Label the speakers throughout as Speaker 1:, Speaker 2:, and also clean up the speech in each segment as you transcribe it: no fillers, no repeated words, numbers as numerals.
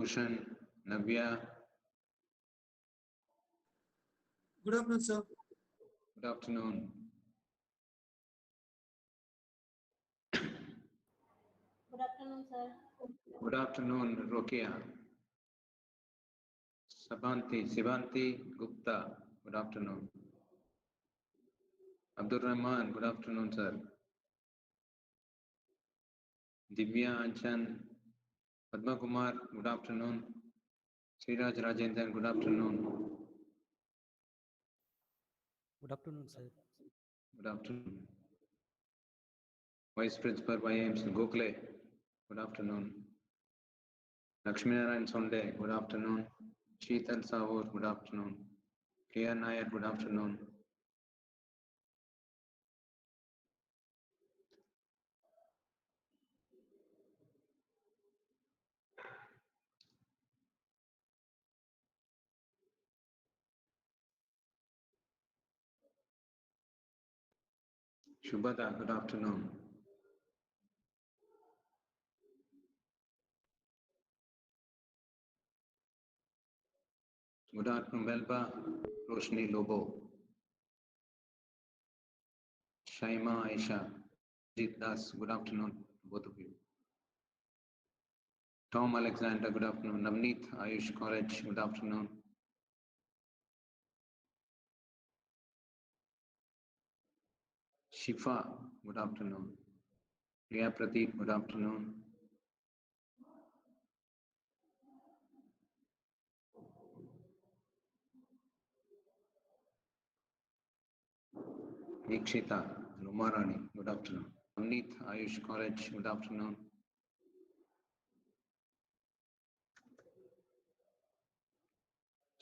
Speaker 1: Bhushan, Navya.
Speaker 2: Good afternoon, sir.
Speaker 1: Good afternoon.
Speaker 3: Good afternoon, sir.
Speaker 1: Good afternoon, Rokia. Sivanti Gupta. Good afternoon. Abdul Rahman. Good afternoon, sir. Divya Anchan. Padma Kumar. Good afternoon. Sriraj Rajendran. Good afternoon.
Speaker 4: Good afternoon, sir.
Speaker 1: Good afternoon. Vice Principal YMC Gokhale. Good afternoon. Lakshmi Narayan Sonde. Good afternoon. Sheetal Savur. Good afternoon. K.R. Nair. Good afternoon. Shubhada. Good afternoon. Good afternoon, Melba, Roshni Lobo, Shaima Aisha, Jeet Das, good afternoon, both of you. Tom Alexander, good afternoon. Navneet Ayush College, good afternoon. Shifa, good afternoon. Priya Pradeep, good afternoon. Nikshita Lumarani, good afternoon. Navneet Ayush College, good afternoon.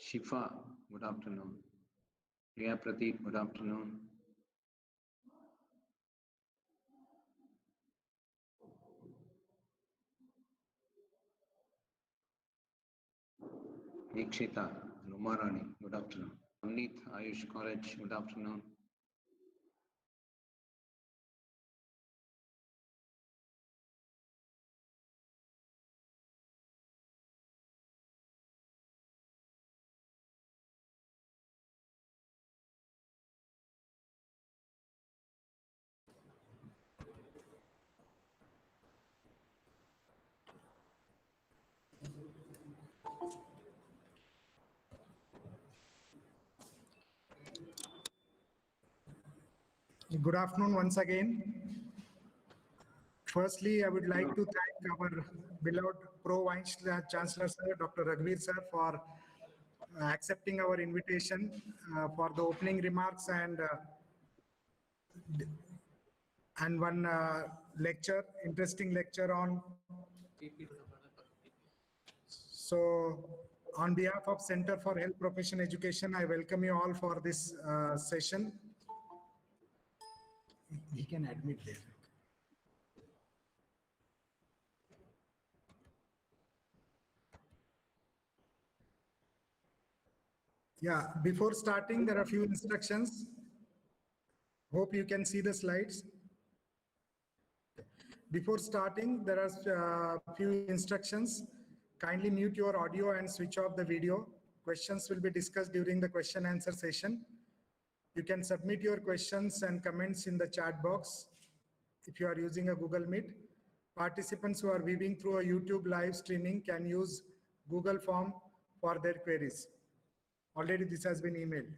Speaker 1: Shifa, good afternoon. Priya Pradeep, good afternoon. Nikshita Lumarani, good afternoon. Navneet Ayush College, good afternoon.
Speaker 2: Good afternoon once again. Firstly, I would like to thank our beloved Pro Vice Chancellor, Sir, Dr. Raghuveer, sir, for accepting our invitation for the opening remarks and one lecture, interesting lecture on. So, on behalf of Center for Health Profession Education, I welcome you all for this session. He can admit there. Yeah, before starting, there are a few instructions. Hope you can see the slides. Before starting, there are a few instructions. Kindly mute your audio and switch off the video. Questions will be discussed during the question answer session. You can submit your questions and comments in the chat box if you are using a Google Meet. Participants who are viewing through a YouTube live streaming can use Google Form for their queries. Already this has been emailed.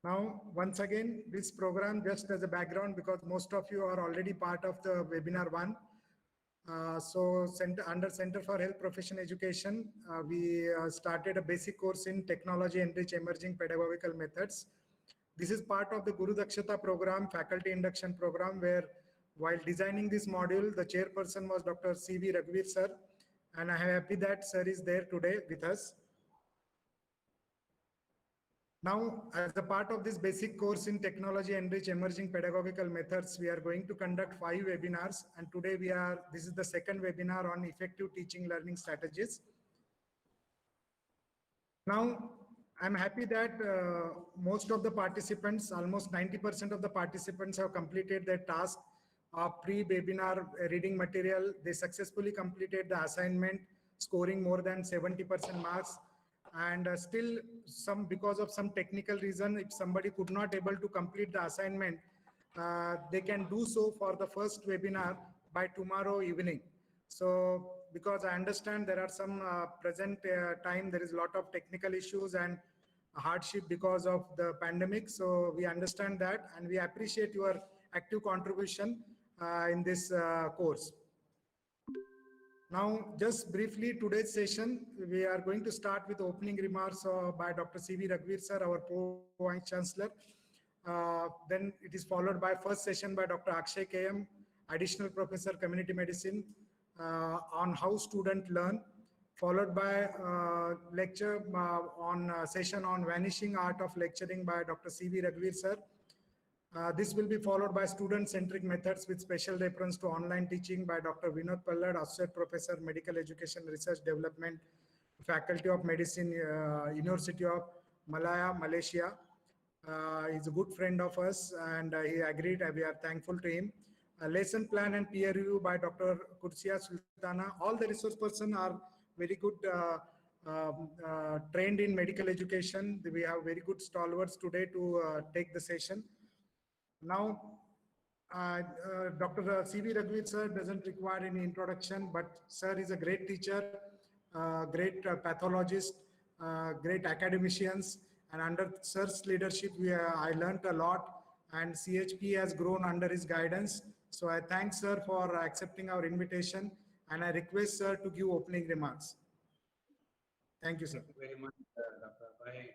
Speaker 2: Now, once again, this program just as a background, because most of you are already part of the webinar one. Under Center for Health Profession Education, we started a basic course in technology enrich emerging pedagogical methods. This is part of the Guru Dakshata program, faculty induction program, where while designing this module, the chairperson was Dr. C.V. Raghuveer, sir, and I am happy that sir is there today with us. Now, as a part of this basic course in technology enrich emerging pedagogical methods, we are going to conduct 5 webinars, and today this is the second webinar on effective teaching learning strategies. Now, I'm happy that most of the participants, almost 90% of the participants have completed their task of pre-webinar reading material. They successfully completed the assignment scoring more than 70% marks. And still because of some technical reason, if somebody could not able to complete the assignment, they can do so for the first webinar by tomorrow evening. So because I understand there are some present time, there is a lot of technical issues and hardship because of the pandemic. So we understand that and we appreciate your active contribution in this course. Now, just briefly, today's session, we are going to start with opening remarks by Dr. C.V. Raghuveer sir, our Pro-Vice Chancellor. Then it is followed by first session by Dr. Akshay K.M., Additional Professor, Community Medicine, on how students learn, followed by lecture on session on Vanishing Art of Lecturing by Dr. C.V. Raghuveer sir. This will be followed by student-centric methods with special reference to online teaching by Dr. Vinod Pallad, Associate Professor, Medical Education Research Development, Faculty of Medicine, University of Malaya, Malaysia. He's a good friend of us and he agreed. We are thankful to him. Lesson plan and peer review by Dr. Kursia Sultana. All the resource persons are very good trained in medical education. We have very good stalwarts today to take the session. Now, Dr. C.V. Raghuveer sir doesn't require any introduction, but sir is a great teacher, great pathologist, great academicians, and under sir's leadership, I learned a lot, and CHP has grown under his guidance. So I thank sir for accepting our invitation, and I request sir to give opening remarks. Thank you, sir.
Speaker 1: Thank you very much, Dr. Bai.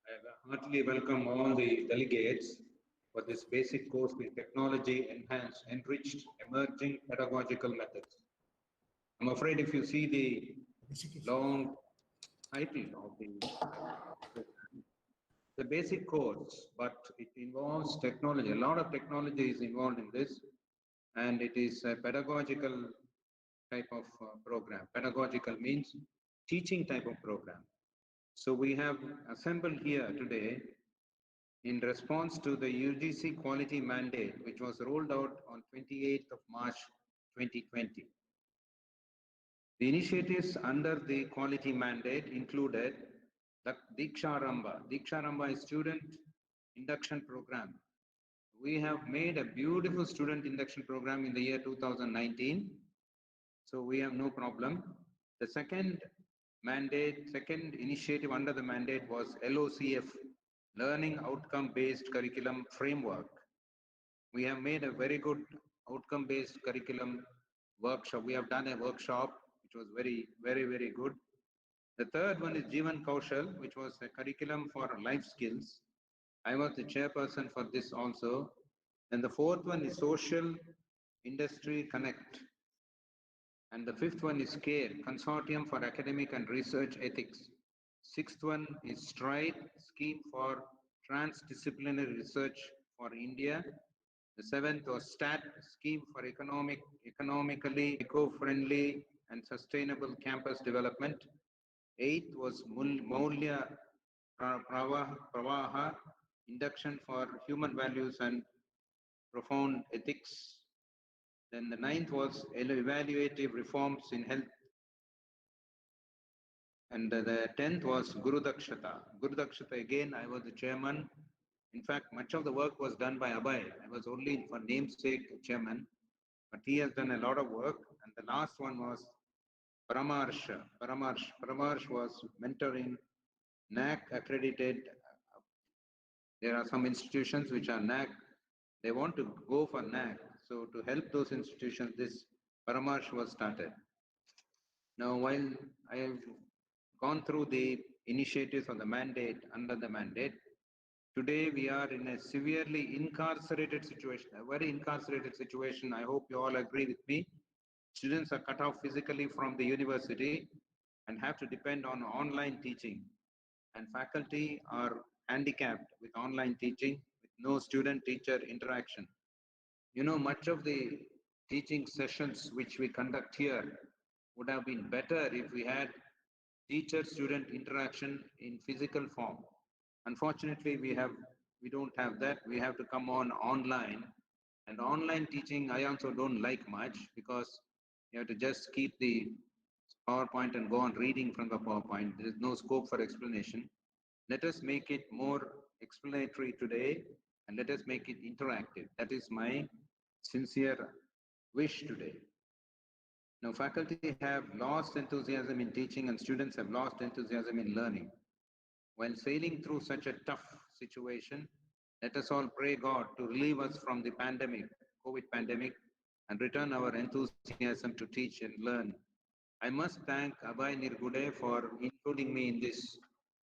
Speaker 1: I heartily welcome all the delegates for this basic course in technology enhanced, enriched, emerging pedagogical methods. I'm afraid if you see the long title of the basic course, but it involves technology. A lot of technology is involved in this, and it is a pedagogical type of program. Pedagogical means teaching type of program. So we have assembled here today in response to the UGC quality mandate, which was rolled out on 28th of March 2020. The initiatives under the quality mandate included the Diksharamba. Diksharamba is student induction program. We have made a beautiful student induction program in the year 2019. So we have no problem. The second initiative under the mandate was LOCF, Learning Outcome-Based Curriculum Framework. We have made a very good outcome-based curriculum workshop. We have done a workshop which was very good. The third one is Jeevan Kaushal, which was a curriculum for life skills. I was the chairperson for this also. And the fourth one is Social Industry Connect. And the fifth one is CARE, Consortium for Academic and Research Ethics. Sixth one is STRIDE, Scheme for Transdisciplinary Research for India. The seventh was STAT, Scheme for Economically Eco-Friendly and Sustainable Campus Development. Eighth was Maulya Pravaha, Induction for Human Values and Profound Ethics. Then the ninth was Evaluative Reforms in Health. And the 10th was Guru Dakshata. Guru Dakshata, again, I was the chairman. In fact, much of the work was done by Abhay. I was only for namesake chairman, but he has done a lot of work. And the last one was Paramarsh. Paramarsh was mentoring NAC accredited. There are some institutions which are NAC. They want to go for NAC. So to help those institutions, this Paramarsh was started. Now, while I have gone through the initiatives of the mandate, under the mandate, today we are in a severely incarcerated situation, a very incarcerated situation. I hope you all agree with me. Students are cut off physically from the university and have to depend on online teaching. And faculty are handicapped with online teaching, with no student-teacher interaction. You know, much of the teaching sessions which we conduct here would have been better if we had teacher-student interaction in physical form. Unfortunately, we don't have that. We have to come on online. And online teaching, I also don't like much because you have to just keep the PowerPoint and go on reading from the PowerPoint. There is no scope for explanation. Let us make it more explanatory today and let us make it interactive. That is my sincere wish today. Now, faculty have lost enthusiasm in teaching and students have lost enthusiasm in learning. While sailing through such a tough situation, let us all pray God to relieve us from the pandemic, COVID pandemic, and return our enthusiasm to teach and learn. I must thank Abhay Nirgude for including me in this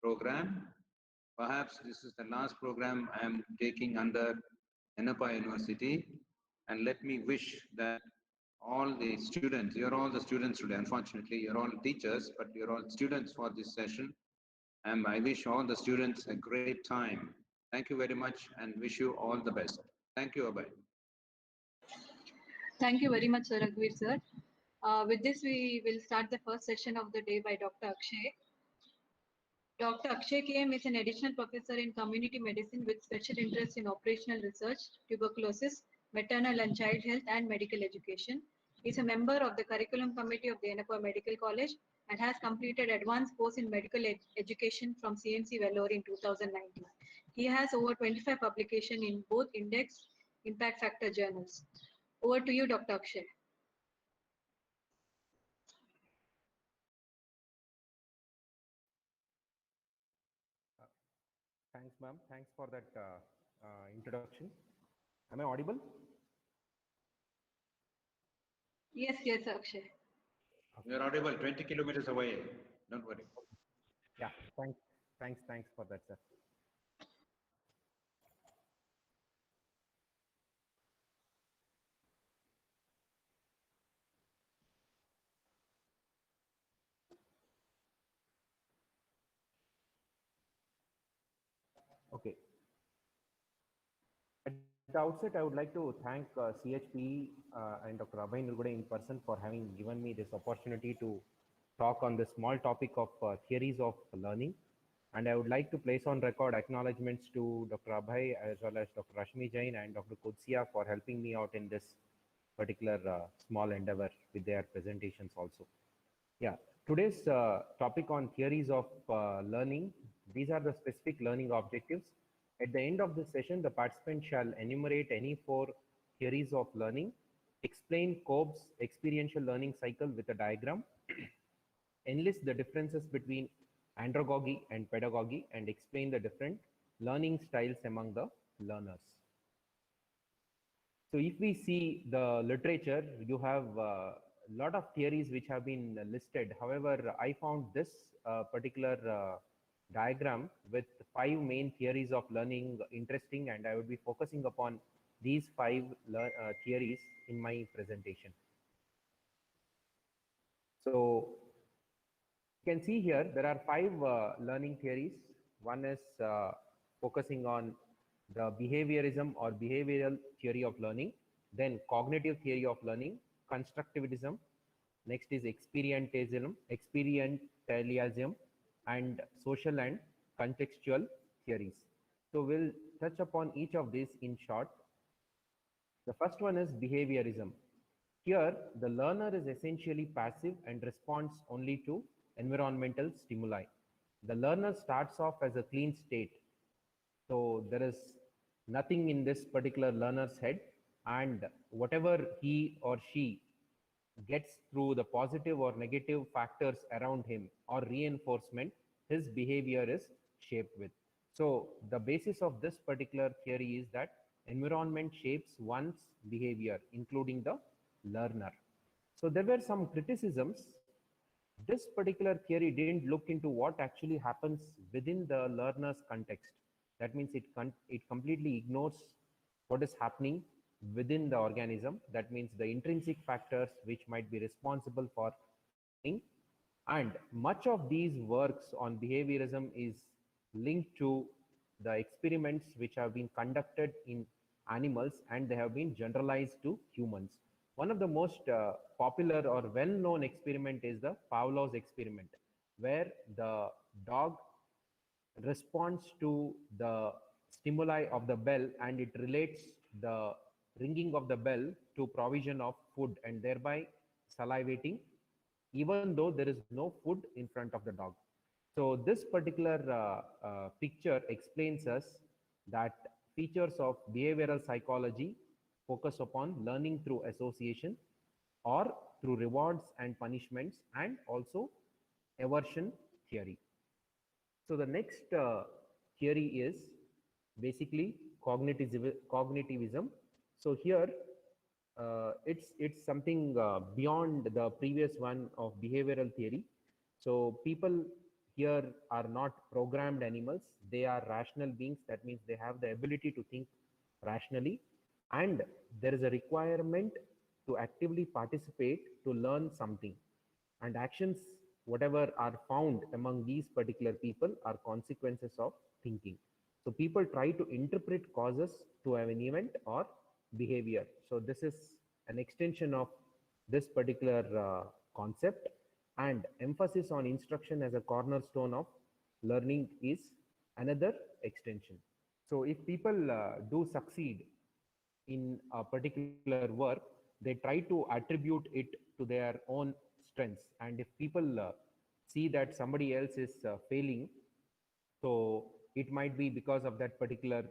Speaker 1: program. Perhaps this is the last program I am taking under Yenepoya University. And let me wish that all the students, you're all the students today, unfortunately, you're all teachers, but you're all students for this session. And I wish all the students a great time. Thank you very much and wish you all the best. Thank you, Abhay.
Speaker 5: Thank you very much, Sir Raghuveer, sir. With this, we will start the first session of the day by Dr. Akshay. Dr. Akshay KM is an additional professor in community medicine with special interest in operational research, tuberculosis, maternal and child health, and medical education. He is a member of the curriculum committee of the Yenepoya Medical College and has completed advanced course in medical education from CMC Vellore in 2019. He has over 25 publications in both index impact factor journals. Over to you, Dr. Akshay.
Speaker 6: Thanks, ma'am. Thanks for that introduction. Am I audible?
Speaker 5: Yes, yes, Akshay.
Speaker 1: You're audible 20 kilometers away. Don't worry.
Speaker 6: Yeah, thanks for that, sir. Okay. At the outset, I would like to thank CHP and Dr. Abhay Nirgude in person for having given me this opportunity to talk on the small topic of theories of learning. And I would like to place on record acknowledgements to Dr. Abhay as well as Dr. Rashmi Jain and Dr. Kudsia for helping me out in this particular small endeavor with their presentations also. Yeah, today's topic on theories of learning. These are the specific learning objectives. At the end of this session, the participant shall enumerate any 4 theories of learning, explain Kolb's experiential learning cycle with a diagram, enlist the differences between andragogy and pedagogy, and explain the different learning styles among the learners. So if we see the literature, you have a lot of theories which have been listed. However, I found this particular diagram with 5 main theories of learning interesting, and I would be focusing upon these 5 theories in my presentation. So you can see here there are 5 learning theories. One is focusing on the behaviorism or behavioral theory of learning, then cognitive theory of learning, constructivism, next is experientialism, and social and contextual theories. So we'll touch upon each of these in short. The first one is behaviorism. Here, the learner is essentially passive and responds only to environmental stimuli. The learner starts off as a clean state. So there is nothing in this particular learner's head, and whatever he or she gets through the positive or negative factors around him or reinforcement, his behavior is shaped with. So the basis of this particular theory is that environment shapes one's behavior, including the learner. So there were some criticisms. This particular theory didn't look into what actually happens within the learner's context. That means it completely ignores what is happening within the organism. That means the intrinsic factors which might be responsible for learning. And much of these works on behaviorism is linked to the experiments which have been conducted in animals, and they have been generalized to humans. One of the most popular or well-known experiment is the Pavlov's experiment, where the dog responds to the stimuli of the bell, and it relates the ringing of the bell to provision of food and thereby salivating. even though there is no food in front of the dog. So this particular picture explains us that features of behavioral psychology focus upon learning through association or through rewards and punishments, and also aversion theory. So the next theory is basically cognitivism. So here it's something beyond the previous one of behavioral theory. So people here are not programmed animals; they are rational beings. That means they have the ability to think rationally, and there is a requirement to actively participate to learn something, and actions whatever are found among these particular people are consequences of thinking. So people try to interpret causes to an event or behavior. So this is an extension of this particular concept, and emphasis on instruction as a cornerstone of learning is another extension. So if people do succeed in a particular work, they try to attribute it to their own strengths. And if people see that somebody else is failing, so it might be because of that particular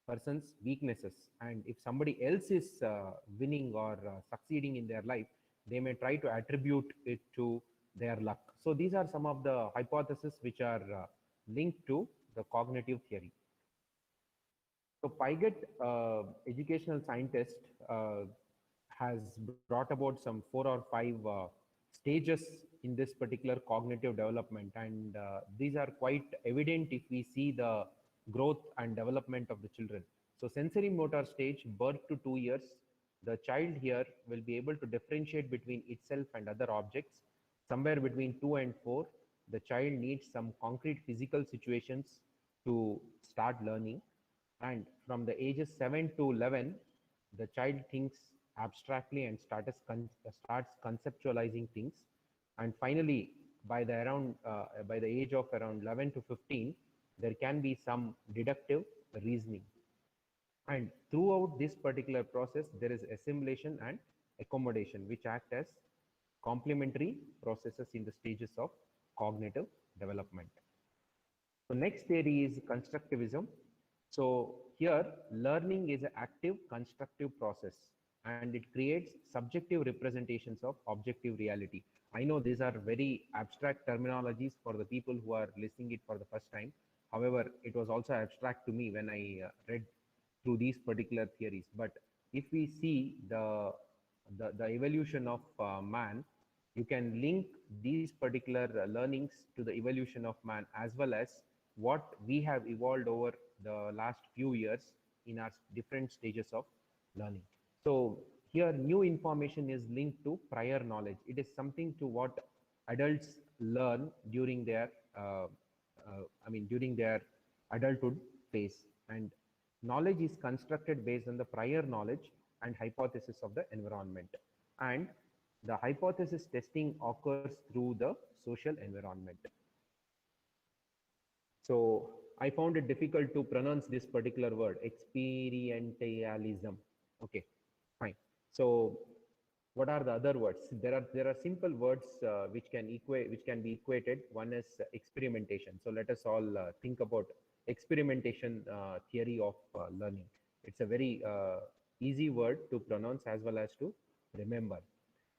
Speaker 6: person's weaknesses. And if somebody else is winning or succeeding in their life, they may try to attribute it to their luck. So these are some of the hypotheses which are linked to the cognitive theory. So Piaget, educational scientist, has brought about some 4 or 5 stages in this particular cognitive development, and these are quite evident if we see the growth and development of the children. So sensory motor stage, birth to 2 years, the child here will be able to differentiate between itself and other objects. Somewhere between 2 and 4, the child needs some concrete physical situations to start learning, and from the ages 7 to 11, the child thinks abstractly and starts conceptualizing things. And finally, by the age of around 11 to 15, there can be some deductive reasoning. And throughout this particular process, there is assimilation and accommodation, which act as complementary processes in the stages of cognitive development. So next theory is constructivism. So here learning is an active constructive process, and it creates subjective representations of objective reality. I know these are very abstract terminologies for the people who are listening it for the first time. However, it was also abstract to me when I read through these particular theories. But if we see the evolution of man, you can link these particular learnings to the evolution of man, as well as what we have evolved over the last few years in our different stages of learning. So here new information is linked to prior knowledge. It is something to what adults learn during their during their adulthood phase, and knowledge is constructed based on the prior knowledge and hypothesis of the environment, and the hypothesis testing occurs through the social environment. So I found it difficult to pronounce this particular word, experientialism. Okay, fine. So what are the other words? There are simple words which can be equated. One is experimentation. So let us all think about experimentation theory of learning. It's a very easy word to pronounce as well as to remember.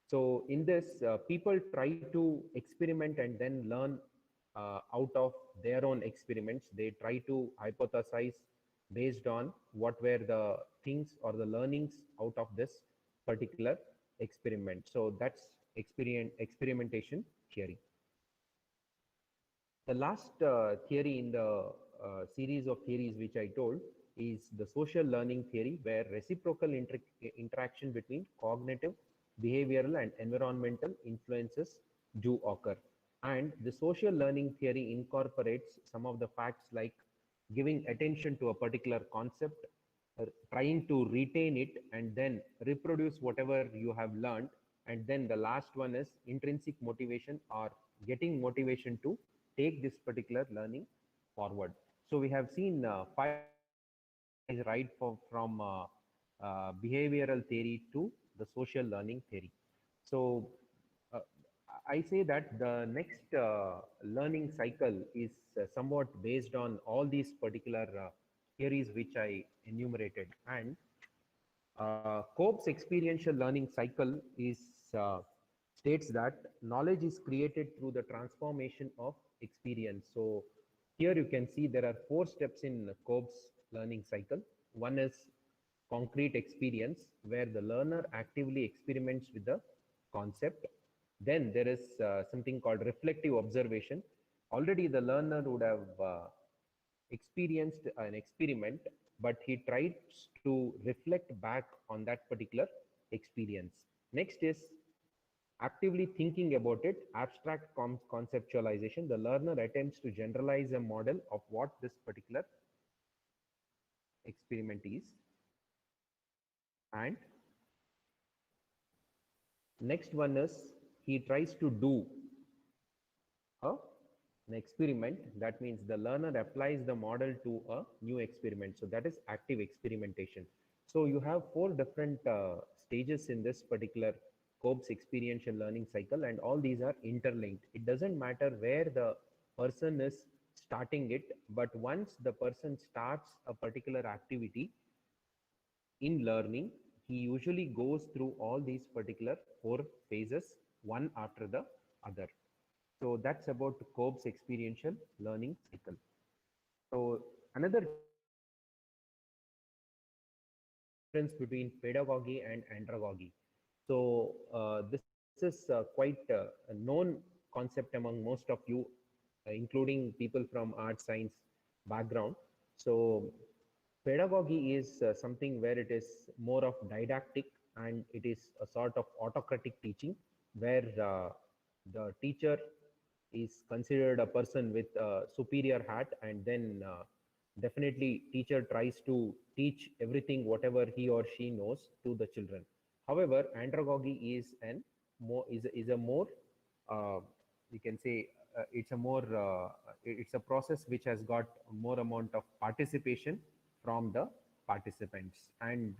Speaker 6: So in this, people try to experiment and then learn out of their own experiments. They try to hypothesize based on what were the things or the learnings out of this particular experiment. So that's experimentation theory. The last theory in the series of theories which I told is the social learning theory, where reciprocal interaction between cognitive, behavioral, and environmental influences do occur. And the social learning theory incorporates some of the facts like giving attention to a particular concept, trying to retain it, and then reproduce whatever you have learned. And then the last one is intrinsic motivation, or getting motivation to take this particular learning forward. So we have seen 5 right from behavioral theory to the social learning theory. So I say that the next learning cycle is somewhat based on all these particular theories which I enumerated. And Cope's experiential learning cycle is states that knowledge is created through the transformation of experience. So here you can see there are 4 steps in Cope's learning cycle. One is concrete experience, where the learner actively experiments with the concept. Then there is something called reflective observation. Already the learner would have experienced an experiment, but he tries to reflect back on that particular experience. Next is actively thinking about it, abstract conceptualization. The learner attempts to generalize a model of what this particular experiment is. And next one is he tries to do an experiment. That means the learner applies the model to a new experiment. So that is active experimentation. So you have 4 different stages in this particular Cope's experiential learning cycle, and all these are interlinked. It doesn't matter where the person is starting it, but once the person starts a particular activity in learning, he usually goes through all these particular 4 phases, one after the other. So that's about Cope's experiential learning cycle. So another difference between pedagogy and andragogy. So this is quite a known concept among most of you, including people from art science background. So pedagogy is something where it is more of didactic, and it is a sort of autocratic teaching, where the teacher is considered a person with a superior hat, and then definitely teacher tries to teach everything whatever he or she knows to the children. However, andragogy is a more uh, you can say it's a process which has got more amount of participation from the participants. And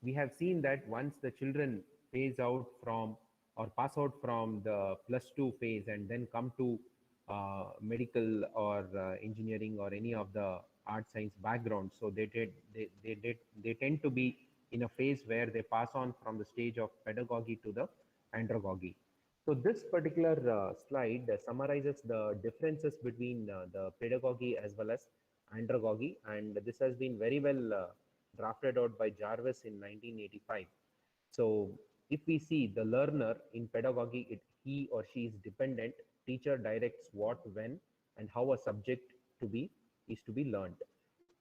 Speaker 6: we have seen that once the children phase out from or pass out from the +2 phase and then come to medical or engineering or any of the art science background, so they tend to be in a phase where they pass on from the stage of pedagogy to the andragogy. So this particular slide summarizes the differences between the pedagogy as well as andragogy, and this has been very well drafted out by Jarvis in 1985. So if we see the learner in pedagogy, he or she is dependent. Teacher directs what, when, and how a subject is to be learned.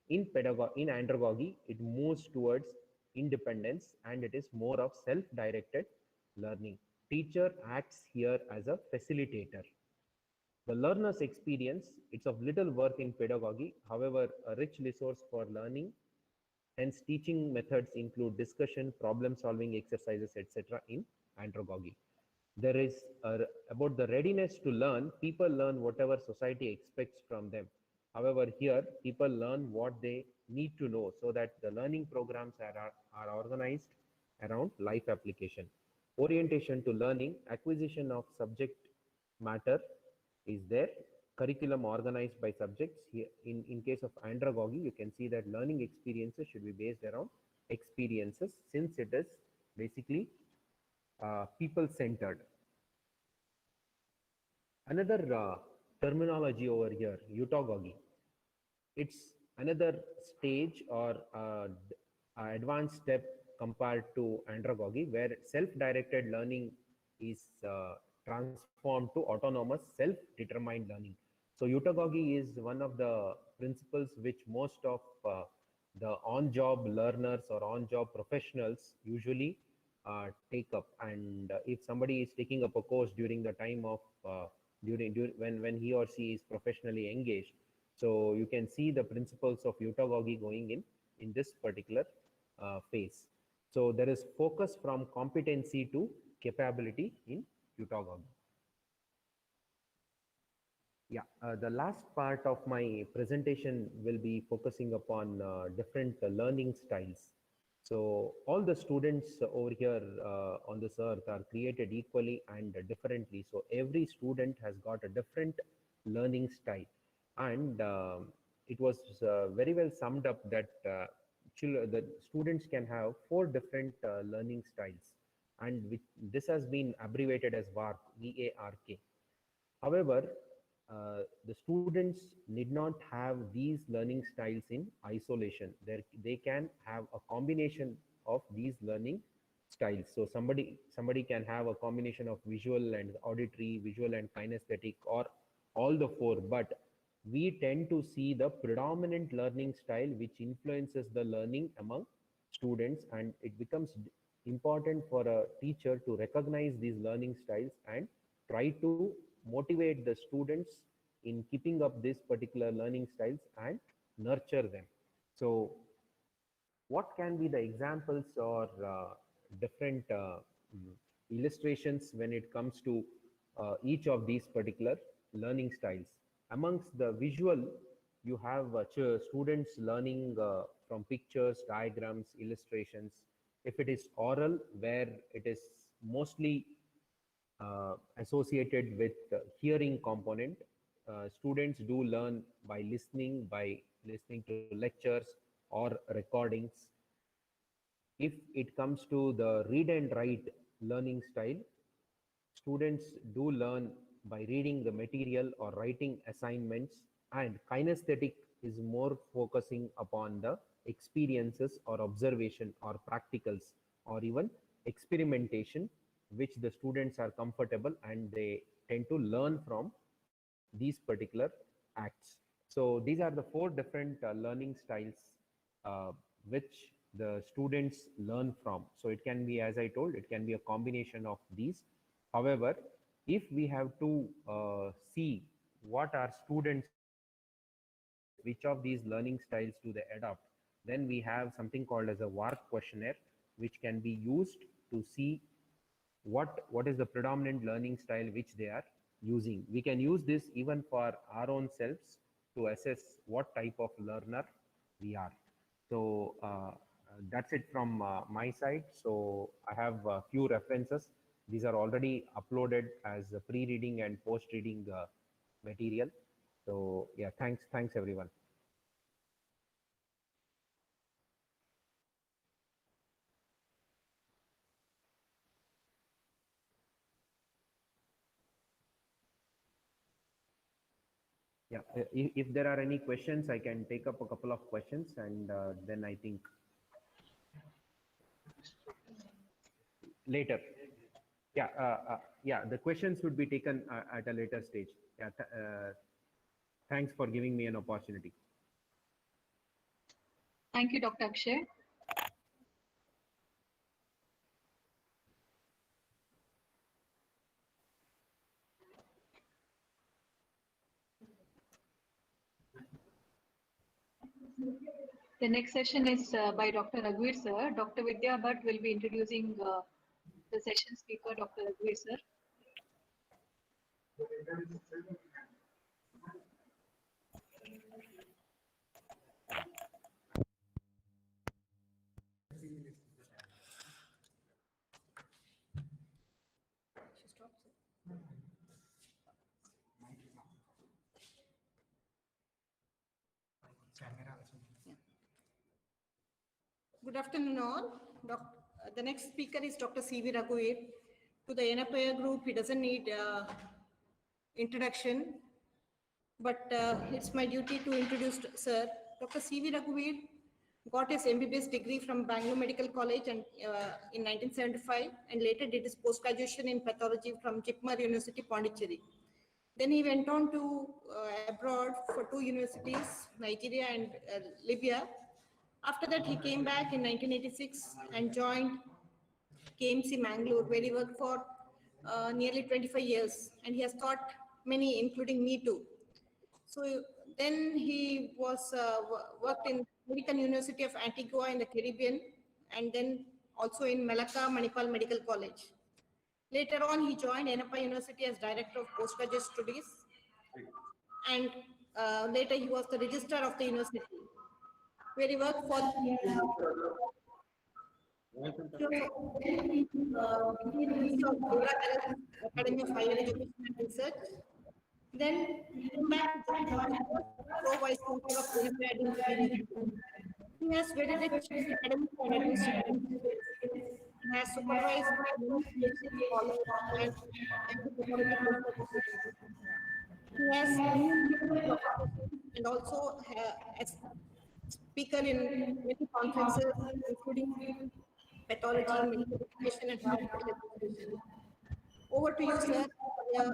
Speaker 6: In andragogy, it moves towards independence, and it is more of self-directed learning. Teacher acts here as a facilitator. The learner's experience, it's of little worth in pedagogy, however, a rich resource for learning. Hence, teaching methods include discussion, problem-solving exercises, etc. in andragogy. There is about the readiness to learn. People learn whatever society expects from them. However, here people learn what they need to know, so that the learning programs are organized around life application. Orientation to learning, acquisition of subject matter is there, curriculum organized by subjects. Here in case of andragogy, you can see that learning experiences should be based around experiences, since it is basically people centered. Another terminology over here, utagogy. It's another stage or advanced step compared to andragogy, where self-directed learning is transformed to autonomous self-determined learning. So utagogy is one of the principles which most of the on-job learners or on-job professionals usually take up. And if somebody is taking up a course during the time of when he or she is professionally engaged, so you can see the principles of utagogy going in this particular phase. So there is focus from competency to capability in utagogy. Yeah, the last part of my presentation will be focusing upon different learning styles. So all the students over here on this earth are created equally and differently. So every student has got a different learning style. And it was very well summed up that the students can have 4 different learning styles. And this has been abbreviated as VARK, VARK. However, the students need not have these learning styles in isolation. They can have a combination of these learning styles. So somebody can have a combination of visual and auditory, visual and kinesthetic, or all the 4. But we tend to see the predominant learning style which influences the learning among students, and it becomes important for a teacher to recognize these learning styles and try to motivate the students in keeping up these particular learning styles and nurture them. So what can be the examples or different illustrations when it comes to each of these particular learning styles? Amongst the visual, you have students learning from pictures, diagrams, illustrations. If it is oral, where it is mostly associated with hearing component, students do learn by listening to lectures or recordings. If it comes to the read and write learning style, students do learn by reading the material or writing assignments, and kinesthetic is more focusing upon the experiences or observation or practicals or even experimentation, which the students are comfortable and they tend to learn from these particular acts. So these are the 4 different learning styles which the students learn from. So it can be, as I told, it can be a combination of these. However, if we have to see what our students, which of these learning styles do they adopt, then we have something called as a VARK questionnaire, which can be used to see what is the predominant learning style which they are using. We can use this even for our own selves to assess what type of learner we are. So that's it from my side. So I have a few references. These are already uploaded as pre-reading and post-reading material. So yeah, thanks everyone. Yeah, if there are any questions, I can take up a couple of questions, and then I think later. Yeah, yeah, the questions would be taken at a later stage. Yeah, thanks for giving me an opportunity.
Speaker 5: Thank you, Dr. Akshay. The next session is by Dr. Raghuveer sir. Dr. Vidya Bhatt will be introducing the session speaker, Dr. Raghuveer sir.
Speaker 7: Good afternoon, all. The next speaker is Dr. C.V. Raghuveer. To the Yenepoya group, he doesn't need introduction, but it's my duty to introduce Sir. Dr. C.V. Raghuveer got his MBBS degree from Bangalore Medical College and, in 1975, and later did his post-graduation in pathology from Jipmar University, Pondicherry. Then he went on to abroad for 2 universities, Nigeria and Libya. After that, he came back in 1986 and joined KMC Mangalore, where he worked for nearly 25 years. And he has taught many, including me too. So then he was worked in American University of Antigua in the Caribbean, and then also in Malacca Manipal Medical College. Later on, he joined Yenepoya University as Director of Postgraduate Studies, and later he was the Registrar of the University, where he worked for Minister of Dora Academy of Higher Education and Research. Then he came back to join Pro-Vice Chancellor of Yenepoya University. He has very rich academic and administrative experience. He has supervised many PhD scholars and academic research. He has been and also as speaker in many conferences, including pathology, medical education, and hospital education. Over to you, sir, for your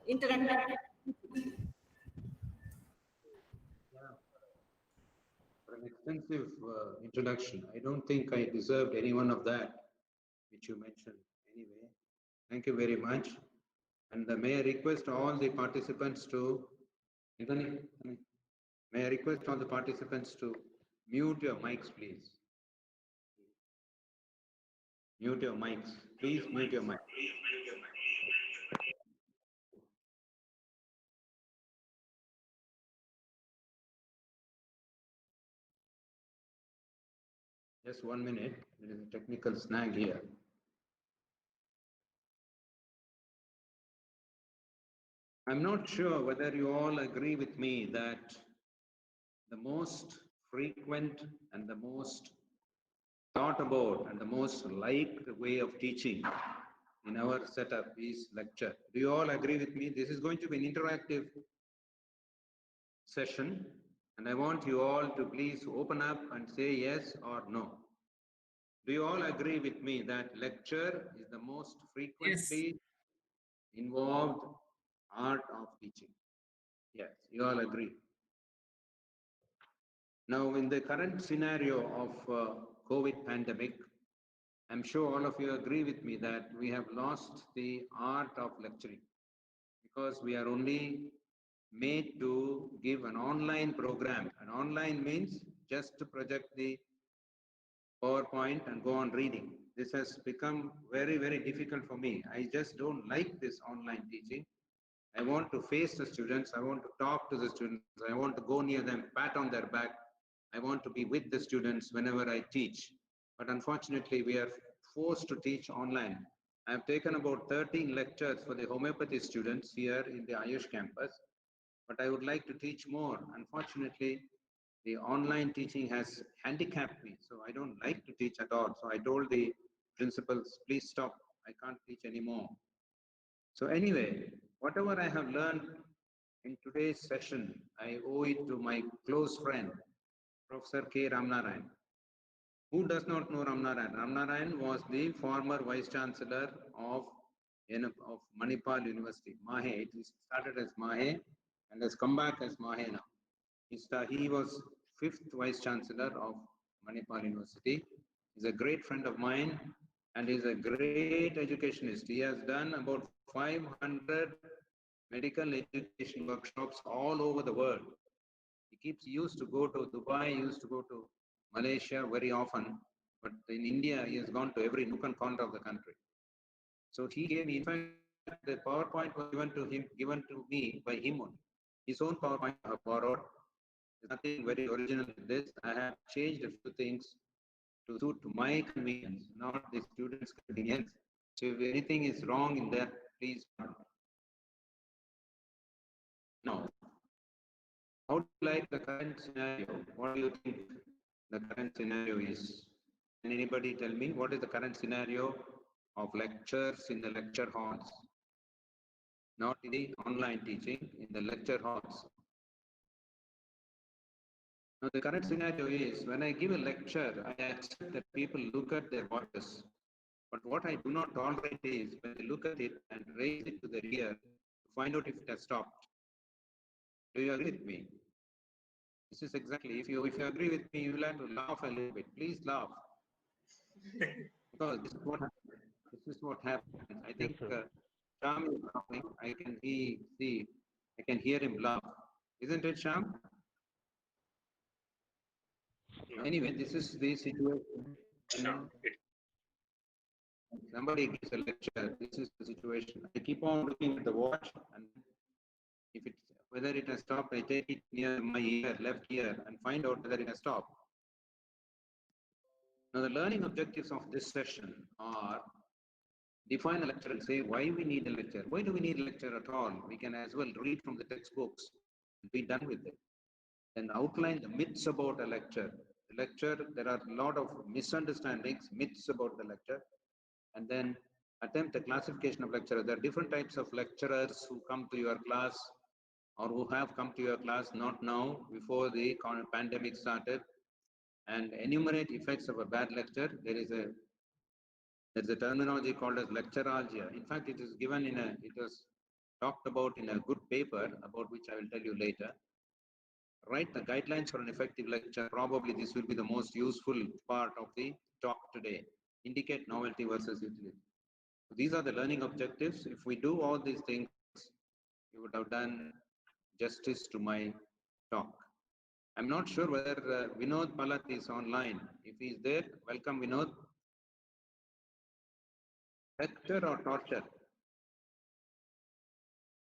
Speaker 7: interactive.
Speaker 1: For an extensive introduction. I don't think I deserved any one of that, which you mentioned anyway. Thank you very much. And may I request all the participants to, may I request all the participants to mute your mics, please. Mute your mics. Please mute your mic. Just 1 minute. There is a technical snag here. I'm not sure whether you all agree with me that the most frequent and the most thought about and the most liked way of teaching in our setup is lecture. Do you all agree with me? This is going to be an interactive session, and I want you all to please open up and say yes or no. Do you all agree with me that lecture is the most frequently involved art of teaching? Yes, you all agree. Now, in the current scenario of COVID pandemic, I'm sure all of you agree with me that we have lost the art of lecturing because we are only made to give an online program. And online means just to project the PowerPoint and go on reading. This has become very, very difficult for me. I just don't like this online teaching. I want to face the students. I want to talk to the students. I want to go near them, pat on their back. I want to be with the students whenever I teach. But unfortunately, we are forced to teach online. I have taken about 13 lectures for the homeopathy students here in the Ayush campus, but I would like to teach more. Unfortunately, the online teaching has handicapped me, so I don't like to teach at all. So I told the principals, please stop. I can't teach anymore. So anyway, whatever I have learned in today's session, I owe it to my close friend, Professor K. Ramnarayan. Who does not know Ramnarayan? Ramnarayan was the former Vice Chancellor of Manipal University, Mahe. It started as Mahe and has come back as Mahe now. He was 5th Vice Chancellor of Manipal University. He's a great friend of mine and he's a great educationist. He has done about 500 medical education workshops all over the world. He used to go to Dubai, used to go to Malaysia very often, but in India, he has gone to every nook and corner of the country. So he gave me, in fact, the PowerPoint was given to me by him only. His own PowerPoint I have borrowed. There's nothing very original in this. I have changed a few things to suit my convenience, not the students' convenience. So if anything is wrong in that, please pardon me. Now, how do you like the current scenario? What do you think the current scenario is? Can anybody tell me what is the current scenario of lectures in the lecture halls? Not in the online teaching, in the lecture halls. Now, the current scenario is when I give a lecture, I accept that people look at their watches. But what I do not tolerate is when they look at it and raise it to their ear to find out if it has stopped. Do you agree with me? This is exactly, if you agree with me, you will have to laugh a little bit. Please laugh. Because this is what happens. I think Sham is laughing. I can hear him laugh. Isn't it, Sham? Anyway, this is the situation. Somebody gives a lecture. This is the situation. I keep on looking at the watch, and if it's whether it has stopped, I take it near my ear, left ear, and find out whether it has stopped. Now, the learning objectives of this session are define a lecture and say why we need a lecture. Why do we need a lecture at all? We can as well read from the textbooks and be done with it. And outline the myths about a lecture. The lecture, there are a lot of misunderstandings, myths about the lecture, and then attempt a classification of lecturer. There are different types of lecturers who come to your class or who have come to your class, not now, before the pandemic started, and enumerate effects of a bad lecture. There's a terminology called as lecturalgia. In fact, it is given it was talked about in a good paper about which I will tell you later. Write the guidelines for an effective lecture. Probably this will be the most useful part of the talk today. Indicate novelty versus utility. These are the learning objectives. If we do all these things, you would have done justice to my talk. I'm not sure whether Vinod Palat is online. If he is there, welcome Vinod. Lecture or torture?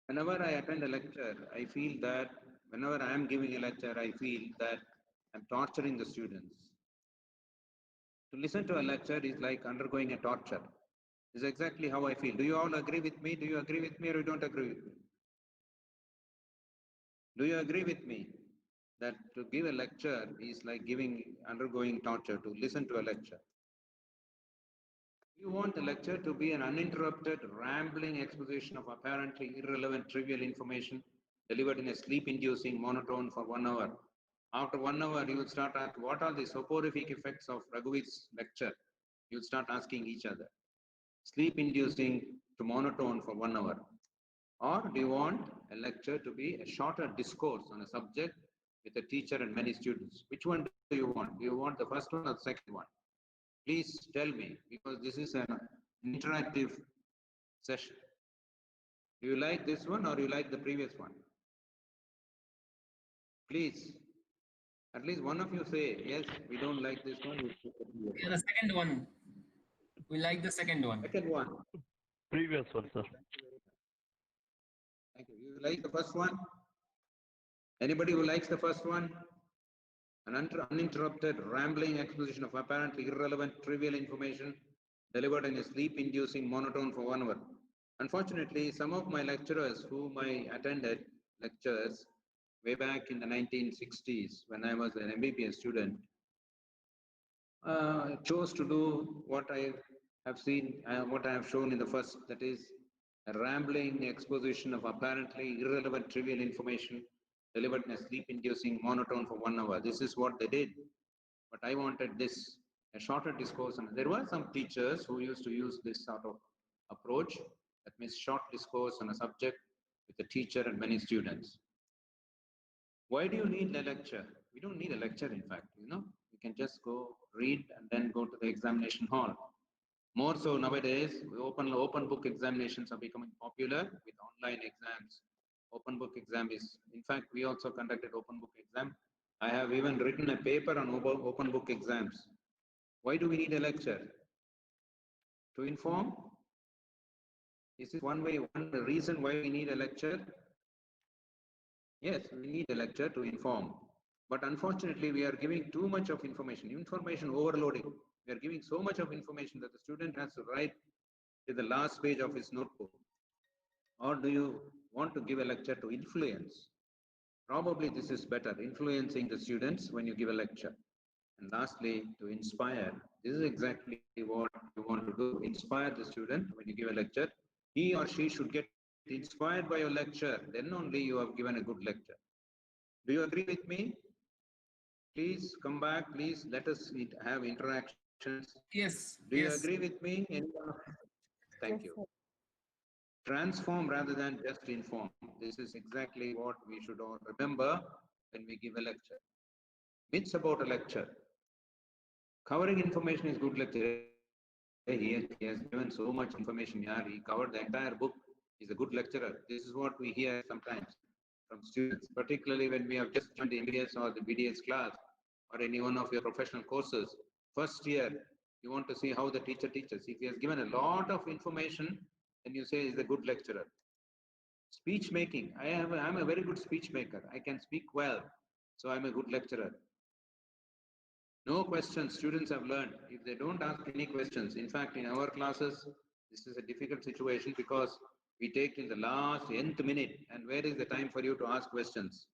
Speaker 1: Whenever I attend a lecture, I feel that whenever I am giving a lecture, I feel that I'm torturing the students. To listen to a lecture is like undergoing a torture. This is exactly how I feel. Do you all agree with me? Do you agree with me or you don't agree with me? Do you agree with me that to give a lecture is like undergoing torture, to listen to a lecture? You want a lecture to be an uninterrupted, rambling exposition of apparently irrelevant, trivial information delivered in a sleep-inducing monotone for 1 hour. After 1 hour, you will start asking, what are the soporific effects of Raghuveer's lecture? You will start asking each other. Sleep-inducing to monotone for 1 hour. Or do you want a lecture to be a shorter discourse on a subject with a teacher and many students? Which one do you want? Do you want the first one or the second one? Please tell me, because this is an interactive session. Do you like this one or you like the previous one? Please, at least one of you say, yes, we don't like this one.
Speaker 8: Yeah, the second one. We like the second one.
Speaker 1: Second one.
Speaker 9: Previous one, sir.
Speaker 1: Thank you. You like the first one? Anybody who likes the first one? An uninterrupted, rambling exposition of apparently irrelevant, trivial information delivered in a sleep-inducing monotone for 1 hour. Unfortunately, some of my lecturers whom I attended lectures way back in the 1960s when I was an MBBS student chose to do what I have seen, what I have shown in the first, that is a rambling exposition of apparently irrelevant, trivial information delivered in a sleep-inducing monotone for 1 hour. This is what they did. But I wanted this, a shorter discourse. And there were some teachers who used to use this sort of approach, that means short discourse on a subject with a teacher and many students. Why do you need a lecture? We don't need a lecture, in fact, we can just go read and then go to the examination hall. More so nowadays, open book examinations are becoming popular with online exams. Open book exam is, in fact, we also conducted open book exam. I have even written a paper on open book exams. Why do we need a lecture? To inform? Is this one reason why we need a lecture? Yes, we need a lecture to inform. But unfortunately, we are giving too much of information overloading. We are giving so much of information that the student has to write to the last page of his notebook. Or do you want to give a lecture to influence? Probably this is better, influencing the students when you give a lecture. And lastly, to inspire. This is exactly what you want to do. Inspire the student when you give a lecture. He or she should get inspired by your lecture. Then only you have given a good lecture. Do you agree with me? Please come back. Please let us have interactions.
Speaker 8: Yes.
Speaker 1: Do you agree with me? Thank you. Transform rather than just inform. This is exactly what we should all remember when we give a lecture. Myths about a lecture. Covering information is good lecture. He has given so much information here. He covered the entire book. He's a good lecturer. This is what we hear sometimes from students, particularly when we have just joined the MBS or the BDS class or any one of your professional courses. First year, you want to see how the teacher teaches. If he has given a lot of information, then you say he's a good lecturer. Speech making. I'm a very good speech maker. I can speak well, so I'm a good lecturer. No questions students have learned. If they don't ask any questions, in fact, in our classes, this is a difficult situation because we take till the last nth minute, and where is the time for you to ask questions?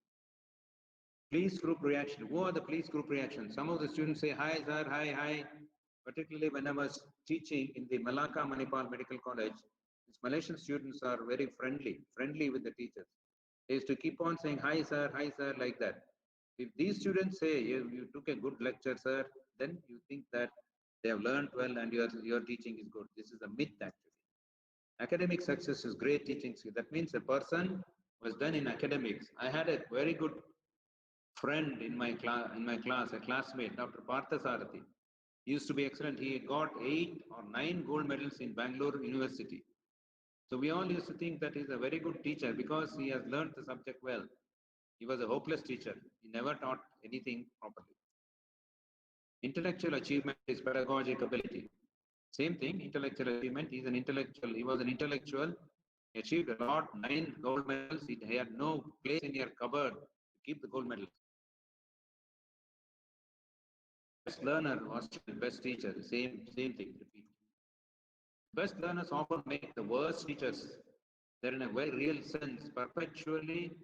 Speaker 1: Police group reaction. Who are the police group reaction? Some of the students say, hi, sir, hi, hi. Particularly when I was teaching in the Malacca Manipal Medical College, these Malaysian students are very friendly with the teachers. They used to keep on saying, hi, sir, like that. If these students say, you took a good lecture, sir, then you think that they have learned well and your teaching is good. This is a myth, actually. Academic success is great teaching skill. That means a person was done in academics. I had a very good friend in my class, a classmate, Dr. Partha Sarathi. He used to be excellent. He got 8 or 9 gold medals in Bangalore University. So we all used to think that he's a very good teacher because he has learned the subject well. He was a hopeless teacher. He never taught anything properly. Intellectual achievement is pedagogic ability. Same thing, intellectual achievement. He was an intellectual. He achieved a lot, 9 gold medals. He had no place in your cupboard to keep the gold medals. Best learner was best teacher. Same thing, repeat. Best learners often make the worst teachers. They're in a very real sense, perceptually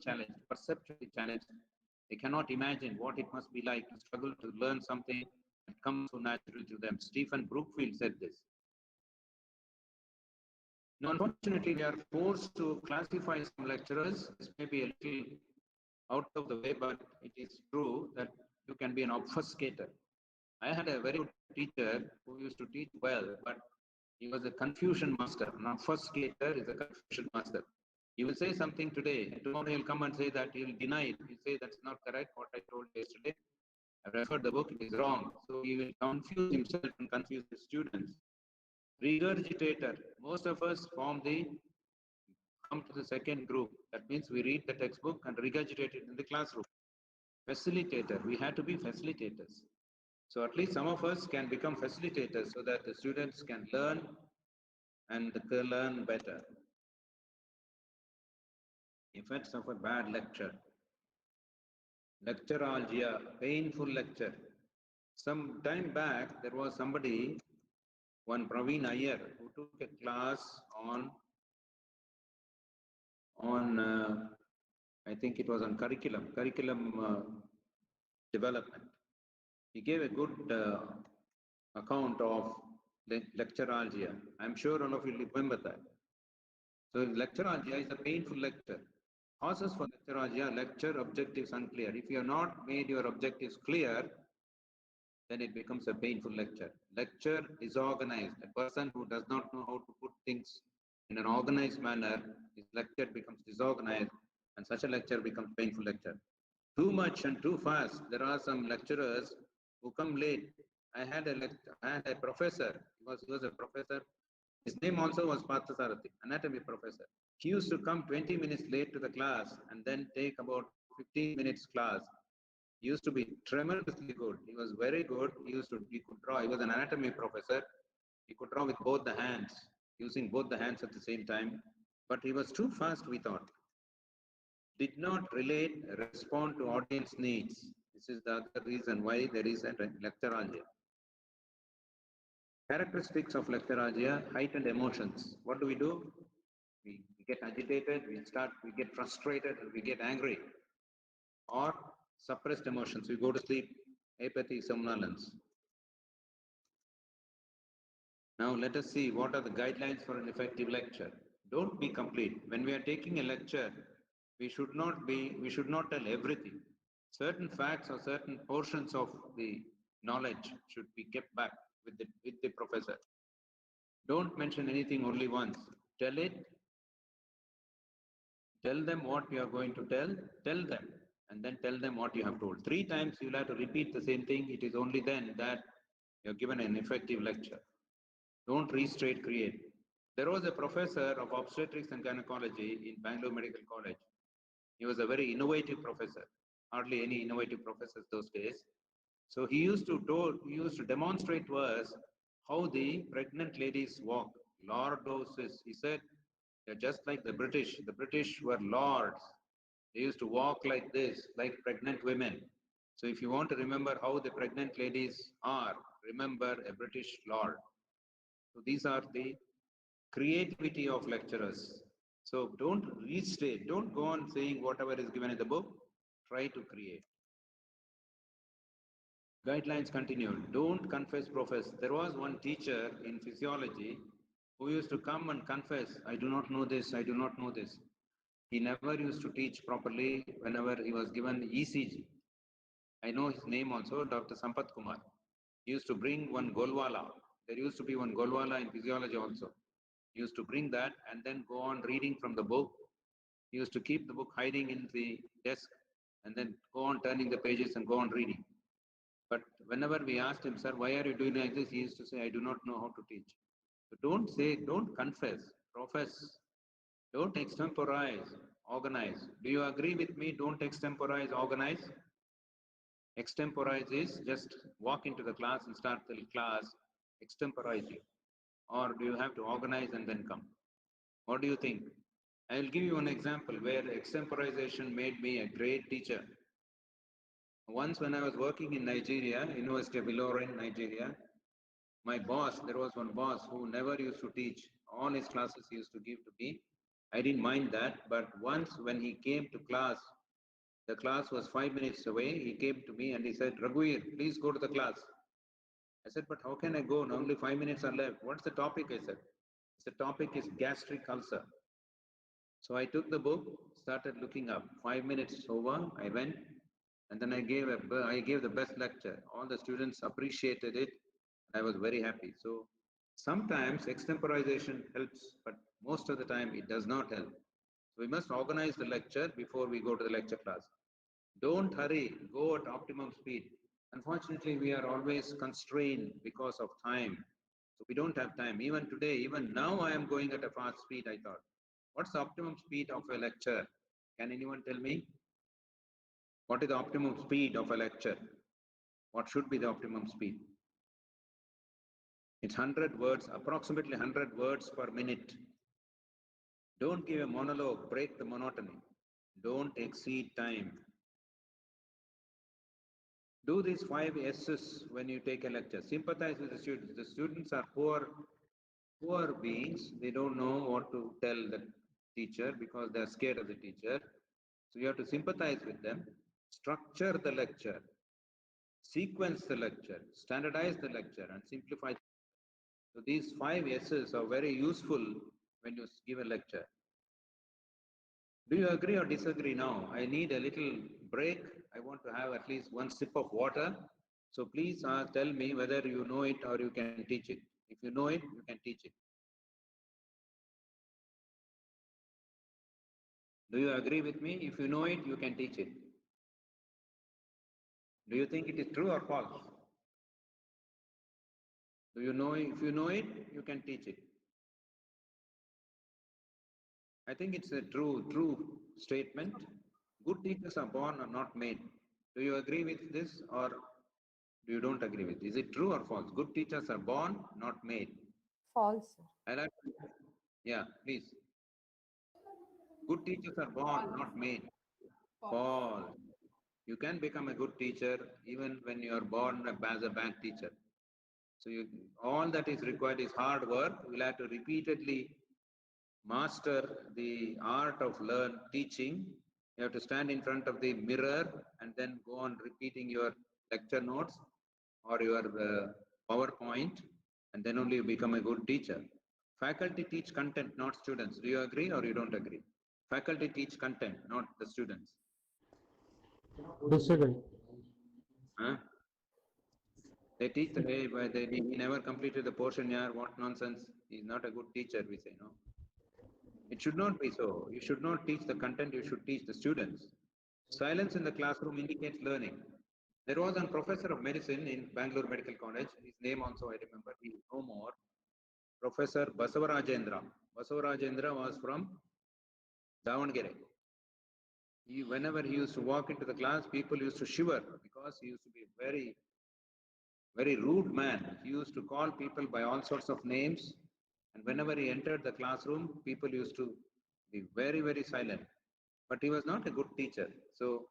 Speaker 1: challenged. They cannot imagine what it must be like to struggle to learn something that comes so naturally to them. Stephen Brookfield said this. Now, unfortunately, we are forced to classify some lecturers. This may be a little out of the way, but it is true that you can be an obfuscator. I had a very good teacher who used to teach well, but he was a confusion master. An obfuscator is a confusion master. He will say something today, and tomorrow he'll come and say that he'll deny it. He'll say that's not correct, what I told yesterday. I referred the book, it is wrong. So he will confuse himself and confuse the students. Regurgitator. Most of us come to the second group. That means we read the textbook and regurgitate it in the classroom. Facilitator. We have to be facilitators. So at least some of us can become facilitators so that the students can learn and learn better. Effects of a bad lecture. Lecturalgia, painful lecture. Some time back, there was somebody, one Praveen Iyer, who took a class on I think it was on curriculum development. He gave a good account of lecturalgia. I'm sure all of you remember that. So lecturalgia is a painful lecture. Causes for lecturalgia, lecture objectives unclear. If you have not made your objectives clear, then it becomes a painful lecture. Lecture disorganized. A person who does not know how to put things in an organized manner, his lecture becomes disorganized, and such a lecture becomes painful lecture. Too much and too fast. There are some lecturers who come late. I had a professor. He was a professor. His name also was Parthasarathi, anatomy professor. He used to come 20 minutes late to the class and then take about 15 minutes class. He used to be tremendously good. He was very good. He could draw. He was an anatomy professor. He could draw with both the hands, using both the hands at the same time. But he was too fast, we thought. Did not respond to audience needs. This is the other reason why there is a lecturalgia. Characteristics of lecturalgia, heightened emotions. What do? We get agitated, we get frustrated, and we get angry. Or suppressed emotions, we go to sleep, apathy, somnolence. Now let us see what are the guidelines for an effective lecture. Don't be complete. When we are taking a lecture, we should not tell everything. Certain facts or certain portions of the knowledge should be kept back with the professor. Don't mention anything only once. Tell them what you are going to tell them, and then tell them what you have told. 3 times you will have to repeat the same thing. It is only then that you are given an effective lecture. Don't restrain, create. There was a professor of obstetrics and gynecology in Bangalore Medical College. He was a very innovative professor. Hardly any innovative professors those days. So he used to demonstrate to us how the pregnant ladies walk. Lordesses, he said, they're just like the British. The British were lords. They used to walk like this, like pregnant women. So if you want to remember how the pregnant ladies are, remember a British lord. So these are the creativity of lecturers. So don't restate, don't go on saying whatever is given in the book, try to create. Guidelines continued. Don't confess, profess. There was one teacher in physiology who used to come and confess, I do not know this, I do not know this. He never used to teach properly whenever he was given ECG. I know his name also, Dr. Sampath Kumar. He used to bring one Golwala. There used to be one Golwala in physiology also. He used to bring that and then go on reading from the book. He used to keep the book hiding in the desk and then go on turning the pages and go on reading. But whenever we asked him, sir, why are you doing like this? He used to say, I do not know how to teach. So don't say, don't confess, profess. Don't extemporize, organize. Do you agree with me? Don't extemporize, organize. Extemporize is just walk into the class and start the class extemporizing. Or do you have to organize and then come? What do you think? I will give you an example where extemporization made me a great teacher. Once when I was working in Nigeria, University of Ilorin, Nigeria, my boss, there was one boss who never used to teach. All his classes he used to give to me. I didn't mind that, but once when he came to class, the class was 5 minutes away. He came to me and he said, Raghuir, please go to the class. I said, but how can I go? Now only 5 minutes are left. What's the topic? I said, the topic is gastric ulcer. So I took the book, started looking up. 5 minutes over, I went, and then I gave the best lecture. All the students appreciated it. I was very happy. So sometimes extemporization helps, but most of the time it does not help. So we must organize the lecture before we go to the lecture class. Don't hurry, go at optimum speed. Unfortunately, we are always constrained because of time. So we don't have time. Even today, even now I am going at a fast speed, I thought. What's the optimum speed of a lecture? Can anyone tell me? What is the optimum speed of a lecture? What should be the optimum speed? It's 100 words, approximately 100 words per minute. Don't give a monologue, break the monotony. Don't exceed time. Do these 5 S's when you take a lecture. Sympathize with the students. The students are poor beings. They don't know what to tell the teacher because they are scared of the teacher. So you have to sympathize with them, structure the lecture, sequence the lecture, standardize the lecture, and simplify. So these 5 S's are very useful when you give a lecture. Do you agree or disagree now? I need a little break. I want to have at least one sip of water. So please tell me whether you know it or you can teach it. If you know it, you can teach it. Do you agree with me? If you know it, you can teach it. Do you think it is true or false? Do you know, if you know it, you can teach it? I think it's a true statement. Good teachers are born or not made. Do you agree with this or do you don't agree with? Is it true or false? Good teachers are born, not made.
Speaker 10: False, sir.
Speaker 1: I like, yeah, please. Good teachers are born, not made. False. You can become a good teacher even when you are born as a bad teacher. So all that is required is hard work. You'll have to repeatedly master the art of teaching. You have to stand in front of the mirror and then go on repeating your lecture notes or your PowerPoint, and then only you become a good teacher. Faculty teach content, not students. Do you agree or you don't agree? Faculty teach content, not the students.
Speaker 9: Disagree.
Speaker 1: Huh? They teach the way, but he never completed the portion. Yeah, what nonsense. He's not a good teacher, we say, no. It should not be so. You should not teach the content, you should teach the students. Silence in the classroom indicates learning. There was a professor of medicine in Bangalore Medical College. His name also I remember. He is no more. Professor Basavarajendra. Basavarajendra was from Davangere. Whenever he used to walk into the class, people used to shiver because he used to be very rude man. He used to call people by all sorts of names. And whenever he entered the classroom, people used to be very silent. But he was not a good teacher. So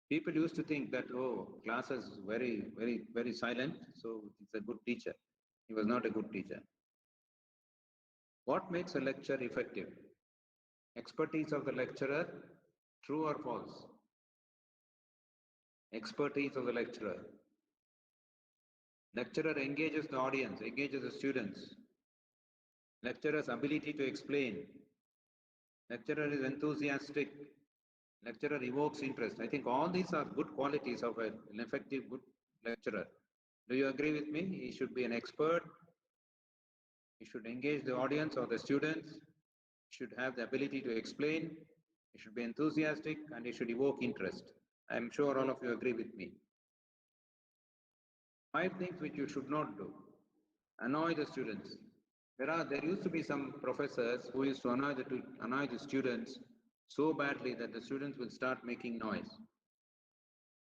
Speaker 1: People used to think that, oh, class is very silent, so it's a good teacher. He was not a good teacher. What makes a lecture effective? Expertise of the lecturer, true or false? Expertise of the lecturer. Lecturer engages the audience, engages the students. Lecturer's ability to explain. Lecturer is enthusiastic. Lecturer evokes interest. I think all these are good qualities of an effective, good lecturer. Do you agree with me? He should be an expert. He should engage the audience or the students. He should have the ability to explain. He should be enthusiastic and he should evoke interest. I'm sure all of you agree with me. 5 things which you should not do. Annoy the students. There used to be some professors who used to annoy the students so badly that the students will start making noise.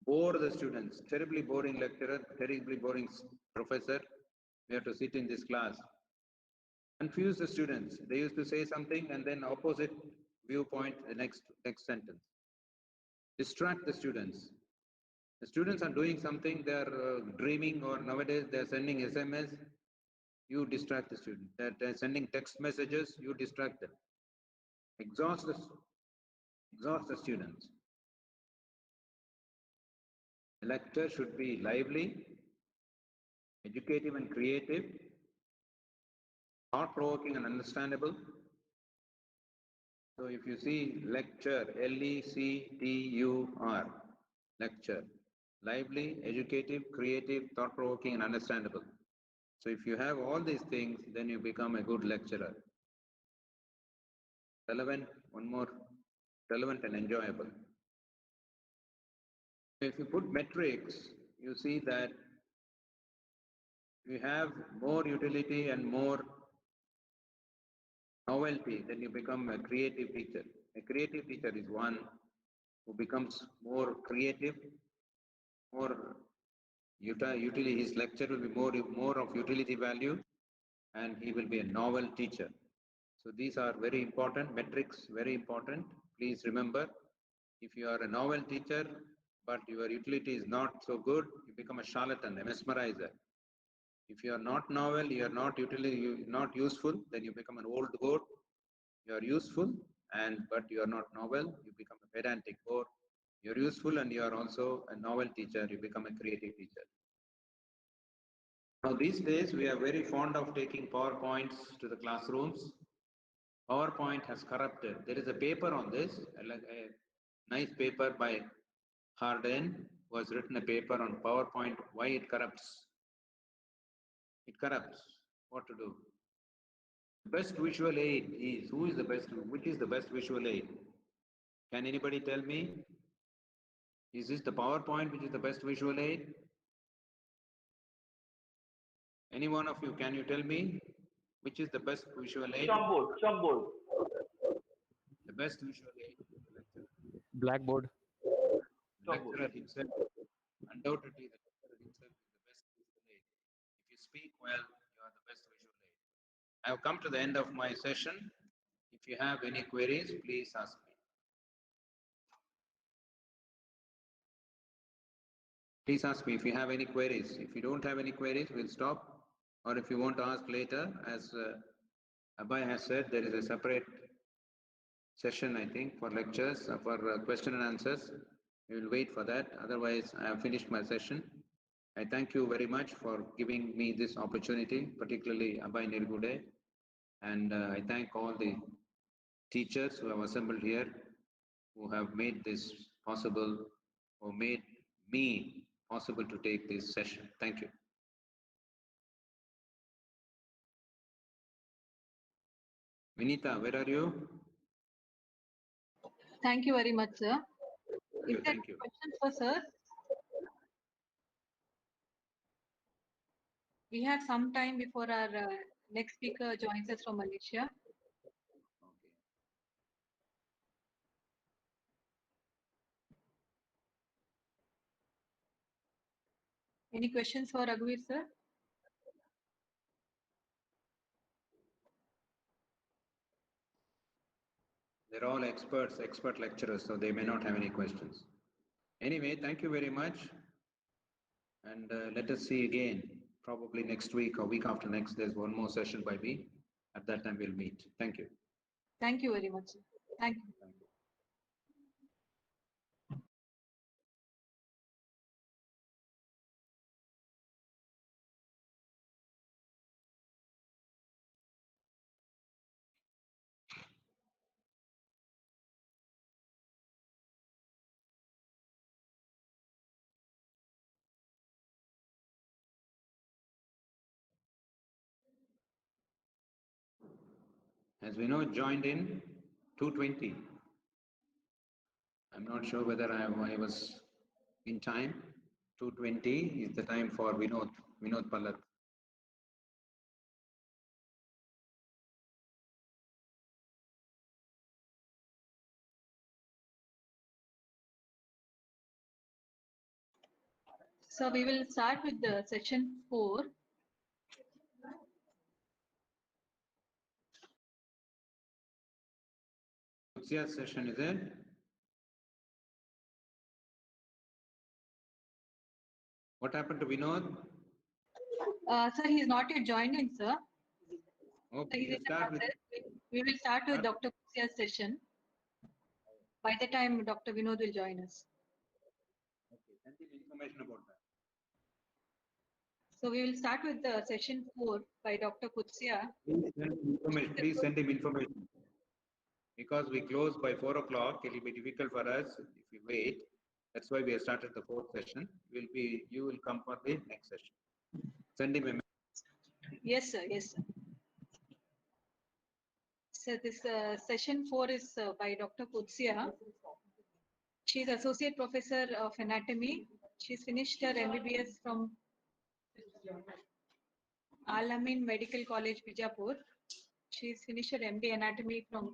Speaker 1: Bore the students. Terribly boring lecturer, terribly boring professor. We have to sit in this class. Confuse the students. They used to say something and then opposite viewpoint the next sentence. Distract the students. The students are doing something, they are dreaming, or nowadays they are sending SMS. You distract the student. They're sending text messages, you distract them. Exhaust the students. The lecture should be lively, educative and creative, thought-provoking and understandable. So if you see lecture, Lectur, lecture, lively, educative, creative, thought-provoking and understandable. So if you have all these things, then you become a good lecturer. Relevant, one more, relevant and enjoyable. If you put metrics, you see that you have more utility and more novelty, then you become a creative teacher. A creative teacher is one who becomes more creative, more utility. His lecture will be more of utility value, and he will be a novel teacher. So these are very important metrics, very important. Please remember, if you are a novel teacher, but your utility is not so good, you become a charlatan, a mesmerizer. If you are not novel, you are not not useful, then you become an old goat. You are useful, but you are not novel, you become a pedantic bore. You are useful and you are also a novel teacher, you become a creative teacher. Now these days we are very fond of taking PowerPoints to the classrooms. PowerPoint has corrupted. There is a paper on this, a nice paper by Harden, who has written a paper on PowerPoint, why it corrupts. It corrupts. What to do? Best visual aid is, which is the best visual aid? Can anybody tell me? Is this the PowerPoint which is the best visual aid? Any one of you, can you tell me which is the best visual aid?
Speaker 9: Chalkboard.
Speaker 1: The best visual aid.
Speaker 4: Blackboard.
Speaker 1: The lecturer himself, undoubtedly the lecturer himself is the best visual aid. If you speak well, you are the best visual aid. I have come to the end of my session. If you have any queries, please ask me. Please ask me if you have any queries. If you don't have any queries, we'll stop. Or if you want to ask later, as Abhay has said, there is a separate session, I think, for lectures, for question and answers. We will wait for that. Otherwise, I have finished my session. I thank you very much for giving me this opportunity, particularly Abhay Nirgude. And I thank all the teachers who have assembled here, who have made this possible, or made me possible to take this session. Thank you. Vinita, where are you?
Speaker 5: Thank you very much, sir. Is there
Speaker 1: Thank you.
Speaker 5: questions for sir? We have some time before our next speaker joins us from Malaysia.
Speaker 1: Okay.
Speaker 5: Any questions for Raghuveer, sir?
Speaker 1: They're all experts, expert lecturers, so they may not have any questions. Anyway, thank you very much. And let us see again, probably next week or week after next, there's one more session by me. At that time, we'll meet. Thank you.
Speaker 5: Thank you very much, sir. Thank you.
Speaker 1: Thank you. As we know, joined in 2:20. I'm not sure whether I was in time. 2:20 is the time for Vinod Pallat.
Speaker 5: So we will start with the session 4.
Speaker 1: Kutsia's session, is it? What happened to Vinod?
Speaker 5: Sir, he is not yet joined in, sir. So
Speaker 1: Okay,
Speaker 5: he is
Speaker 1: you
Speaker 5: in the
Speaker 1: start with.
Speaker 5: process. We will start with Dr. Kutsia's session. By the time Dr. Vinod will join us.
Speaker 1: Okay, send him information about that.
Speaker 5: So we will start with the session 4 by Dr. Kutsia.
Speaker 1: Please send him information. Because we close by 4 o'clock, it will be difficult for us if we wait. That's why we have started the 4th session. You will come for the next session. Send him a message.
Speaker 5: Yes, sir. Yes, sir. So this session 4 is by Dr. Kutsia. She is Associate Professor of Anatomy. She's finished her MBBS from Al-Amin Medical College, Bijapur. She's finished her MD Anatomy from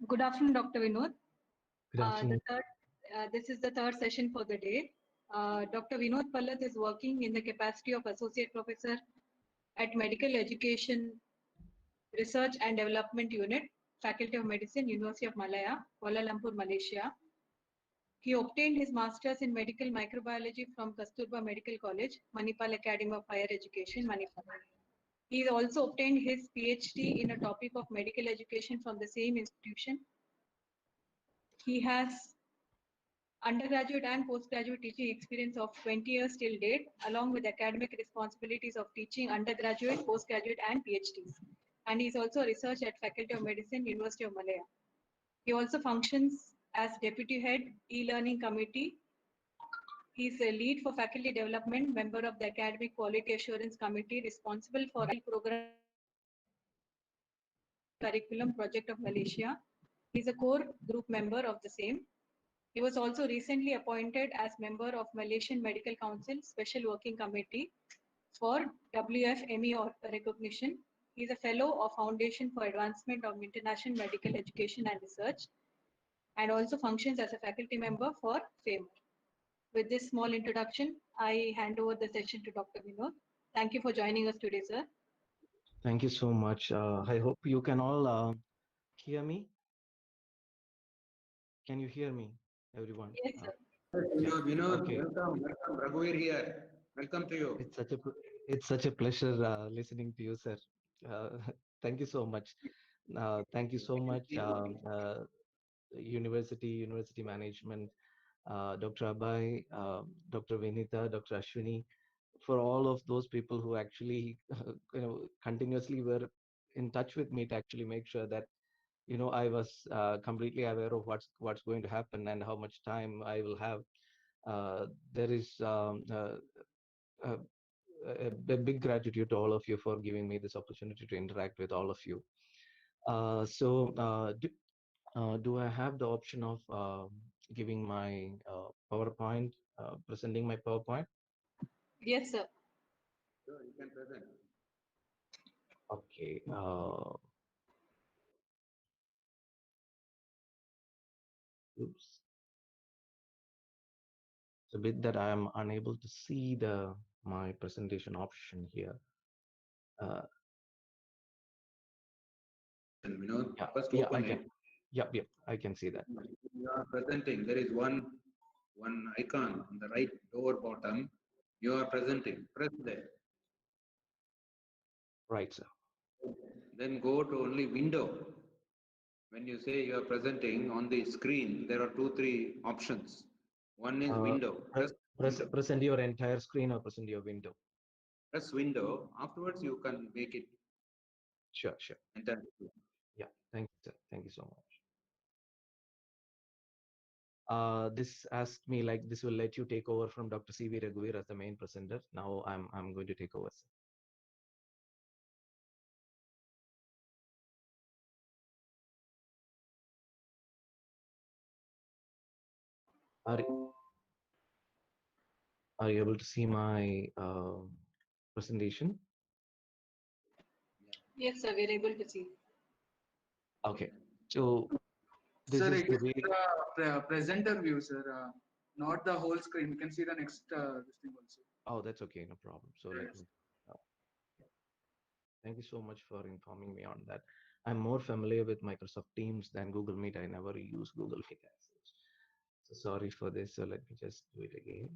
Speaker 5: Good afternoon, Dr. Vinod.
Speaker 4: Good afternoon.
Speaker 5: This is the third session for the day. Dr. Vinod Pallat is working in the capacity of Associate Professor at Medical Education Research and Development Unit, Faculty of Medicine, University of Malaya, Kuala Lumpur, Malaysia. He obtained his Masters in Medical Microbiology from Kasturba Medical College, Manipal Academy of Higher Education, Manipal. He also obtained his PhD in a topic of medical education from the same institution. He has undergraduate and postgraduate teaching experience of 20 years till date, along with academic responsibilities of teaching undergraduate, postgraduate, and PhDs. And he is also a researcher at Faculty of Medicine, University of Malaya. He also functions as Deputy Head, E-Learning Committee. He is a lead for faculty development, member of the Academic Quality Assurance Committee, responsible for program curriculum project of Malaysia. He is a core group member of the same. He was also recently appointed as member of Malaysian Medical Council Special Working Committee for WFME recognition. He is a fellow of Foundation for Advancement of International Medical Education and Research, and also functions as a faculty member for FAME. With this small introduction, I hand over the session to Dr. Vinod. Thank you for joining us today, sir.
Speaker 10: Thank you so much. I hope you can all hear me. Can you hear me, everyone?
Speaker 5: Yes, sir.
Speaker 10: Yeah.
Speaker 1: Vinod,
Speaker 10: Okay.
Speaker 1: welcome. Raghuveer here. Welcome to you.
Speaker 10: It's such a pleasure listening to you, sir. Uh, thank you so much. Thank you so much, university management, Dr. Abhay, Dr. Vinita, Dr. Ashwini, for all of those people who actually, continuously were in touch with me to actually make sure that, I was completely aware of what's going to happen and how much time I will have. There is a, a big gratitude to all of you for giving me this opportunity to interact with all of you. Do I have the option of giving my PowerPoint, presenting my PowerPoint?
Speaker 5: Yes, sir.
Speaker 1: Sure, you can present.
Speaker 10: Okay. Oops. It's a bit that I am unable to see my presentation option here.
Speaker 1: Vinod, first
Speaker 10: Yeah,
Speaker 1: open
Speaker 10: I can.
Speaker 1: it.
Speaker 10: Yep, I can see that.
Speaker 1: You are presenting. There is one icon on the right lower bottom. You are presenting. Press there.
Speaker 10: Right, sir.
Speaker 1: Then go to only window. When you say you are presenting on the screen, there are 2, 3 options. One is window. Window.
Speaker 10: Present your entire screen or present your window.
Speaker 1: Press window. Afterwards, you can make it.
Speaker 10: Sure.
Speaker 1: Entire.
Speaker 10: Yeah, thank you, sir. Thank you so much. This asked me like this will let you take over from Dr. C.V. Raghuveer as the main presenter. Now I'm going to take over, sir. Are you able to see my presentation?
Speaker 5: Yes, sir. We're able to see.
Speaker 10: Okay. So this
Speaker 11: Sir,
Speaker 10: is
Speaker 11: it
Speaker 10: the
Speaker 11: is
Speaker 10: way.
Speaker 11: the presenter view, sir, not the whole screen. You can see the next this thing also.
Speaker 10: Oh, that's okay, no problem. So let
Speaker 11: Yes.
Speaker 10: me. Thank you so much for informing me on that. I'm more familiar with Microsoft Teams than Google Meet. I never use Google Meet as such. So sorry for this. So let me just do it again.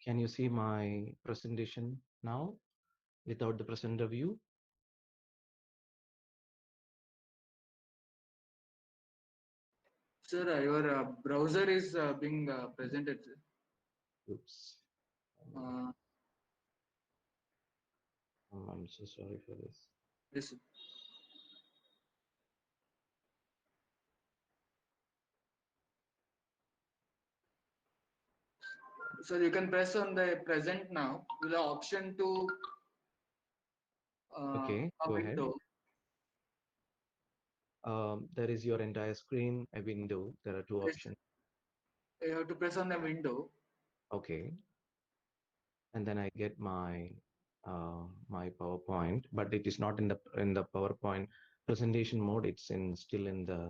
Speaker 10: Can you see my presentation now without the presenter view?
Speaker 11: Sir, your browser is being presented.
Speaker 10: Oops.
Speaker 11: Uh,
Speaker 10: I'm so sorry for this.
Speaker 11: yes. Sir. So you can press on the present now. You will have option to
Speaker 10: Okay,
Speaker 11: a
Speaker 10: go ahead.
Speaker 11: window.
Speaker 10: There is your entire screen, a window. There are two
Speaker 11: Yes.
Speaker 10: options.
Speaker 11: You have to press on the window.
Speaker 10: Okay. And then I get my my PowerPoint, but it is not in the PowerPoint presentation mode. It's still in the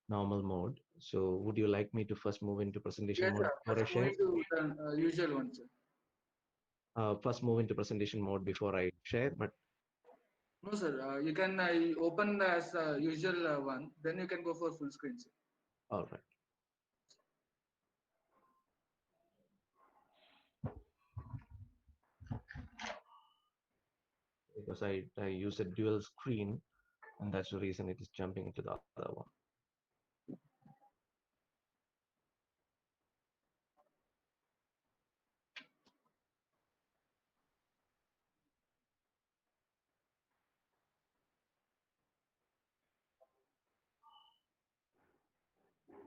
Speaker 10: normal mode. So would you like me to first move into presentation
Speaker 11: Yes,
Speaker 10: mode
Speaker 11: sir.
Speaker 10: before I
Speaker 11: Just
Speaker 10: share?
Speaker 11: moving to the usual one, sir.
Speaker 10: First move into presentation mode before I share, but
Speaker 11: No, sir. You can open as usual one. Then you can go for full screen, sir.
Speaker 10: all right. Because I use a dual screen, and that's the reason it is jumping into the other one.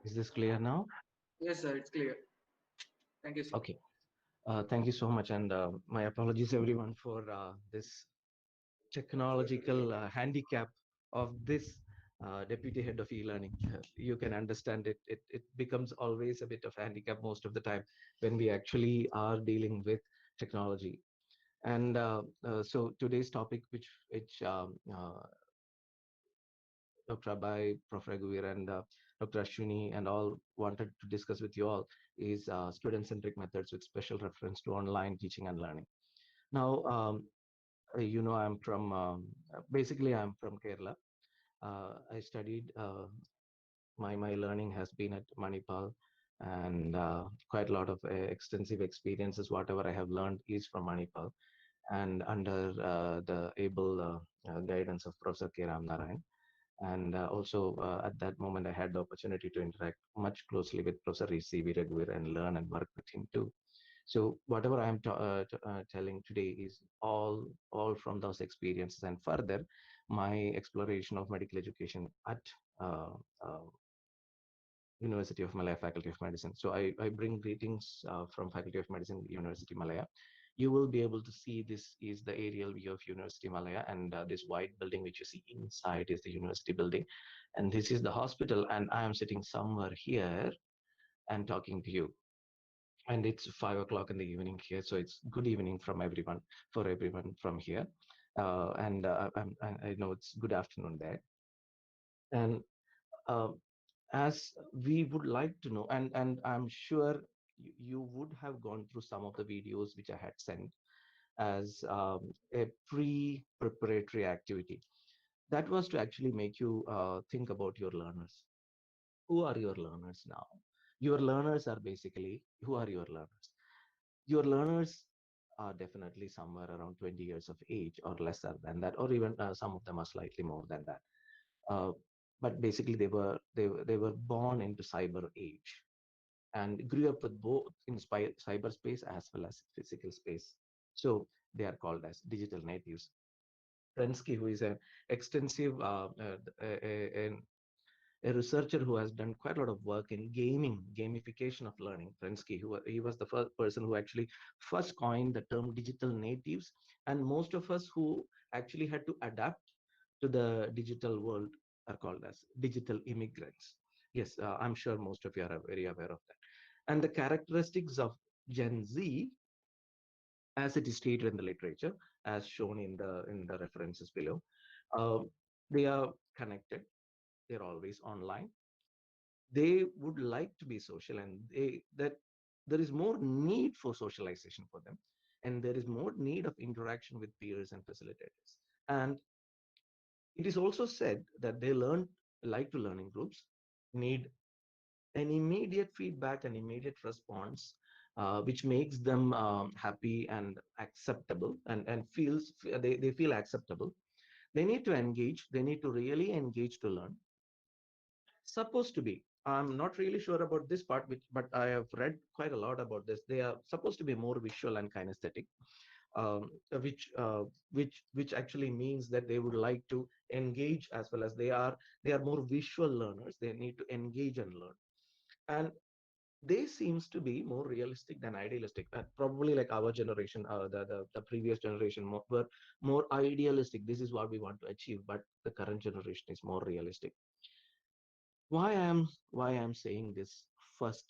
Speaker 10: Is this clear now?
Speaker 11: Yes, sir. It's clear. Thank you, sir.
Speaker 10: Okay. Thank you so much, and my apologies, everyone, for this technological handicap of this deputy head of e-learning. You can understand it. It becomes always a bit of a handicap most of the time when we actually are dealing with technology. And so today's topic, which Dr. Abai, Prof. Raghuveer, and Dr. Ashwini and all wanted to discuss with you all is student-centric methods with special reference to online teaching and learning. Now, I'm from, basically I'm from Kerala. I studied, my learning has been at Manipal, and quite a lot of extensive experiences. Whatever I have learned is from Manipal and under the able guidance of Professor K. Ram Narayan. And also at that moment, I had the opportunity to interact much closely with Professor C.V. Raghuveer and learn and work with him too. So whatever I am telling today is all from those experiences, and further my exploration of medical education at uh, uh, University of Malaya Faculty of Medicine. So I bring greetings from Faculty of Medicine, University Malaya. You will be able to see this is the aerial view of University Malaya, and this white building which you see inside is the university building, and this is the hospital, and I am sitting somewhere here and talking to you. And it's 5 o'clock in the evening here, so it's good evening from everyone, for everyone from here. And I know it's good afternoon there. And uh, as we would like to know, and I'm sure you would have gone through some of the videos which I had sent as a pre-preparatory activity. That was to actually make you think about your learners. Who are your learners now? Your learners are basically, who are your learners? Your learners are definitely somewhere around 20 years of age or lesser than that, or even some of them are slightly more than that. Uh, but basically, they were born into cyber age and grew up with both in cyberspace as well as physical space. So they are called as digital natives. Prensky, who is an extensive a researcher who has done quite a lot of work in gamification of learning, Prensky, who he was the first person who actually first coined the term digital natives, and most of us who actually had to adapt to the digital world are called as digital immigrants. Yes, I'm sure most of you are very aware of that. And the characteristics of Gen Z, as it is stated in the literature, as shown in the references below, uh, they are connected. They're always online. They would like to be social, and that there is more need for socialization for them, and there is more need of interaction with peers and facilitators. And it is also said that they like to learn in groups, need an immediate feedback and immediate response, which makes them happy and acceptable, and they feel acceptable. They need to engage. They need to really engage to learn. Supposed to be. I'm not really sure about this part, but I have read quite a lot about this. They are supposed to be more visual and kinesthetic, um, which uh, which actually means that they would like to engage, as well as they are more visual learners. They need to engage and learn, and they seems to be more realistic than idealistic. Probably like our generation, the previous generation were more idealistic. This is what we want to achieve, but the current generation is more realistic. Why I'm saying this first,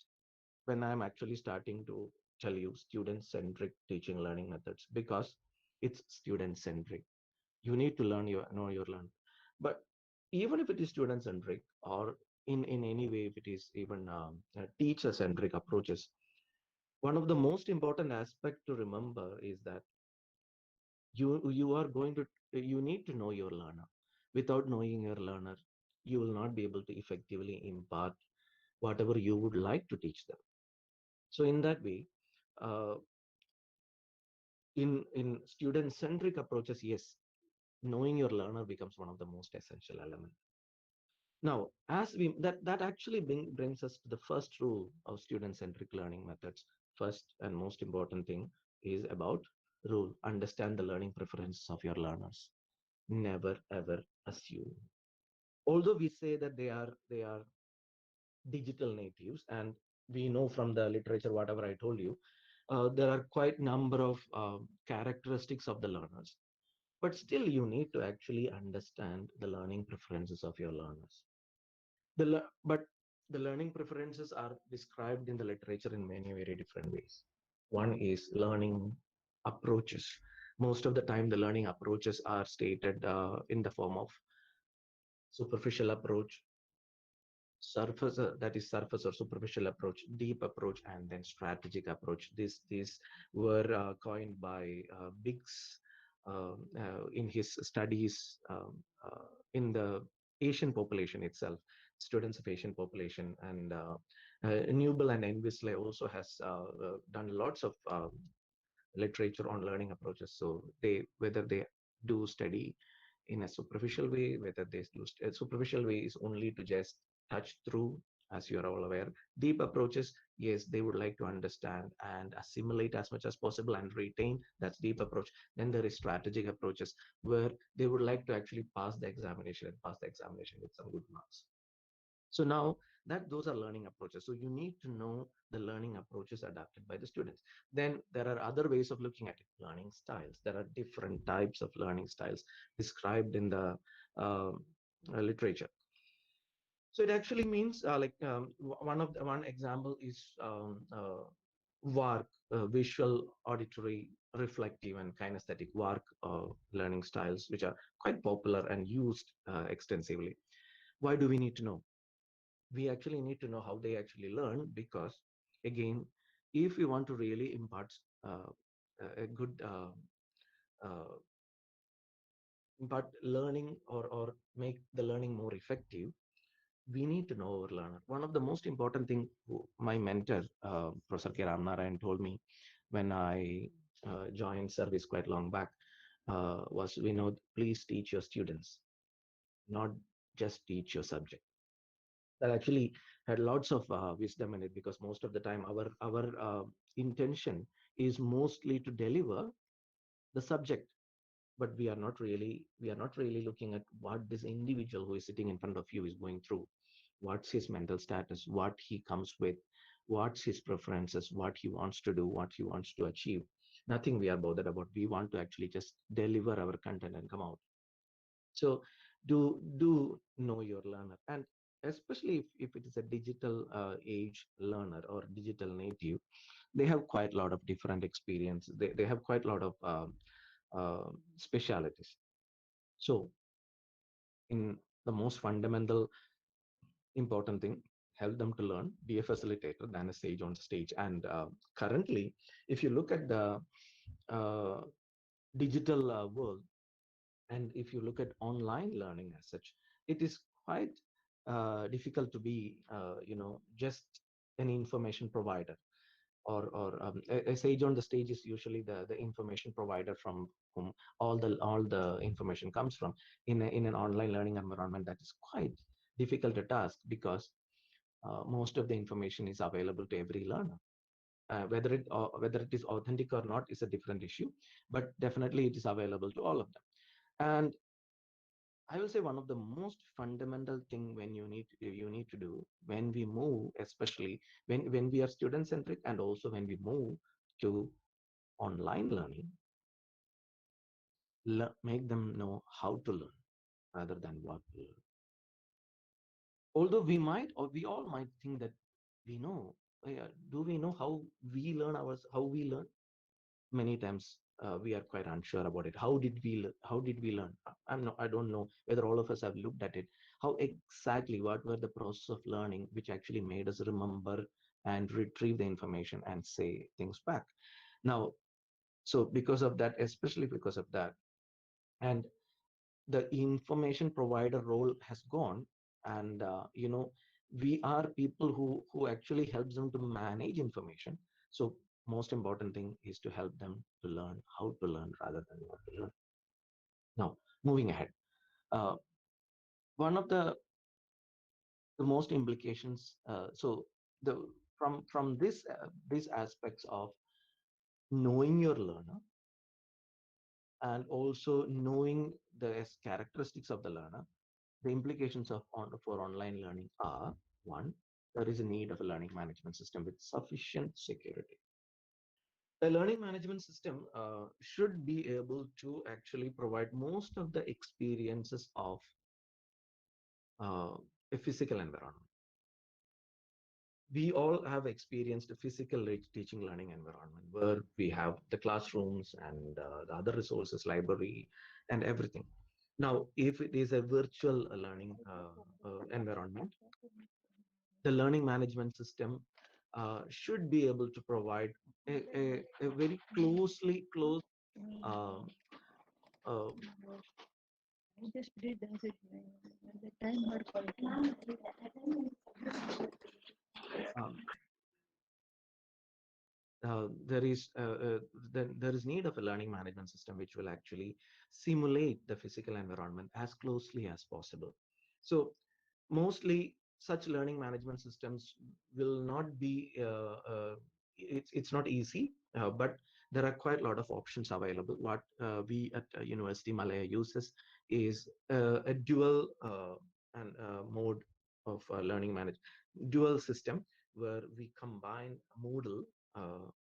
Speaker 10: when I'm actually starting to tell you student-centric teaching learning methods, because it's student-centric. You need to know your learn. But even if it is student-centric, or in any way, if it is even teacher-centric approaches, one of the most important aspect to remember is that you need to know your learner. Without knowing your learner, you will not be able to effectively impart whatever you would like to teach them. So in that way, uh, in student centric approaches, yes, knowing your learner becomes one of the most essential element. Now, as we that actually brings us to the first rule of student centric learning methods. First and most important thing is about rule: understand the learning preferences of your learners. Never ever assume. Although we say that they are digital natives, and we know from the literature, whatever I told you, there are quite number of characteristics of the learners, but still you need to actually understand the learning preferences of your learners. But the learning preferences are described in the literature in many very different ways. One is learning approaches. Most of the time, the learning approaches are stated in the form of superficial approach, that is surface or superficial approach, deep approach, and then strategic approach. These were coined by Biggs in his studies in the Asian population itself, students of Asian population. And Newell and Enwisley also has done lots of literature on learning approaches. So whether they do study in a superficial way, whether they do a superficial way is only to just touch through, as you are all aware. Deep approaches, yes, they would like to understand and assimilate as much as possible and retain. That's deep approach. Then there is strategic approaches where they would like to actually pass the examination and pass the examination with some good marks. So now that those are learning approaches. So you need to know the learning approaches adapted by the students. Then there are other ways of looking at it. Learning styles. There are different types of learning styles described in the literature. So it actually means one example is VARK, visual, auditory, reflective, and kinesthetic VARK learning styles, which are quite popular and used extensively. Why do we need to know? We actually need to know how they actually learn, because again, if we want to really impart a good impart learning, or make the learning more effective, we need to know our learner. One of the most important thing my mentor, Professor K. Ramnarayan, told me when I joined service quite long back was, please teach your students, not just teach your subject. That actually had lots of wisdom in it, because most of the time our intention is mostly to deliver the subject, but we are not really looking at what this individual who is sitting in front of you is going through, what's his mental status, what he comes with, what's his preferences, what he wants to do, what he wants to achieve. Nothing we are bothered about. We want to actually just deliver our content and come out. So do know your learner, and especially if it is a digital age learner or digital native, they have quite a lot of different experience. They have quite a lot of specialities. So in the most fundamental important thing, help them to learn, be a facilitator than a sage on the stage. And currently, if you look at the uh, digital world, and if you look at online learning as such, it is quite difficult to be, just an information provider, or a sage on the stage is usually the information provider from whom all the information comes from. In an online learning environment, that is quite difficult a task, because most of the information is available to every learner. Whether it is authentic or not is a different issue, but definitely it is available to all of them. And I will say one of the most fundamental thing when you need to do when we move, especially when we are student centric, and also when we move to online learning, make them know how to learn rather than what to learn. Although we all might think that we know, do we know how we learn how we learn? Many times we are quite unsure about it. How did we learn? I don't know whether all of us have looked at it. How exactly, what were the process of learning which actually made us remember and retrieve the information and say things back? Now, so because of that, especially because of that, and the information provider role has gone, and we are people who actually helps them to manage information. So most important thing is to help them to learn how to learn rather than what to learn. Now, moving ahead, uh, one of the most implications, so the from this these aspects of knowing your learner, and also knowing the characteristics of the learner, the implications for online learning are: one, there is a need of a learning management system with sufficient security. A learning management system should be able to actually provide most of the experiences of uh, a physical environment. We all have experienced a physical teaching learning environment where we have the classrooms and the other resources, library, and everything. Now, if it is a virtual learning environment, the learning management system should be able to provide a very closely close um, uh,
Speaker 12: I just did as it at the time her call.
Speaker 10: um, there is there is need of a learning management system which will actually simulate the physical environment as closely as possible. So mostly such learning management systems will not be it's not easy, but there are quite a lot of options available. What we at University Malaya uses is a dual and mode of learning management, dual system, where we combine Moodle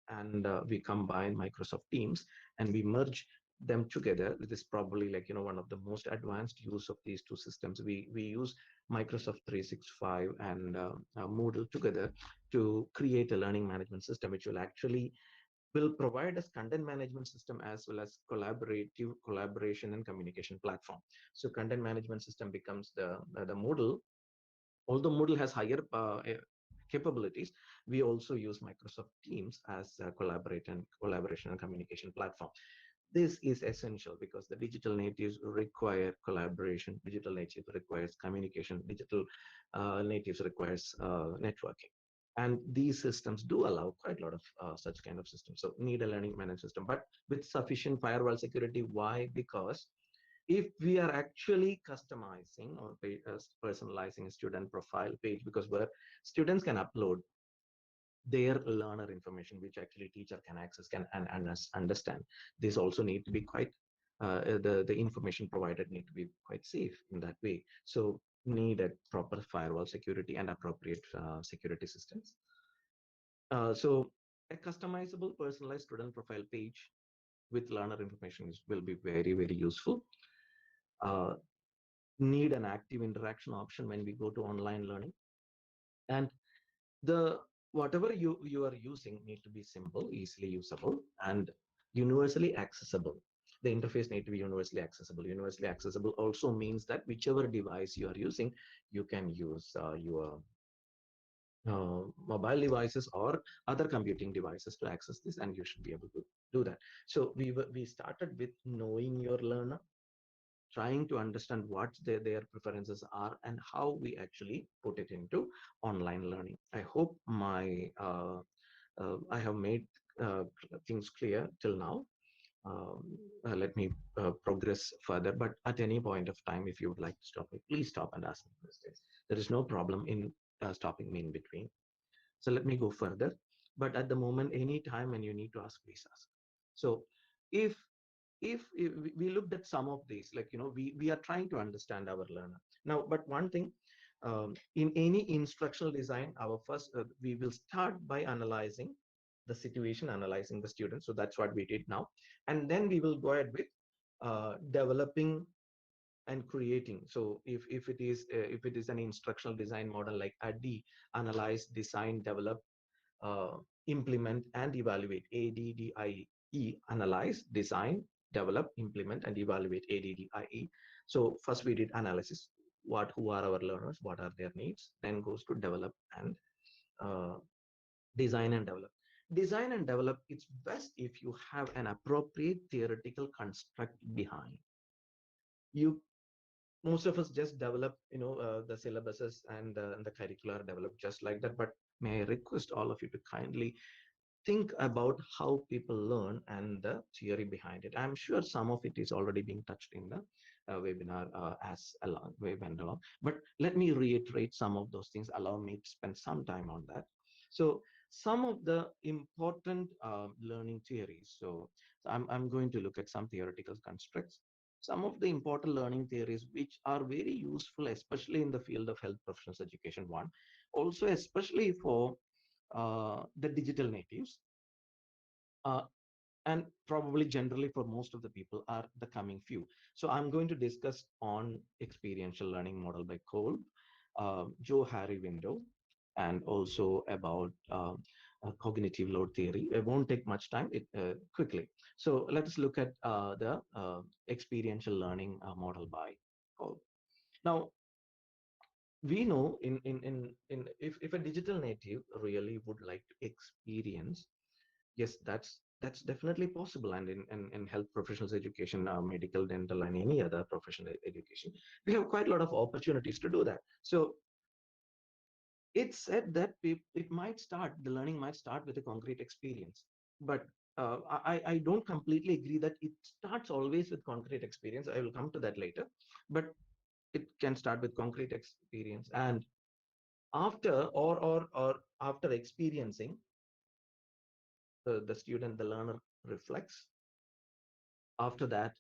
Speaker 10: and we combine Microsoft Teams and we merge them together. This is probably like one of the most advanced use of these two systems. We use Microsoft 365 and Moodle together to create a learning management system, which will actually will provide us content management system as well as collaboration and communication platform. So content management system becomes the Moodle. Although Moodle has higher capabilities, we also use Microsoft Teams as a collaboration and communication platform. This is essential because the digital natives require collaboration, digital native requires communication, digital natives requires networking. And these systems do allow quite a lot of such kind of systems. So need a learning management system, but with sufficient firewall security. Why? Because if we are actually customizing or personalizing a student profile page, because where students can upload their learner information, which actually teacher can access, can and understand. This also need to be quite the information provided need to be quite safe in that way. So need a proper firewall security and appropriate security systems. So a customizable personalized student profile page with learner information will be very, very useful. Uh, Need an active interaction option when we go to online learning, and the whatever you are using need to be simple, easily usable, and universally accessible. The interface need to be universally accessible. Universally accessible also means that whichever device you are using, you can use your mobile devices or other computing devices to access this, and you should be able to do that. So we started with knowing your learner, trying to understand what their preferences are and how we actually put it into online learning. I hope I have made things clear till now. Let me progress further, but at any point of time, if you would like to stop me, please stop and ask me questions. There is no problem in stopping me in between. So let me go further. But at the moment, any time when you need to ask, please ask. So if if we looked at some of these, like we are trying to understand our learner now. But one thing, in any instructional design, our first we will start by analyzing the situation, analyzing the student. So that's what we did now, and then we will go ahead with developing and creating. So if it is an instructional design model like ADDIE, analyze, design, develop, implement, and evaluate. ADDIE: analyze, design, develop, implement, and evaluate. ADDIE. So first we did analysis. Who are our learners? What are their needs? Then goes to develop and uh, design and develop. Design and develop, it's best if you have an appropriate theoretical construct behind. You Most of us just develop the syllabuses and the curricular develop just like that, but may I request all of you to kindly think about how people learn and the theory behind it. I'm sure some of it is already being touched in the webinar as along we went along, but let me reiterate some of those things. Allow me to spend some time on that. So some of the important learning theories. So I'm going to look at some theoretical constructs, some of the important learning theories which are very useful, especially in the field of health professionals education one, also especially for the digital natives, uh, and probably generally for most of the people are the coming few. So I'm going to discuss on experiential learning model by Kolb, Joe Harry window, and also about cognitive load theory. It won't take much time, quickly. So let us look at the experiential learning model by Kolb. Now, we know if a digital native really would like to experience, yes, that's definitely possible. And in health professionals education, medical, dental, and any other professional education, we have quite a lot of opportunities to do that. So it's said that the learning might start with a concrete experience, but I don't completely agree that it starts always with concrete experience. I will come to that later, but it can start with concrete experience, and after or after experiencing, the student, the learner reflects. After that,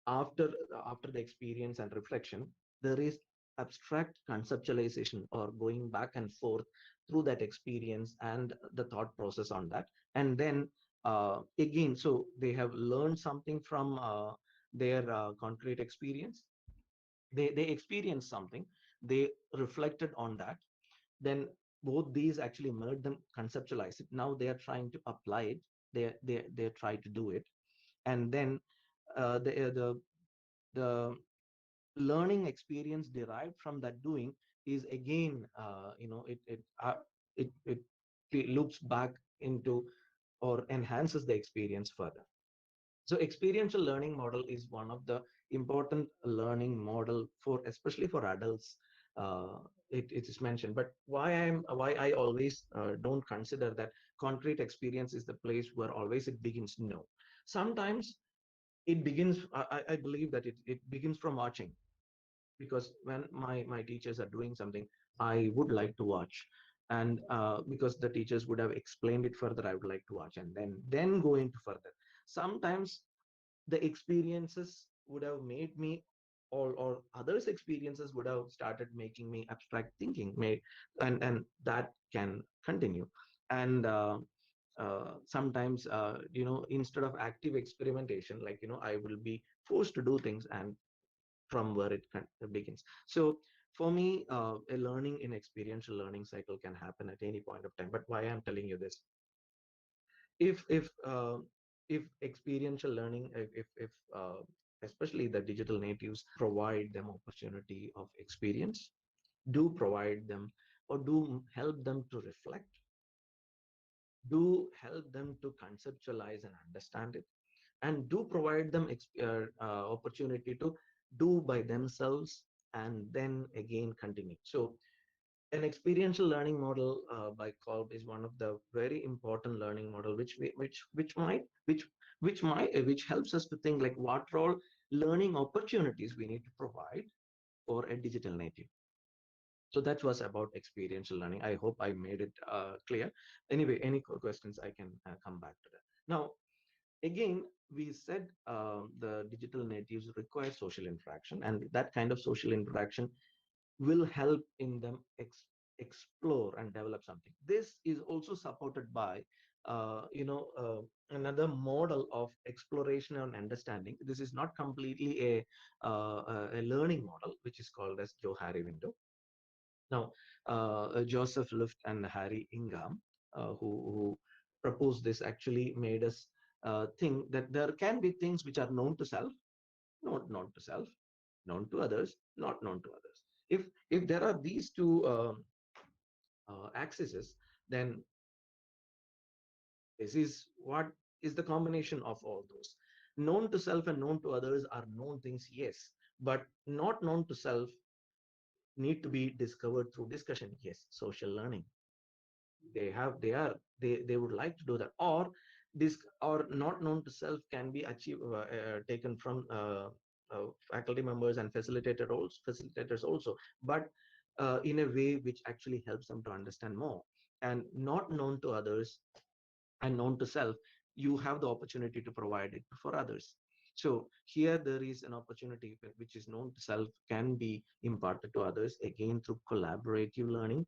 Speaker 10: after after the experience and reflection, there is abstract conceptualization, or going back and forth through that experience and the thought process on that. And then again, so they have learned something from their concrete experience. They experienced something, they reflected on that, then both these actually merge them, conceptualize it. Now they are trying to apply it, they try to do it. And then the learning experience derived from that doing is again, it loops back into or enhances the experience further. So experiential learning model is one of the important learning model for, especially for adults. It is mentioned, but why I always don't consider that concrete experience is the place where always it begins. No, sometimes it begins. I believe that it begins from watching, because when my teachers are doing something, I would like to watch. And because the teachers would have explained it further, I would like to watch, and then go into further. Sometimes the experiences would have made me, or others experiences would have started making me abstract thinking, and that can continue. And sometimes, instead of active experimentation, like, I will be forced to do things, and from where it begins. So for me, a learning in experiential learning cycle can happen at any point of time. But why I'm telling you this, if if uh, if experiential learning, if especially the digital natives provide them opportunity of experience, do provide them, or do help them to reflect, do help them to conceptualize and understand it, and do provide them opportunity to do by themselves, and then again continue. So an experiential learning model by Kolb is one of the very important learning model, which helps us to think like what role learning opportunities we need to provide for a digital native. So that was about experiential learning. I hope I made it clear. Anyway, any questions, I can come back to that. Now, again, we said the digital natives require social interaction, and that kind of social interaction will help in them explore and develop something. This is also supported by another model of exploration and understanding. This is not completely a learning model, which is called as Joe Harry window. Now, Joseph Luft and Harry Ingham, who proposed this, actually made us think that there can be things which are known to self, not known to self, known to others, not known to others. If there are these two axes, then this is what is the combination of all those. Known to self and known to others are known things, yes, but not known to self need to be discovered through discussion. Yes, social learning. They would like to do that, or this, or not known to self can be achieved, taken from faculty members and facilitators also, but in a way which actually helps them to understand more. And not known to others and known to self, you have the opportunity to provide it for others. So here there is an opportunity which is known to self can be imparted to others, again through collaborative learning.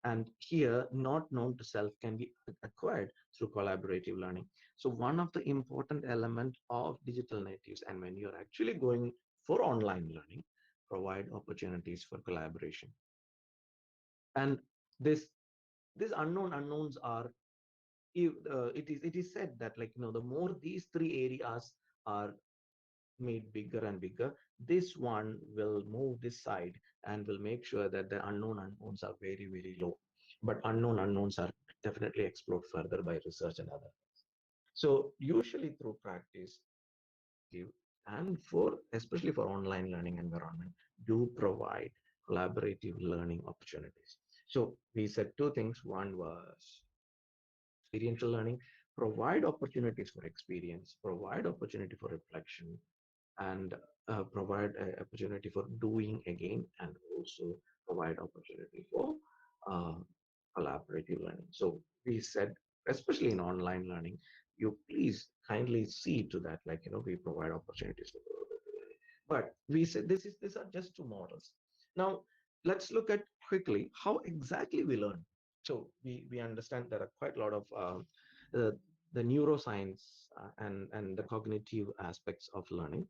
Speaker 10: And here, not known to self can be acquired through collaborative learning. So one of the important element of digital natives, and when you're actually going for online learning, provide opportunities for collaboration. And this these unknown unknowns are, it is said that, like, the more these three areas are made bigger and bigger, this one will move this side and will make sure that the unknown unknowns are very, very low. But unknown unknowns are definitely explored further by research and other. So usually through practice, and for especially for online learning environment, do provide collaborative learning opportunities. So we said two things. One was experiential learning, provide opportunities for experience, provide opportunity for reflection, and provide an opportunity for doing again, and also provide opportunity for uh, collaborative learning. So we said, especially in online learning, you please kindly see to that, like, we provide opportunities for collaborative learning. But we said these are just two models. Now let's look at quickly how exactly we learn. So we understand there are quite a lot of the, the neuroscience and the cognitive aspects of learning.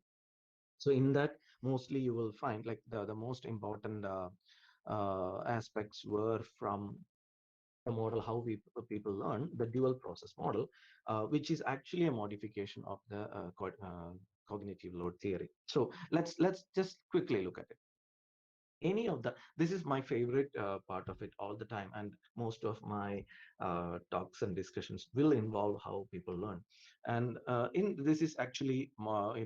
Speaker 10: So in that, mostly you will find, like, the most important aspects were from the model how we people learn, the dual process model, which is actually a modification of the cognitive load theory. So let's just quickly look at it. Any of the This is my favorite part of it all the time, and most of my talks and discussions will involve how people learn. And in this is actually more,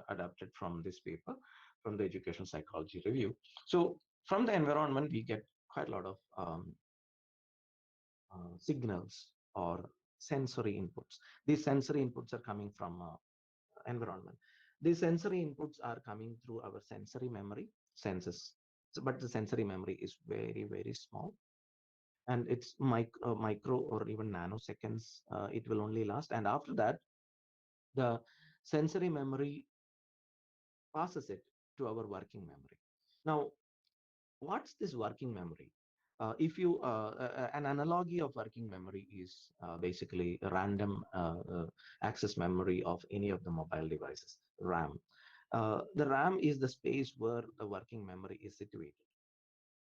Speaker 10: adapted from this paper, from the Education Psychology Review. So from the environment we get quite a lot of signals or sensory inputs. These sensory inputs are coming from environment. These sensory inputs are coming through our sensory memory, senses. But the sensory memory is very, very small, and it's micro or even nanoseconds. It will only last, and after that, the sensory memory passes it to our working memory. Now, what's this working memory? If you An analogy of working memory is basically a random access memory of any of the mobile devices, RAM. The RAM is the space where the working memory is situated,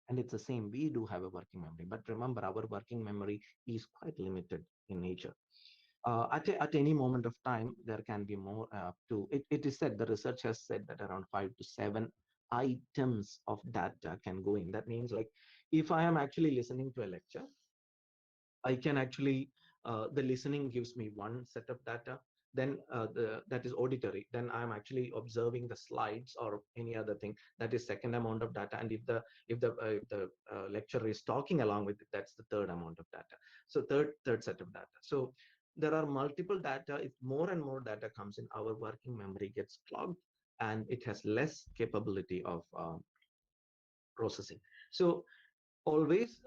Speaker 10: and it's the same. We do have a working memory, but remember, our working memory is quite limited in nature. At any moment of time, there can be more it is said, the research has said that around 5 to 7 items of data can go in. That means, like, if I am actually listening to a lecture, I can actually, the listening gives me one set of data, then that is auditory. Then I'm actually observing the slides or any other thing, that is second amount of data. And if the lecturer is talking along with it, that's the third amount of data. So third set of data. So there are multiple data. If more and more data comes in, our working memory gets clogged, and it has less capability of processing. So always,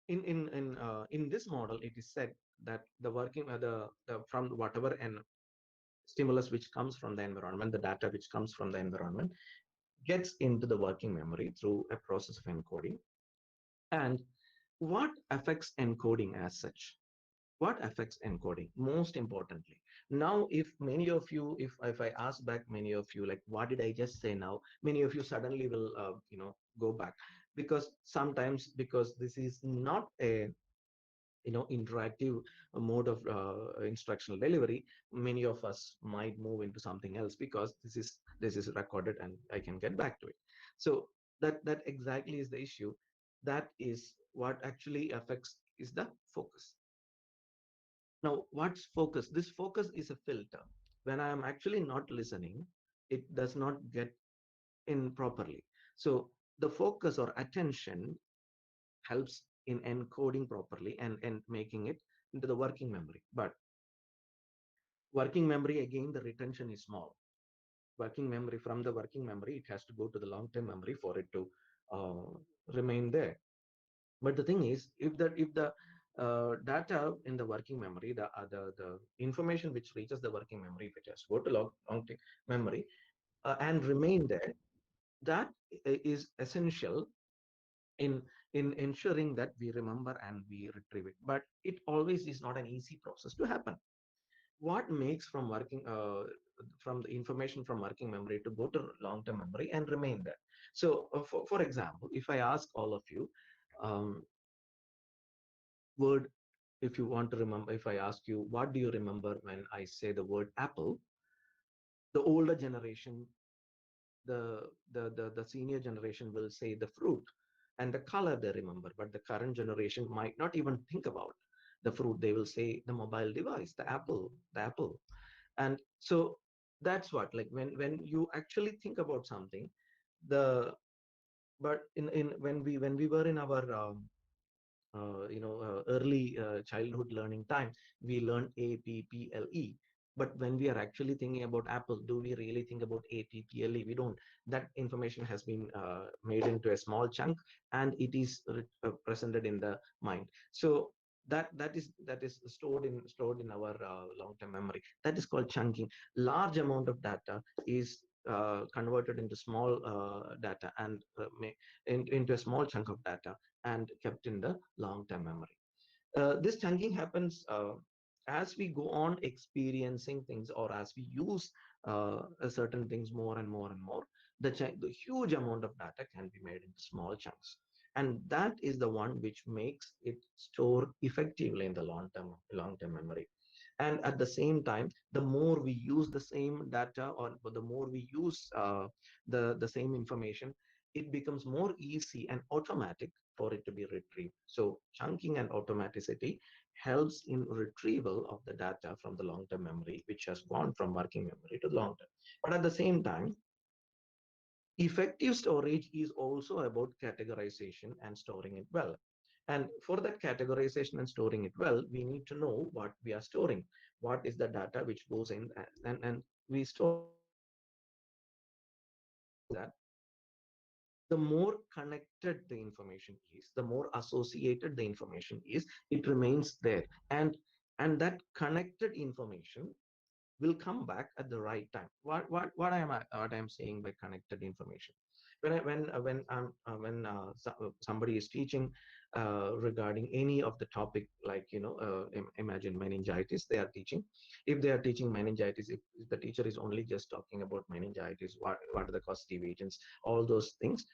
Speaker 10: in this model, it is said that the working the from whatever and stimulus which comes from the environment, the data which comes from the environment, gets into the working memory through a process of encoding. And what affects encoding as such? What affects encoding? Most importantly, now, if many of you, if I ask back many of you, like, what did I just say now? Many of you suddenly will go back, because sometimes, because this is not a interactive mode of instructional delivery, many of us might move into something else, because this is recorded and I can get back to it. So that exactly is the issue. That is what actually affects, is the focus. Now, what's focus? This focus is a filter. When I am actually not listening, it does not get in properly. So the focus or attention helps in encoding properly and making it into the working memory. But working memory, again, the retention is small. Working memory, from the working memory, it has to go to the long-term memory for it to remain there. But the thing is, if the data in the working memory, the information which reaches the working memory, if it has to go to long-term memory and remain there, that is essential in in ensuring that we remember and we retrieve it. But it always is not an easy process to happen. What makes from the information from working memory to go to long-term memory and remain there? So for example, if I ask all of you, um, word, if you want to remember, if I ask you, what do you remember when I say the word apple? The older generation, the senior generation will say the fruit and the color they remember, but the current generation might not even think about the fruit. They will say the mobile device, the apple. And so that's what, like, when you actually think about something, the but in when we were in our early childhood learning time, we learned APPLE. But when we are actually thinking about Apple, do we really think about APPLE? We don't. That information has been made into a small chunk, and it is presented in the mind. So that is stored in our long-term memory. That is called chunking. Large amount of data is converted into small data and into a small chunk of data and kept in the long-term memory. This chunking happens as we go on experiencing things, or as we use certain things more and more and more. The huge amount of data can be made into small chunks, and that is the one which makes it store effectively in the long-term memory. And at the same time, the more we use the same data, or the more we use the same information, it becomes more easy and automatic for it to be retrieved. So chunking and automaticity helps in retrieval of the data from the long-term memory, which has gone from working memory to long-term. But at the same time, effective storage is also about categorization and storing it well. And for that categorization and storing it well, we need to know what we are storing. What is the data which goes in, and we store that. The more connected the information is, the more associated the information is, it remains there. And that connected information will come back at the right time. What I'm saying by connected information? When somebody is teaching regarding any of the topic, like, imagine meningitis, they are teaching. If they are teaching meningitis, if the teacher is only just talking about meningitis, what are the causative agents, all those things,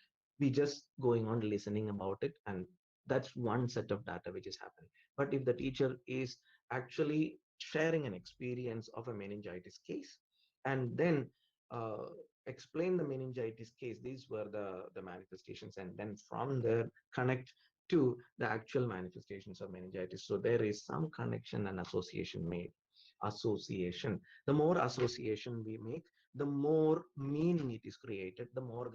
Speaker 10: we just going on listening about it, and that's one set of data which is happening. But if the teacher is actually sharing an experience of a meningitis case, and then uh, explain the meningitis case, these were the manifestations, and then from there connect to the actual manifestations of meningitis. So there is some connection and association made. Association. The more association we make, the more meaning it is created, the more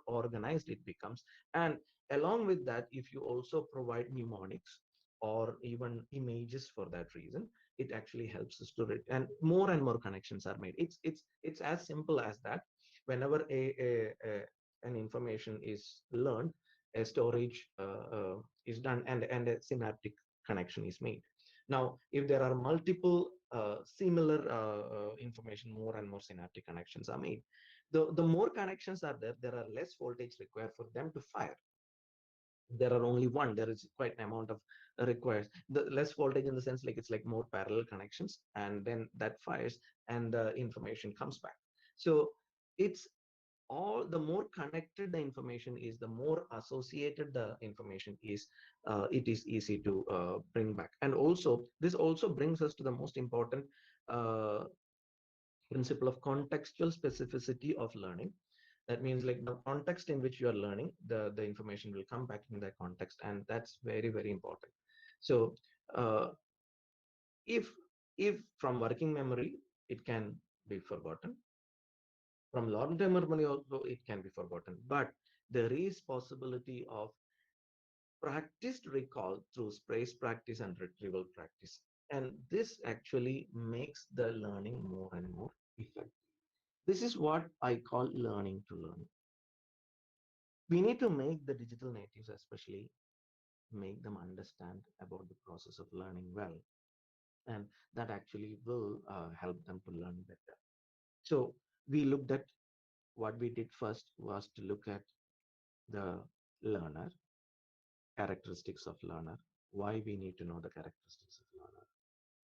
Speaker 10: organized it becomes. And along with that, if you also provide mnemonics or even images for that reason, it actually helps us to read, and more connections are made. It's as simple as that. Whenever an information is learned, a storage is done, and a synaptic connection is made. Now, if there are multiple similar information, more and more synaptic connections are made. The more connections are there, there are less voltage required for them to fire. There are only one, there is quite an amount of requires the less voltage, in the sense like it's like more parallel connections, and then that fires and the information comes back. So it's all, the more connected the information is, the more associated the information is, it is easy to bring back. And also, this also brings us to the most important uh, principle of contextual specificity of learning. That means, like, the context in which you are learning, the information will come back in that context, and that's very, very important. So uh, if if from working memory it can be forgotten, from long-term memory also it can be forgotten, but there is possibility of practiced recall through space practice and retrieval practice, and this actually makes the learning more and more effective. This is what I call learning to learn. We need to make the digital natives, especially, make them understand about the process of learning well, and that actually will help them to learn better. So we looked at, what we did first was to look at the learner, characteristics of learner, why we need to know the characteristics of learner,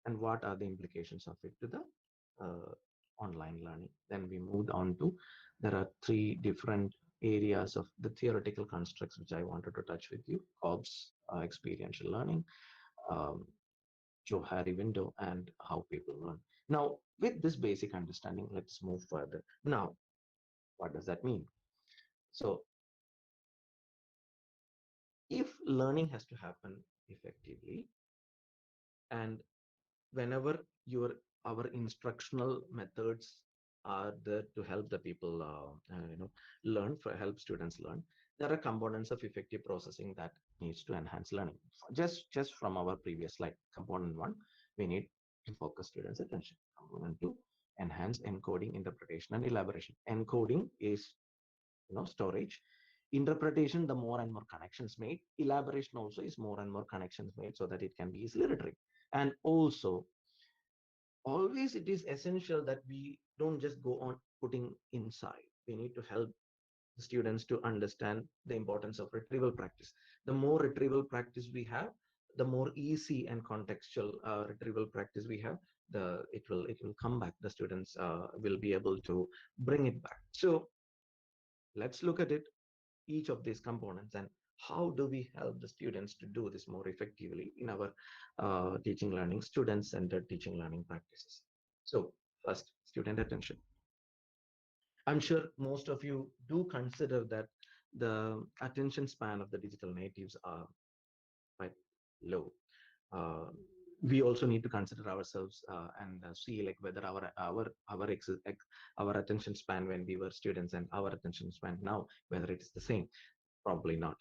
Speaker 10: and what are the implications of it to the online learning. Then we moved on to, there are three different areas of the theoretical constructs which I wanted to touch with you: COBS, experiential learning, um, Johari window, and how people learn. Now, with this basic understanding, let's move further. Now, what does that mean? So, if learning has to happen effectively, and whenever your our instructional methods are there to help the people learn, for help students learn, there are components of effective processing that needs to enhance learning. Just from our previous slide, component one, we need to focus students attention. Component two, enhance encoding, interpretation, and elaboration. Encoding is storage. Interpretation, the more and more connections made. Elaboration also is more and more connections made so that it can be easily retrieved. And also, always it is essential that we don't just go on putting inside. We need to help the students to understand the importance of retrieval practice. The more retrieval practice we have, the more easy and contextual retrieval practice we have, it will come back. The students will be able to bring it back. So let's look at it, each of these components, and how do we help the students to do this more effectively in our teaching learning, student-centered teaching learning practices. So first, student attention. I'm sure most of you do consider that the attention span of the digital natives are quite low. We also need to consider ourselves and see like whether our attention span when we were students and our attention span now, whether it is the same. Probably not.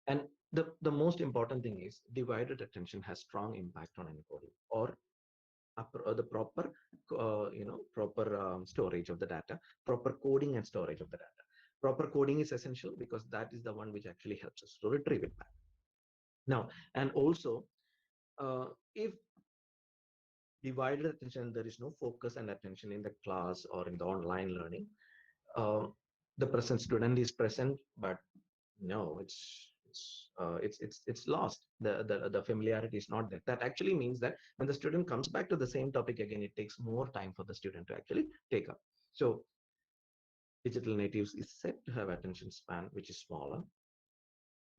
Speaker 10: And the most important thing is divided attention has strong impact on encoding or the proper storage of the data, proper coding and storage of the data. Proper coding is essential because that is the one which actually helps us to retrieve it back. Now, and also, if divided attention, there is no focus and attention in the class or in the online learning, the present student is present, but no, it's lost. The familiarity is not there. That actually means that when the student comes back to the same topic again, it takes more time for the student to actually take up. So digital natives is said to have attention span which is smaller,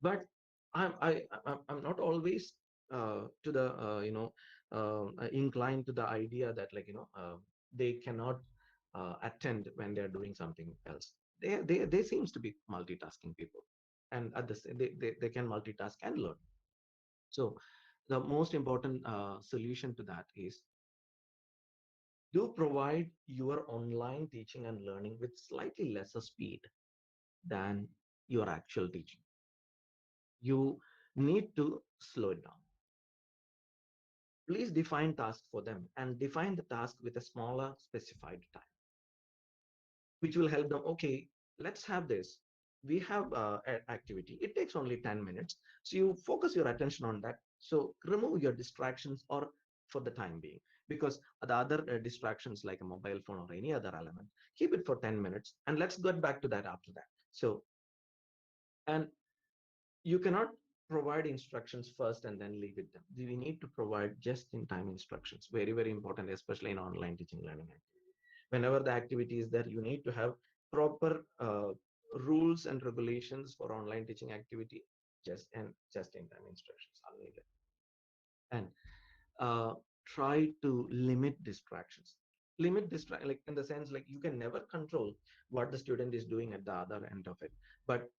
Speaker 10: but I'm not always to the inclined to the idea that they cannot attend when they're doing something else. They seems to be multitasking people, and at the they can multitask and learn. So the most important solution to that is, do provide your online teaching and learning with slightly lesser speed than your actual teaching. You need to slow it down. Please define tasks for them and define the task with a smaller specified time, which will help them. Okay, let's have this. We have an activity. It takes only 10 minutes. So you focus your attention on that. So remove your distractions or for the time being, because the other distractions like a mobile phone or any other element, keep it for 10 minutes and let's get back to that after that. So, and you cannot provide instructions first and then leave it them. We need to provide just-in-time instructions. Very, very important, especially in online teaching learning activity. Whenever the activity is there, you need to have proper rules and regulations for online teaching activity. Just-in-time instructions are needed. And try to limit distractions. Like in the sense, like you can never control what the student is doing at the other end of it, but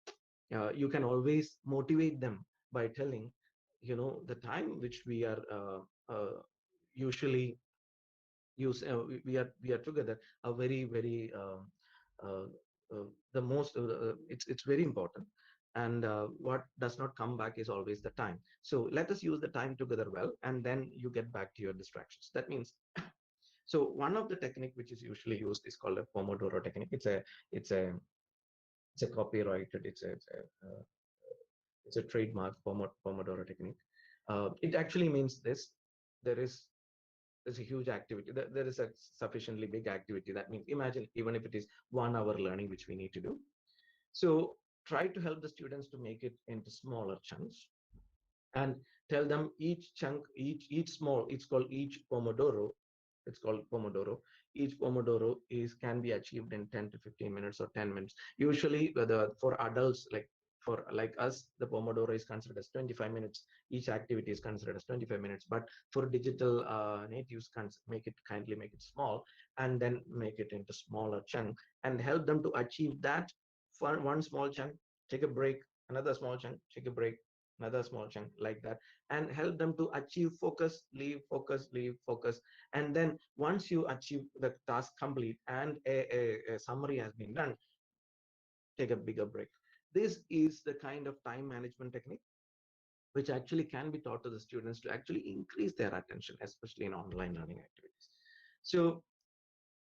Speaker 10: you can always motivate them by telling, the time which we are usually use, we are together, a very, very the most it's very important, and what does not come back is always the time. So let us use the time together well, and then you get back to your distractions. That means, so one of the technique which is usually used is called a Pomodoro technique. It's a copyrighted, it's a trademark Pomodoro technique. It actually means this: there's a huge activity, there is a sufficiently big activity. That means, imagine even if it is 1 hour learning which we need to do. So try to help the students to make it into smaller chunks and tell them each chunk, each small, it's called each Pomodoro. It's called Pomodoro. Each Pomodoro is can be achieved in 10 to 15 minutes or 10 minutes. Usually, whether for adults like us, the Pomodoro is considered as 25 minutes. Each activity is considered as 25 minutes. But for digital natives, kindly make it small and then make it into smaller chunk and help them to achieve that for one small chunk. Take a break, another small chunk, take a break, another small chunk, like that, and help them to achieve focus, leave, focus, leave, focus. And then once you achieve the task complete and a summary has been done, take a bigger break. This is the kind of time management technique which actually can be taught to the students to actually increase their attention, especially in online learning activities. So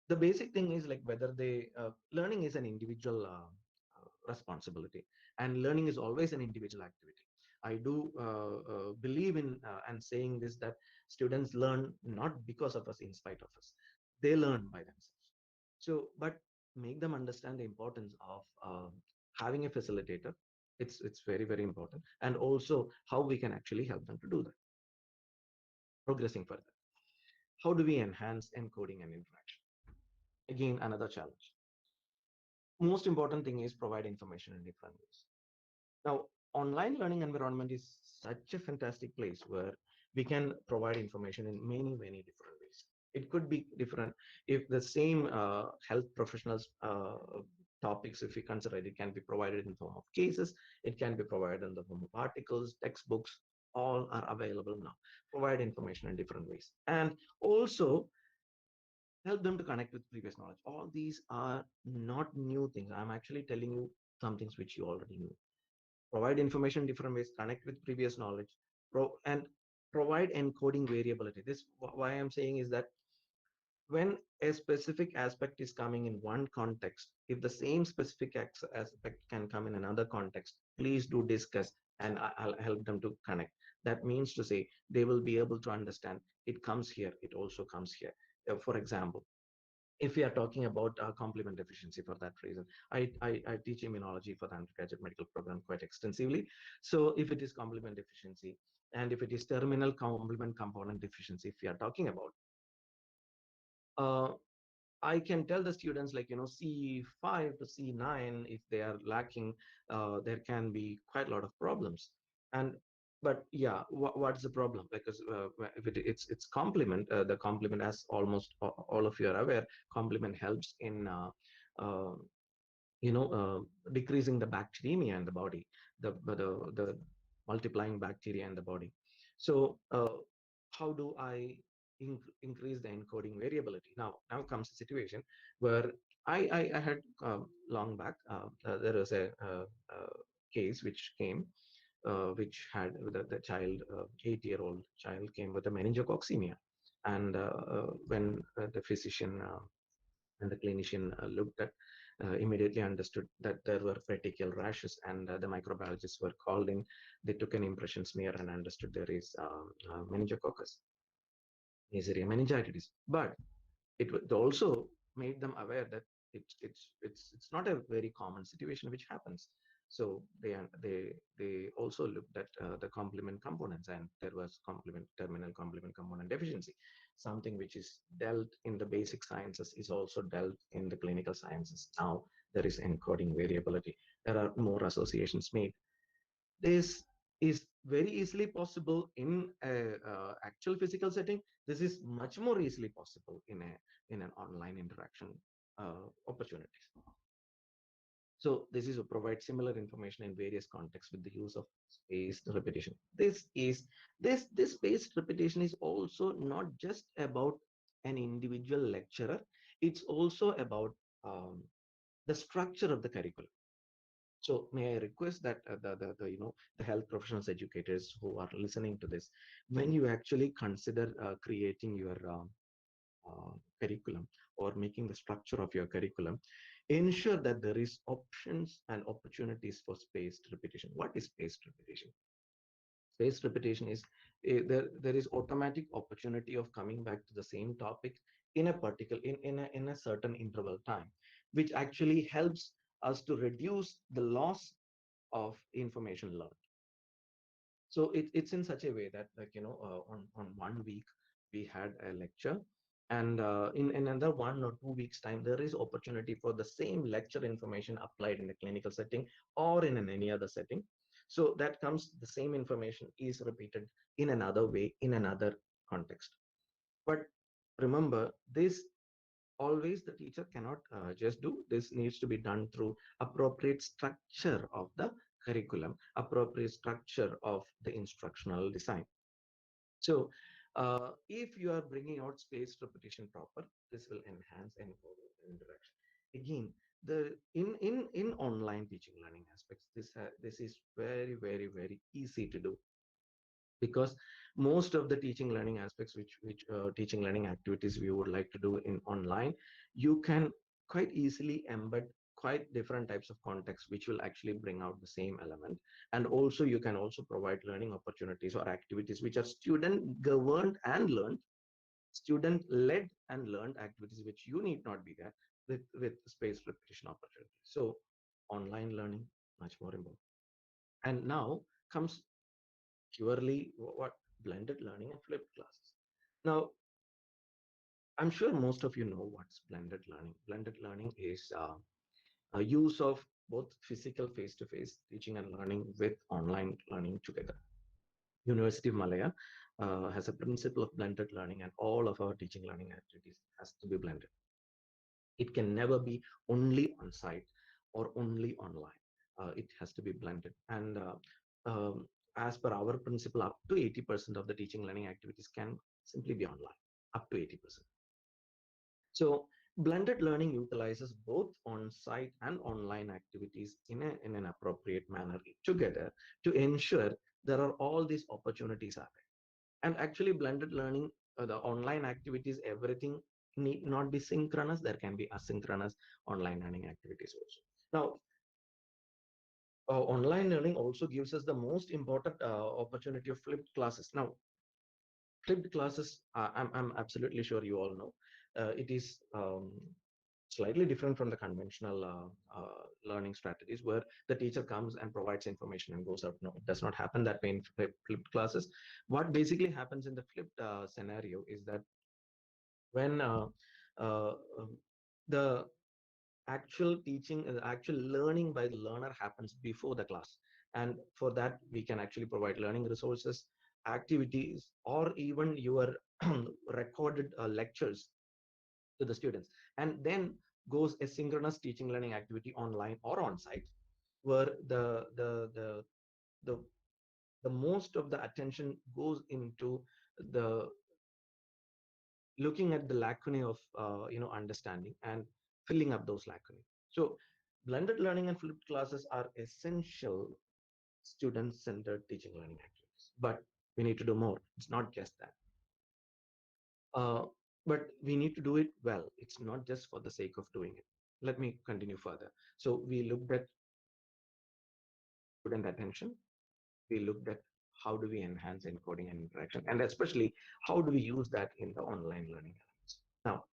Speaker 10: the basic thing is like whether they learning is an individual responsibility, and learning is always an individual activity. I do believe in and saying this, that students learn not because of us, in spite of us. They learn by themselves. So, but make them understand the importance of having a facilitator. It's very, very important, and also how we can actually help them to do that. Progressing further, how do we enhance encoding and interaction? Again, another challenge. Most important thing is provide information in different ways. Now, online learning environment is such a fantastic place where we can provide information in many, many different ways. It could be different if the same health professionals topics, if we consider it, it can be provided in the form of cases, it can be provided in the form of articles, textbooks, all are available now. Provide information in different ways. And also help them to connect with previous knowledge. All these are not new things. I'm actually telling you some things which you already knew. Provide information in different ways, connect with previous knowledge, and provide encoding variability. This, why I'm saying is that when a specific aspect is coming in one context, if the same specific aspect can come in another context, please do discuss, and I'll help them to connect. That means to say they will be able to understand it comes here, it also comes here. For example, if we are talking about complement deficiency, for that reason, I teach immunology for the undergraduate medical program quite extensively. So if it is complement deficiency, and if it is terminal complement component deficiency, if we are talking about, I can tell the students, like, C5 to C9, if they are lacking, there can be quite a lot of problems. And but yeah, what's the problem? Because if it's complement, the complement, as almost all of you are aware, complement helps in decreasing the bacteremia in the body, the multiplying bacteria in the body. So how do I increase the encoding variability? Now comes a situation where I had long back, there was a case which came, which had the child, 8-year-old child, came with a meningococcemia. And when the physician and the clinician looked at, immediately understood that there were petechial rashes, and the microbiologists were called in. They took an impression smear and understood there is meningococcus, Neisseria meningitis. But it also made them aware that it's not a very common situation which happens. So they also looked at the complement components, and there was terminal complement component deficiency. Something which is dealt in the basic sciences is also dealt in the clinical sciences. Now there is encoding variability. There are more associations made. This is very easily possible in a actual physical setting. This is much more easily possible in an online interaction opportunities. So this is to provide similar information in various contexts with the use of spaced repetition. This spaced repetition is also not just about an individual lecturer. It's also about the structure of the curriculum. So may I request that the health professionals, educators who are listening to this, when you actually consider creating your curriculum or making the structure of your curriculum, ensure that there is options and opportunities for spaced repetition. What is spaced repetition? Spaced repetition is there is automatic opportunity of coming back to the same topic in a particular in a certain interval time, which actually helps us to reduce the loss of information learned. So it's in such a way that, like, on 1 week we had a lecture, and in another 1 or 2 weeks time there is opportunity for the same lecture information applied in a clinical setting or in any other setting. So that comes, the same information is repeated in another way, in another context. But remember, this always the teacher cannot just do. This needs to be done through appropriate structure of the curriculum, appropriate structure of the instructional design. So if you are bringing out spaced repetition proper, this will enhance encoding and interaction. Again, the in online teaching learning aspects, this is very, very, very easy to do, because most of the teaching learning aspects, which teaching learning activities we would like to do in online, you can quite easily embed quite different types of context which will actually bring out the same element. And also you can also provide learning opportunities or activities which are student governed and learned, student led and learned activities, which you need not be there, with spaced repetition opportunities. So online learning much more important. And now comes purely what blended learning and flipped classes. Now, I'm sure most of you know what's blended learning. Blended learning is a use of both physical face-to-face teaching and learning with online learning together. University of Malaya has a principle of blended learning, and all of our teaching learning activities has to be blended. It can never be only on site or only online. It has to be blended. And as per our principle, up to 80% of the teaching learning activities can simply be online, up to 80%. So blended learning utilizes both on-site and online activities in an appropriate manner together to ensure there are all these opportunities are there. And actually blended learning, the online activities, everything need not be synchronous. There can be asynchronous online learning activities also. Now, online learning also gives us the most important opportunity of flipped classes. Now, flipped classes, I'm absolutely sure you all know, it is slightly different from the conventional learning strategies where the teacher comes and provides information and goes out. No, it does not happen that way in flipped classes. What basically happens in the flipped scenario is that when the actual teaching, actual learning by the learner happens before the class. And for that, we can actually provide learning resources, activities, or even your recorded lectures to the students. And then goes a synchronous teaching learning activity online or on site, where the the most of the attention goes into the looking at the lacunae of understanding and filling up those lacunae. So blended learning and flipped classes are essential student-centered teaching learning activities, but we need to do more. It's not just that, but we need to do it well. It's not just for the sake of doing it. Let me continue further. So we looked at student attention. We looked at how do we enhance encoding and interaction, and especially how do we use that in the online learning elements. Now,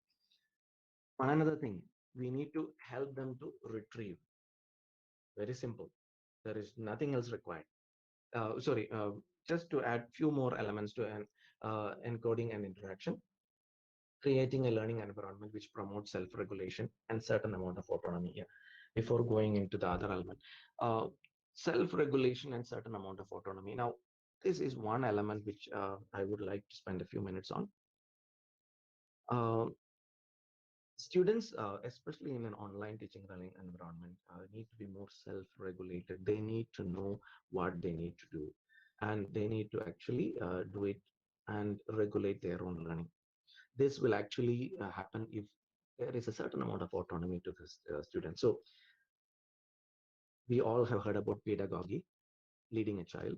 Speaker 10: one another thing, we need to help them to retrieve. Very simple. There is nothing else required. Sorry, just to add few more elements to an encoding and interaction, creating a learning environment which promotes self-regulation and certain amount of autonomy here. Before going into the other element, self-regulation and certain amount of autonomy. Now, this is one element which I would like to spend a few minutes on. Students, especially in an online teaching learning environment, need to be more self-regulated. They need to know what they need to do, and they need to actually do it and regulate their own learning. This will actually happen if there is a certain amount of autonomy to the student. So we all have heard about pedagogy, leading a child.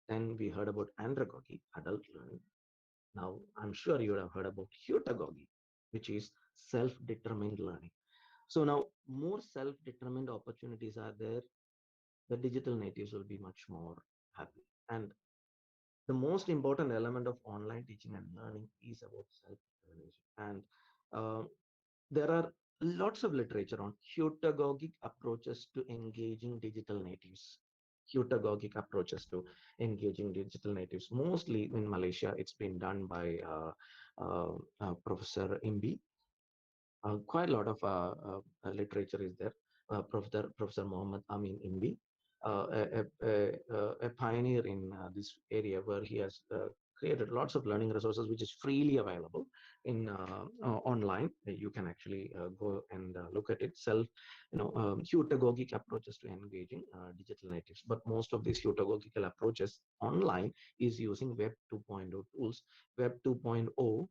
Speaker 10: Then we heard about andragogy, adult learning. Now, I'm sure you have heard about heutagogy, which is self-determined learning. So now more self-determined opportunities are there. The digital natives will be much more happy. And the most important element of online teaching and learning is about self-determination. And there are lots of literature on heutagogic approaches to engaging digital natives. heutagogic approaches to engaging digital natives. Mostly in Malaysia, it's been done by Professor Imbi. Quite a lot of literature is there. Professor Muhammad Amin Imbi, a pioneer in this area, where he has created lots of learning resources which is freely available in online. You can actually go and look at it. Heutagogic approaches to engaging digital natives. But most of these heutagogical approaches online is using Web 2.0 tools. Web 2.0,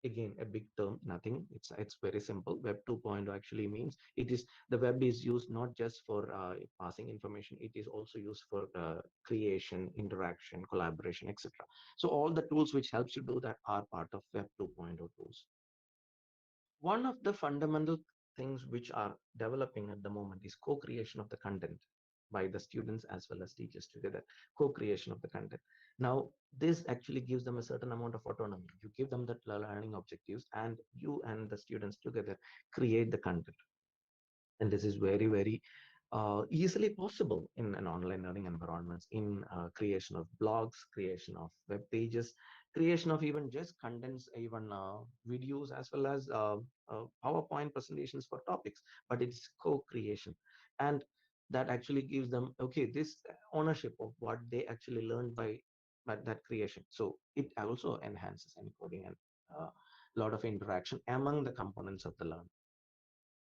Speaker 10: again, a big term, nothing, it's very simple. Web 2.0 actually means the web is used not just for passing information, it is also used for creation, interaction, collaboration, etc. So all the tools which helps you do that are part of Web 2.0 tools. One of the fundamental things which are developing at the moment is co-creation of the content by the students as well as teachers together. Co-creation of the content. Now, this actually gives them a certain amount of autonomy. You give them the learning objectives, and you and the students together create the content. And this is very, very easily possible in an online learning environments, in creation of blogs, creation of web pages, creation of even just contents, even videos, as well as PowerPoint presentations for topics. But it's co-creation, and that actually gives them, okay, this ownership of what they actually learned by that creation. So it also enhances encoding and a lot of interaction among the components of the learn.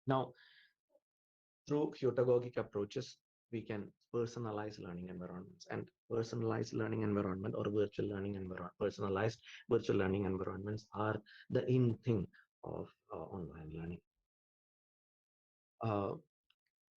Speaker 10: Now, through heutagogic approaches, we can personalize learning environments, and personalized learning environment or virtual learning environment, personalized virtual learning environments are the in thing of online learning.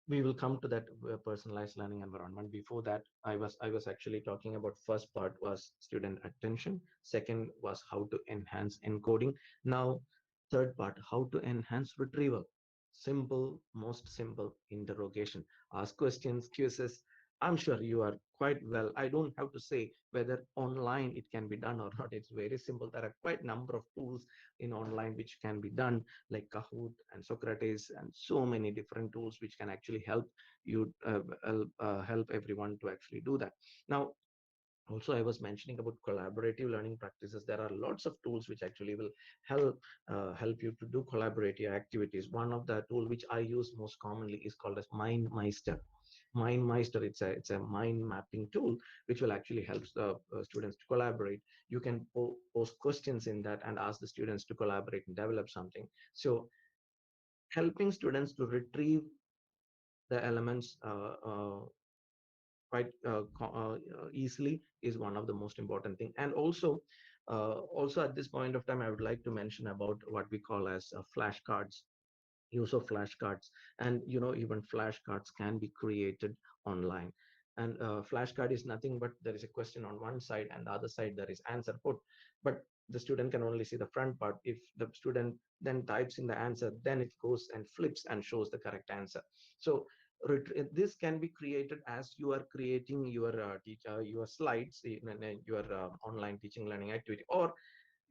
Speaker 10: We will come to that personalized learning environment. Before that, I was actually talking about first part was student attention. Second was how to enhance encoding. Now, third part, how to enhance retrieval. Simple, most simple interrogation. Ask questions, quizzes. I'm sure you are quite well. I don't have to say whether online it can be done or not. It's very simple. There are quite a number of tools in online which can be done, like Kahoot and Socrates, and so many different tools which can actually help you help everyone to actually do that. Now, also, I was mentioning about collaborative learning practices. There are lots of tools which actually will help you to do collaborative activities. One of the tool which I use most commonly is called as MindMeister. MindMeister, it's a mind mapping tool which will actually help the students to collaborate. You can post questions in that and ask the students to collaborate and develop something. So helping students to retrieve the elements quite easily is one of the most important thing. And also at this point of time, I would like to mention about what we call as flashcards, use of flashcards. And even flashcards can be created online. And flashcard is nothing but there is a question on one side, and the other side there is answer put, but the student can only see the front part. If the student then types in the answer, then it goes and flips and shows the correct answer. So this can be created as you are creating your your slides in your online teaching learning activity. Or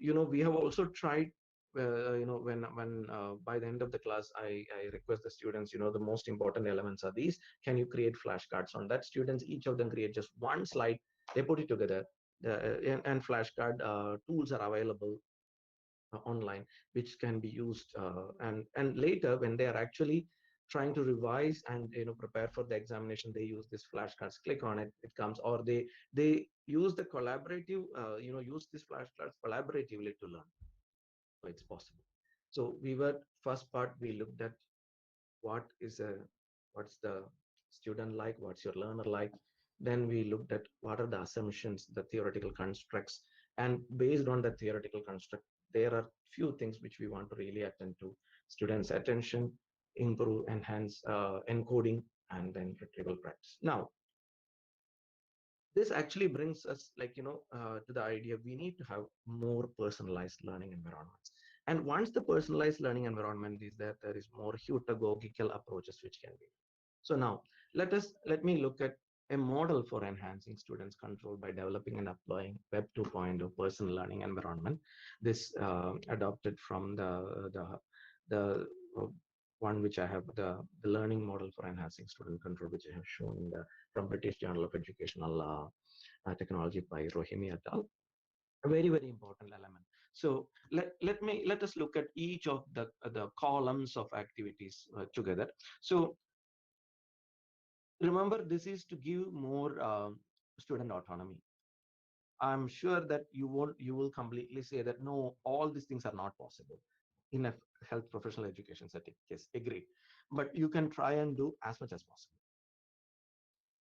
Speaker 10: we have also tried when by the end of the class, I request the students, the most important elements are these. Can you create flashcards on that? Students, each of them create just one slide, they put it together. And flashcard tools are available online, which can be used and later when they are actually trying to revise and prepare for the examination, they use this flashcards, click on it, it comes. Or they use the collaborative use these flashcards collaboratively to learn. So it's possible. So we were first part, we looked at what's the student like, what's your learner like. Then we looked at what are the assumptions, the theoretical constructs, and based on the theoretical construct, there are few things which we want to really attend to: students attention, improve, enhance encoding, and then retrieval practice. Now, this actually brings us to the idea we need to have more personalized learning environments. And once the personalized learning environment is there, there is more heutagogical approaches which can be. So now let me look at a model for enhancing students control by developing and applying Web 2.0 personal learning environment. This adopted from the one which I have the learning model for enhancing student control, which I have shown in the from British Journal of Educational Technology by Rohimi et al. A very, very important element. So let us look at each of the columns of activities together. So remember, this is to give more student autonomy. I'm sure that you will completely say that no, all these things are not possible in a health professional education setting. Yes, agreed. But you can try and do as much as possible.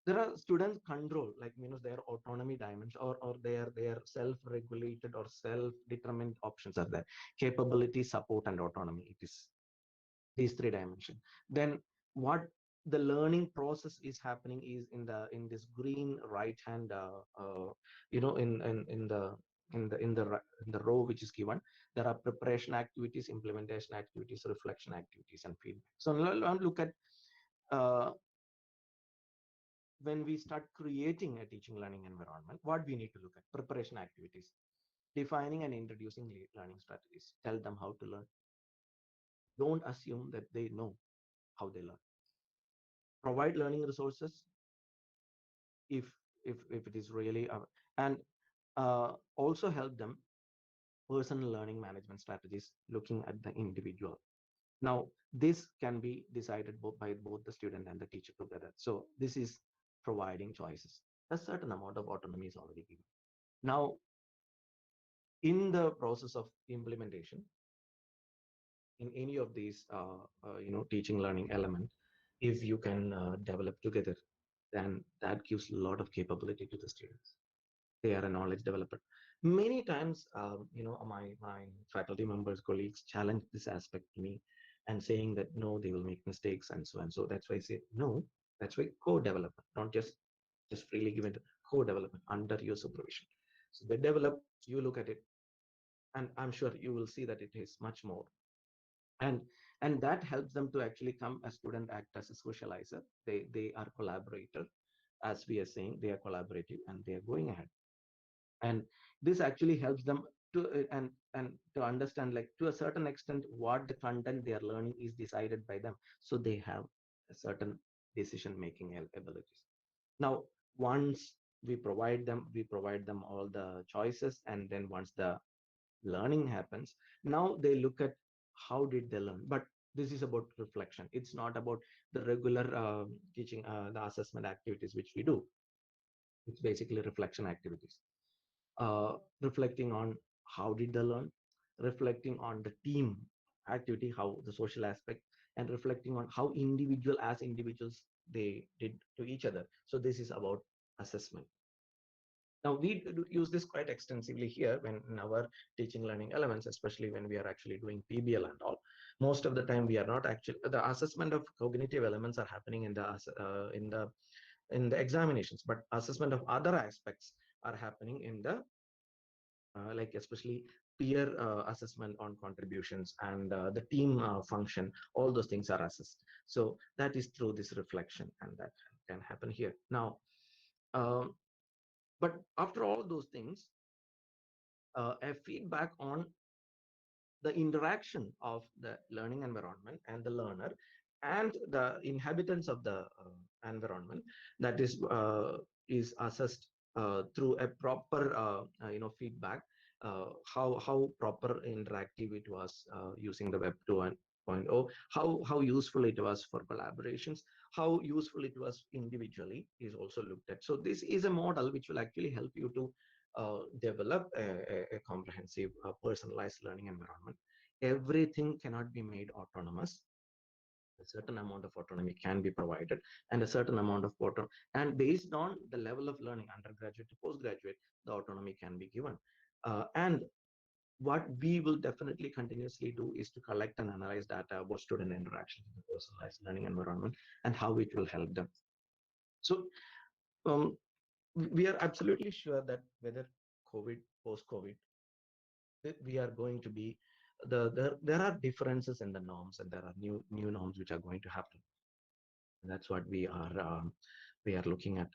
Speaker 10: There are students control, like their autonomy dimensions or their self-regulated or self-determined options are there. Capability, support, and autonomy. It is these three dimensions. Then what the learning process is happening is in this green right hand in the row which is given, there are preparation activities, implementation activities, reflection activities, and feedback. So let's look at when we start creating a teaching learning environment, what we need to look at: preparation activities, defining and introducing learning strategies, tell them how to learn. Don't assume that they know how they learn. Provide learning resources if if it is really and also help them personal learning management strategies looking at the individual. Now this can be decided by both the student and the teacher together. So this is providing choices. A certain amount of autonomy is already given. Now in the process of implementation in any of these teaching learning element, if you can develop together, then that gives a lot of capability to the students. They are a knowledge developer. Many times my faculty members, colleagues challenge this aspect to me and saying that no, they will make mistakes and so on. So that's why I say no, that's why co-development, not just freely given to co-development under your supervision. So they develop, you look at it, and I'm sure you will see that it is much more. And that helps them to actually come a student act as a socializer. They are collaborator, as we are saying, they are collaborative and they are going ahead. And this actually helps them to and to understand, like, to a certain extent, what the content they are learning is decided by them, so they have a certain decision making abilities. Now once we provide them all the choices, and then once the learning happens, now they look at how did they learn. But this is about reflection. It's not about the regular teaching, the assessment activities which we do. It's basically reflection activities, reflecting on how did they learn, reflecting on the team activity, how the social aspect, and reflecting on how individuals they did to each other. So this is about assessment. Now we use this quite extensively here when in our teaching learning elements, especially when we are actually doing PBL and all. Most of the time we are not actually, the assessment of cognitive elements are happening in the examinations, but assessment of other aspects are happening in the like especially peer assessment on contributions and the team function. All those things are assessed. So that is through this reflection, and that can happen here. Now but after all those things, a feedback on the interaction of the learning environment and the learner and the inhabitants of the environment, that is assessed through a proper feedback, how proper interactive it was using the web 2.0, how useful it was for collaborations, how useful it was individually is also looked at. So this is a model which will actually help you to develop a comprehensive personalized learning environment. Everything cannot be made autonomous. A certain amount of autonomy can be provided, and a certain amount of autonomy, and based on the level of learning, undergraduate to postgraduate, the autonomy can be given. And what we will definitely continuously do is to collect and analyze data about student interaction in the personalized learning environment and how it will help them. So um, we are absolutely sure that whether COVID, post-COVID, we are going to be there are differences in the norms, and there are new norms which are going to happen. And that's what we are looking at.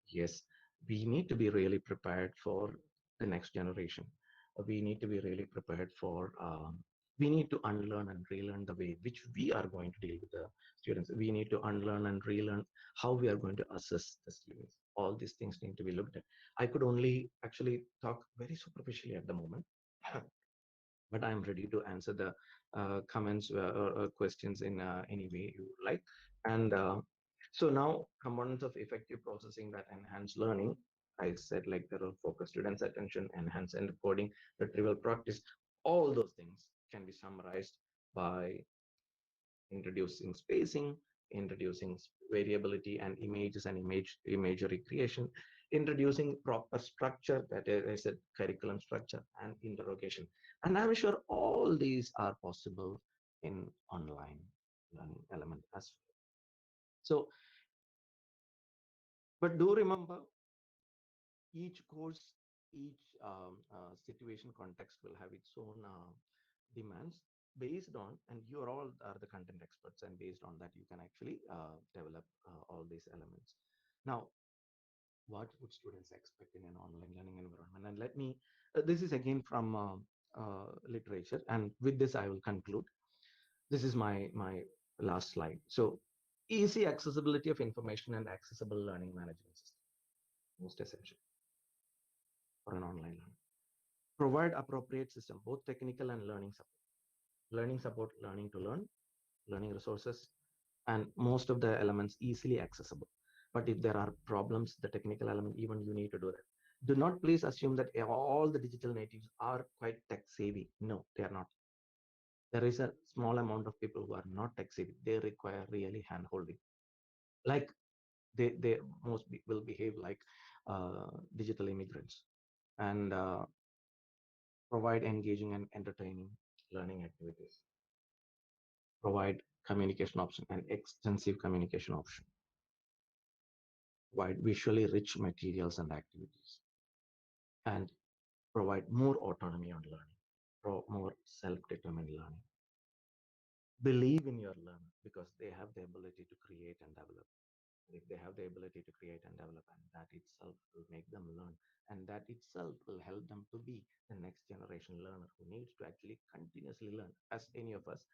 Speaker 10: Yes, we need to be really prepared for the next generation. We need to be really prepared for we need to unlearn and relearn the way which we are going to deal with the students. We need to unlearn and relearn how we are going to assess the students. All these things need to be looked at. I could only actually talk very superficially at the moment, but I'm ready to answer the comments or questions in any way you like. And so now, components of effective processing that enhance learning. I said like there are focus students' attention, enhance encoding, retrieval practice. All those things can be summarized by introducing spacing, introducing variability and images and imagery creation, introducing proper structure, that is a curriculum structure, and interrogation. And I'm sure all these are possible in online learning element as well. So, but do remember, each course, each situation context will have its own demands based on, and you are all are the content experts, and based on that you can actually develop all these elements. Now, what would students expect in an online learning environment? And let me, this is again from literature, and with this I will conclude. This is my last slide. So, easy accessibility of information and accessible learning management system, most essential for an online learning. Provide appropriate system, both technical and learning support, learning to learn, learning resources, and most of the elements easily accessible. But if there are problems, the technical element, even you need to do that. Do not please assume that all the digital natives are quite tech savvy. No, they are not. There is a small amount of people who are not tech savvy. They require really hand holding. Like they will behave like digital immigrants, and provide engaging and entertaining learning activities, provide communication option and extensive communication option, provide visually rich materials and activities, and provide more autonomy on learning, more self-determined learning. Believe in your learner because they have the ability to create and develop. If they have the ability to create and develop, and that itself will make them learn, and that itself will help them to be the next generation learner who needs to actually continuously learn, as any of us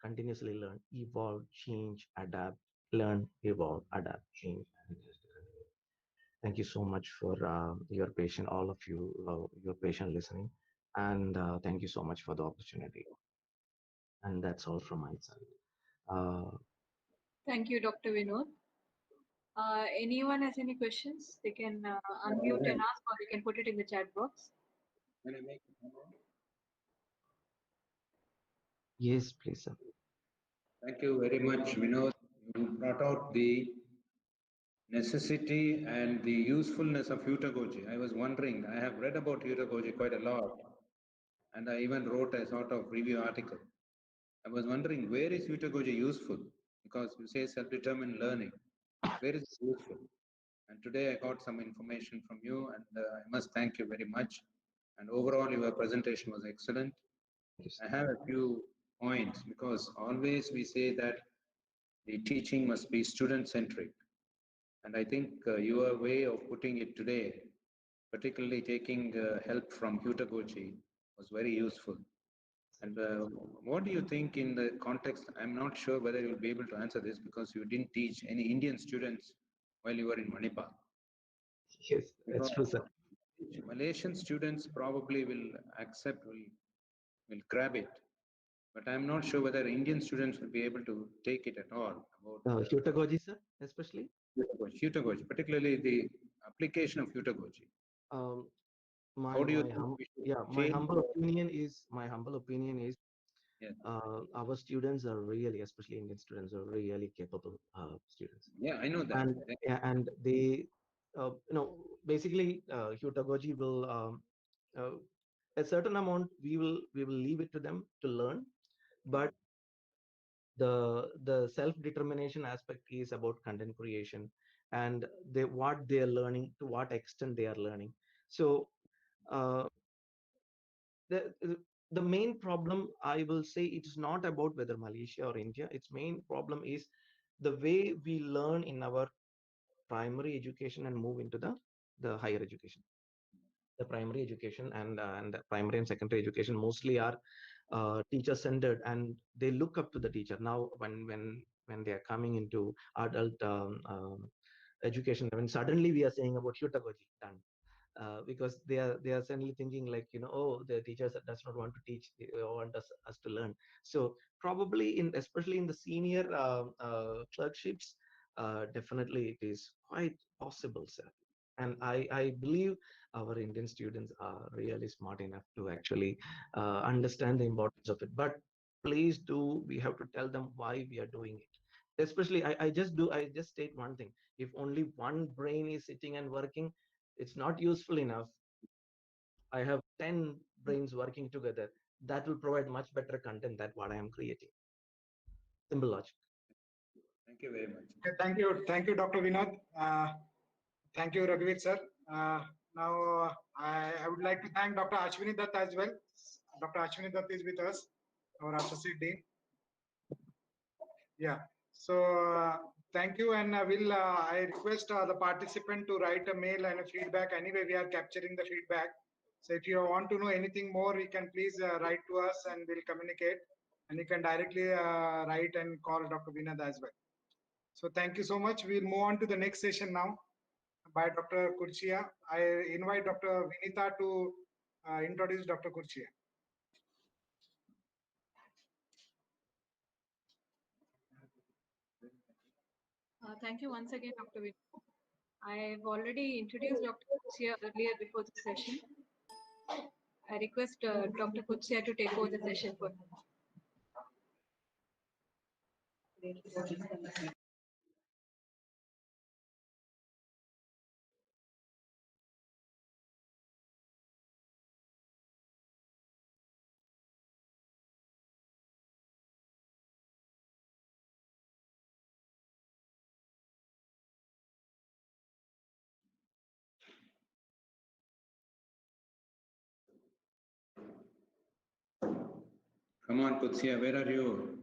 Speaker 10: continuously learn, evolve, change, adapt, learn, evolve, adapt, change, and just continue. Thank you so much for your patient, all of you, your patient listening, and thank you so much for the opportunity. And that's all from my side.
Speaker 5: Thank you, Dr. Vinod. Anyone has any questions? They can unmute and ask, or you can put it in the chat box.
Speaker 1: Can I make a comment?
Speaker 10: Yes, please, sir.
Speaker 1: Thank you very much, Vinod. You brought out the necessity and the usefulness of Utagoji. I was wondering, I have read about Utagoji quite a lot, and I even wrote a sort of review article. I was wondering, where is Utagoji useful? Because you say self-determined learning. Where is it useful? And today I got some information from you, and I must thank you very much. And overall, your presentation was excellent. I have a few points because always we say that the teaching must be student-centric. And I think your way of putting it today, particularly taking help from Hutagoji, was very useful. And what do you think in the context? I'm not sure whether you'll be able to answer this because you didn't teach any Indian students while you were in Manipal.
Speaker 10: Yes, that's true, sir.
Speaker 1: Malaysian students probably will accept, will grab it. But I'm not sure whether Indian students will be able to take it at all. About
Speaker 10: Hutagoji, sir, especially?
Speaker 1: Hutagoji, particularly the application of Hutagoji. How do you think
Speaker 10: my humble opinion is
Speaker 1: yeah.
Speaker 10: Our students are really, especially Indian students, are really capable students.
Speaker 1: Yeah, I know that.
Speaker 10: And they, basically, Hutagoji will a certain amount we will leave it to them to learn, but the self-determination aspect is about content creation and what they are learning, to what extent they are learning. So the the main problem, I will say, it is not about whether Malaysia or India. Its main problem is the way we learn in our primary education and move into the higher education. The primary education and the primary and secondary education mostly are teacher-centered, and they look up to the teacher. Now, when they are coming into adult education, I mean, suddenly we are saying about Hyutagoji done. Because they are suddenly thinking like, oh, the teachers does not want to teach, they want us to learn. So probably especially in the senior clerkships, definitely it is quite possible, sir. And I believe our Indian students are really smart enough to actually understand the importance of it. But please do, we have to tell them why we are doing it. Especially, I just state one thing. If only one brain is sitting and working, it's not useful enough. I have 10 brains working together. That will provide much better content than what I am creating. Simple logic.
Speaker 1: Thank you very much.
Speaker 2: Thank you, Dr. Vinod. Thank you, Raghuveer sir. Now, I would like to thank Dr. Ashwini Dutt as well. Dr. Ashwini Dutt is with us, our associate dean. Yeah. So thank you, and I request the participant to write a mail and a feedback. Anyway, we are capturing the feedback. So if you want to know anything more, you can please write to us, and we'll communicate. And you can directly write and call Dr. Vinod as well. So thank you so much. We'll move on to the next session now by Dr. Kurchia. I invite Dr. Vinita to introduce Dr. Kurchia.
Speaker 5: Thank you once again, Dr. Vinu. I've already introduced Dr. Kuchia earlier before the session. I request Dr. Kuchia to take over the session for me.
Speaker 1: Come on, Kutsia, where are you?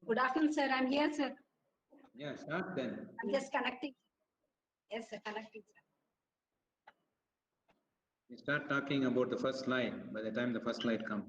Speaker 13: Good afternoon, sir. I'm here, sir.
Speaker 1: Yeah, start then.
Speaker 13: I'm just connecting. Yes, sir, connecting, sir.
Speaker 1: You start talking about the first slide by the time the first slide comes.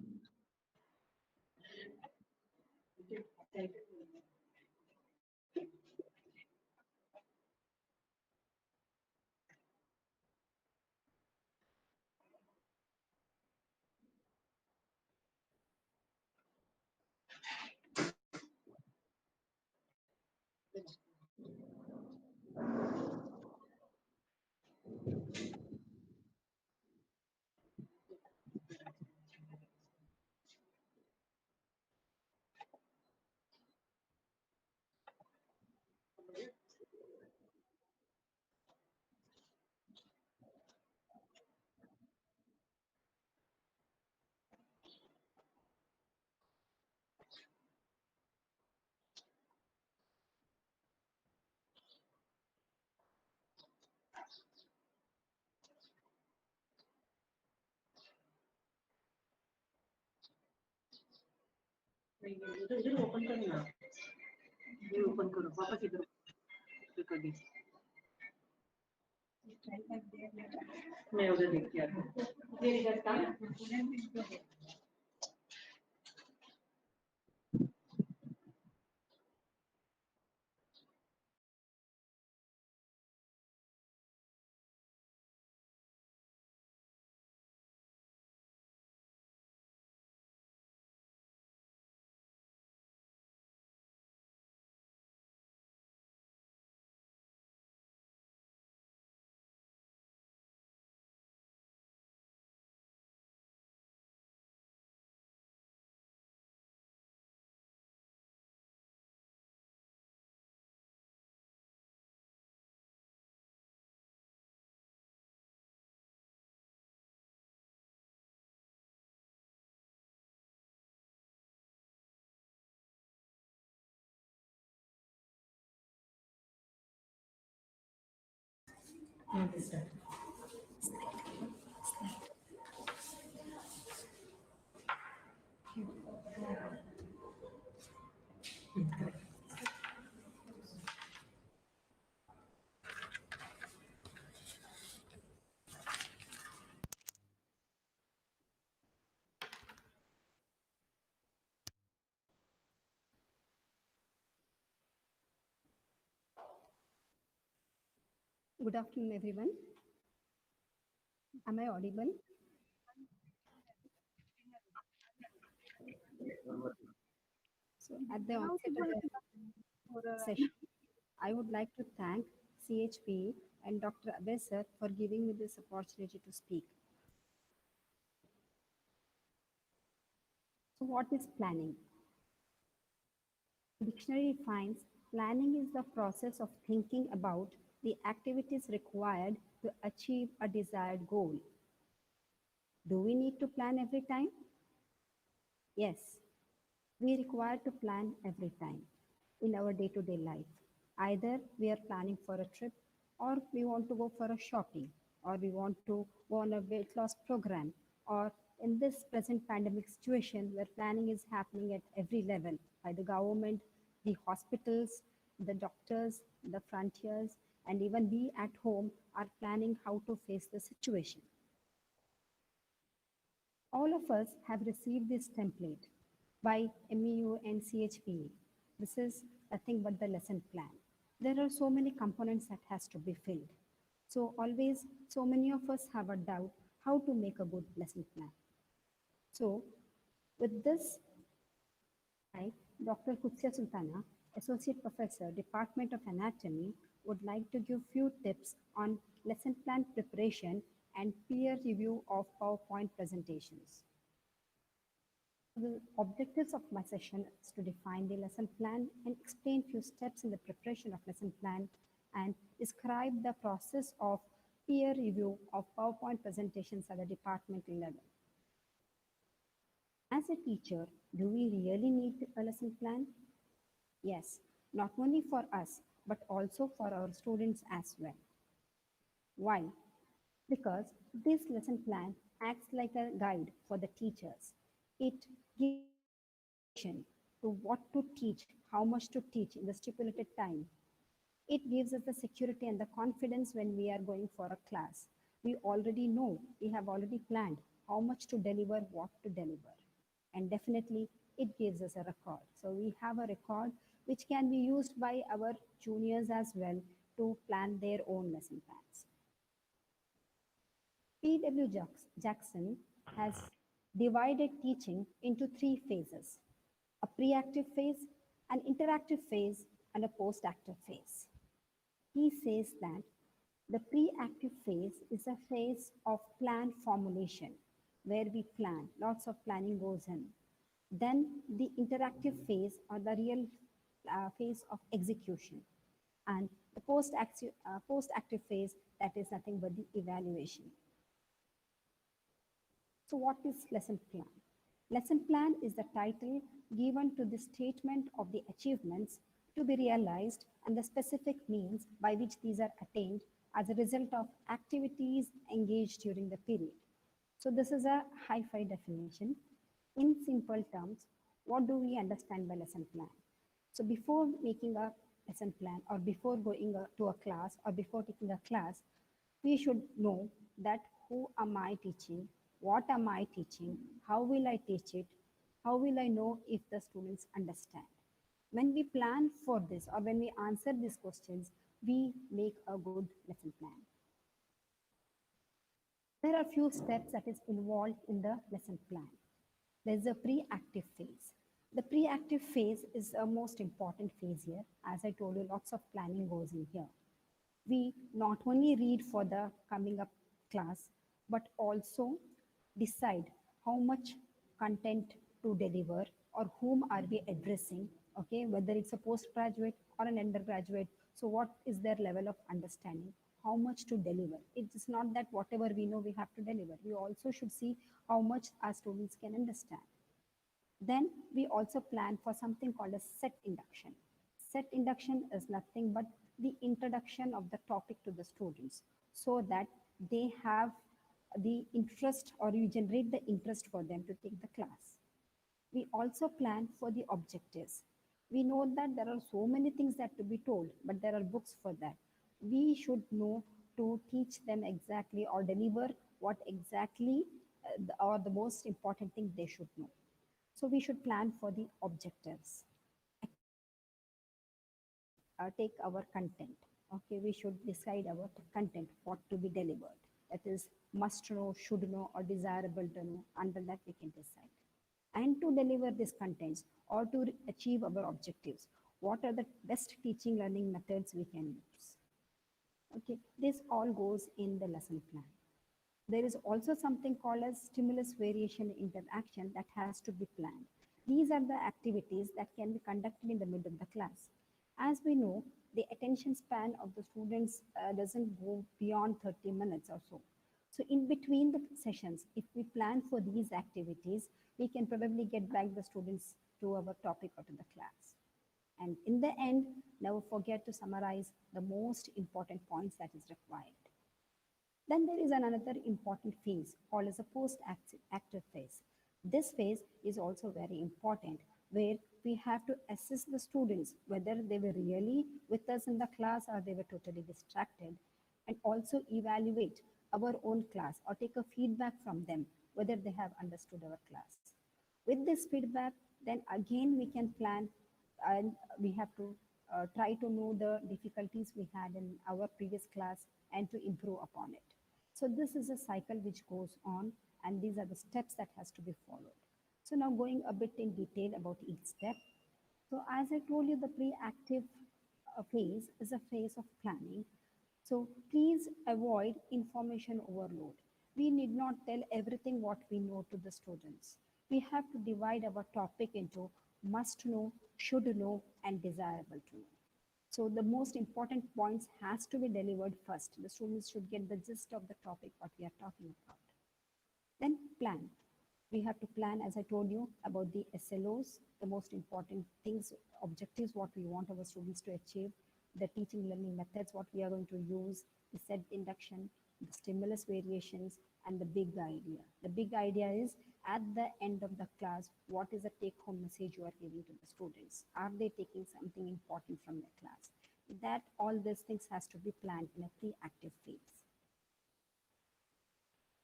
Speaker 13: इधर open करना ये open करो वापस इधर कर दीजिए मैं उधर देख के आता हूँ
Speaker 14: Good afternoon, everyone. Am I audible? So, at the onset of the session, I would like to thank CHP and Dr. Abhay sir for giving me this opportunity to speak. So, what is planning? Dictionary defines planning is the process of thinking about the activities required to achieve a desired goal. Do we need to plan every time? Yes, we require to plan every time in our day-to-day life. Either we are planning for a trip, or we want to go for a shopping, or we want to go on a weight loss program, or in this present pandemic situation where planning is happening at every level by the government, the hospitals, the doctors, the frontiers, and even we at home are planning how to face the situation. All of us have received this template by MEU and CHPE. This is nothing but the lesson plan. There are so many components that has to be filled. So always, so many of us have a doubt how to make a good lesson plan. So with this, I, Dr. Kutsia Sultana, Associate Professor, Department of Anatomy, would like to give few tips on lesson plan preparation and peer review of PowerPoint presentations. The objectives of my session is to define the lesson plan and explain few steps in the preparation of lesson plan and describe the process of peer review of PowerPoint presentations at the departmental level. As a teacher, do we really need a lesson plan? Yes, not only for us, but also for our students as well. Why? Because this lesson plan acts like a guide for the teachers. It gives to what to teach, how much to teach in the stipulated time. It gives us the security and the confidence when we are going for a class. We already know, we have already planned how much to deliver, what to deliver. And definitely it gives us a record. So we have a record which can be used by our juniors as well to plan their own lesson plans. P.W. Jackson has divided teaching into three phases: a pre-active phase, an interactive phase, and a post-active phase. He says that the pre-active phase is a phase of plan formulation where we plan, lots of planning goes in. Then the interactive phase or the real phase of execution. And the post-active phase, that is nothing but the evaluation. So what is lesson plan? Lesson plan is the title given to the statement of the achievements to be realized and the specific means by which these are attained as a result of activities engaged during the period. So this is a hi-fi definition. In simple terms, what do we understand by lesson plan? So before making a lesson plan or before going to a class or before taking a class, we should know that who am I teaching, what am I teaching, how will I teach it, how will I know if the students understand. When we plan for this or when we answer these questions, we make a good lesson plan. There are few steps that is involved in the lesson plan. There's a pre-active phase. The pre-active phase is a most important phase here. As I told you, lots of planning goes in here. We not only read for the coming up class, but also decide how much content to deliver or whom are we addressing, okay, whether it's a postgraduate or an undergraduate. So what is their level of understanding, how much to deliver. It's not that whatever we know we have to deliver. We also should see how much our students can understand. Then we also plan for something called a set induction. Set induction is nothing but the introduction of the topic to the students so that they have the interest or you generate the interest for them to take the class. We also plan for the objectives. We know that there are so many things that to be told, but there are books for that. We should know to teach them exactly or deliver what exactly or the most important thing they should know. So we should plan for the objectives. Take our content. Okay, we should decide our content, what to be delivered. That is must know, should know, or desirable to know. Under that, we can decide. And to deliver these contents or to achieve our objectives, what are the best teaching learning methods we can use? Okay, this all goes in the lesson plan. There is also something called as stimulus variation interaction that has to be planned. These are the activities that can be conducted in the middle of the class. As we know, the attention span of the students doesn't go beyond 30 minutes or so. So in between the sessions, if we plan for these activities, we can probably get back the students to our topic or to the class. And in the end, never forget to summarize the most important points that is required. Then there is another important phase called as a post-active phase. This phase is also very important where we have to assess the students whether they were really with us in the class or they were totally distracted, and also evaluate our own class or take a feedback from them whether they have understood our class. With this feedback, then again we can plan, and we have to try to know the difficulties we had in our previous class and to improve upon it. So this is a cycle which goes on, and these are the steps that has to be followed. So now going a bit in detail about each step. So as I told you, the pre-active phase is a phase of planning. So please avoid information overload. We need not tell everything what we know to the students. We have to divide our topic into must know, should know, and desirable to know. So the most important points has to be delivered first. The students should get the gist of the topic what we are talking about. Then plan. We have to plan, as I told you, about the SLOs, the most important things, objectives, what we want our students to achieve, the teaching learning methods, what we are going to use, the set induction, the stimulus variations, and the big idea. The big idea is at the end of the class, what is the take-home message you are giving to the students? Are they taking something important from the class? That all these things has to be planned in a pre-active phase.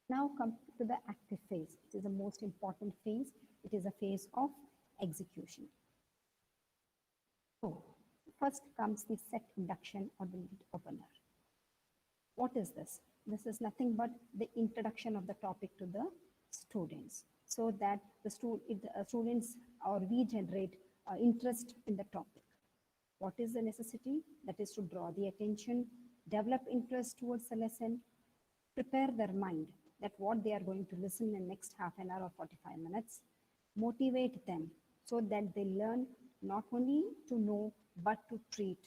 Speaker 14: Now come to the active phase. It is the most important phase. It is a phase of execution. So first comes the set induction or the lead opener. What is this? This is nothing but the introduction of the topic to the students so that the students or we generate interest in the topic. What is the necessity? That is to draw the attention, develop interest towards the lesson, prepare their mind that what they are going to listen in next half an hour or 45 minutes, motivate them so that they learn not only to know but to treat.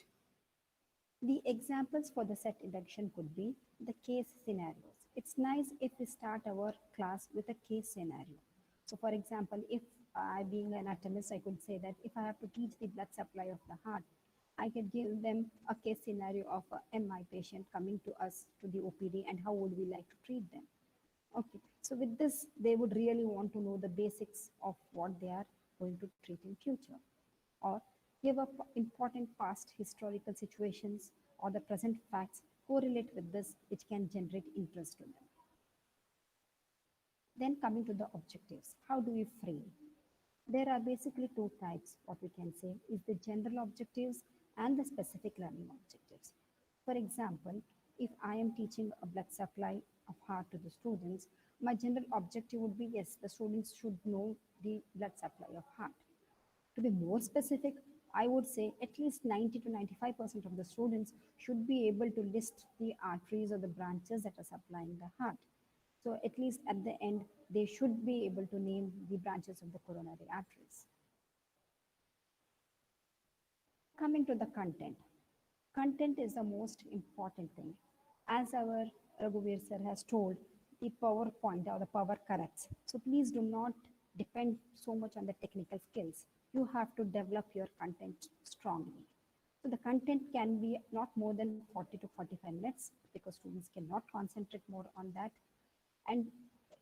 Speaker 14: The examples for the set induction could be the case scenarios. It's nice if we start our class with a case scenario. So for example, if I being an anatomist, I could say that if I have to teach the blood supply of the heart, I could give them a case scenario of a MI patient coming to us to the OPD and how would we like to treat them. Okay, so with this, they would really want to know the basics of what they are going to treat in future, or give up important past historical situations or the present facts correlate with this, which can generate interest to them. Then coming to the objectives, how do we frame? There are basically two types, what we can say is the general objectives and the specific learning objectives. For example, if I am teaching a blood supply of heart to the students, my general objective would be, yes, the students should know the blood supply of heart. To be more specific, I would say at least 90 to 95% of the students should be able to list the arteries or the branches that are supplying the heart. So at least at the end, they should be able to name the branches of the coronary arteries. Coming to the content. Content is the most important thing. As our Raghuveer sir has told, the PowerPoint or the power corrects. So please do not depend so much on the technical skills. You have to develop your content strongly. So the content can be not more than 40 to 45 minutes because students cannot concentrate more on that. And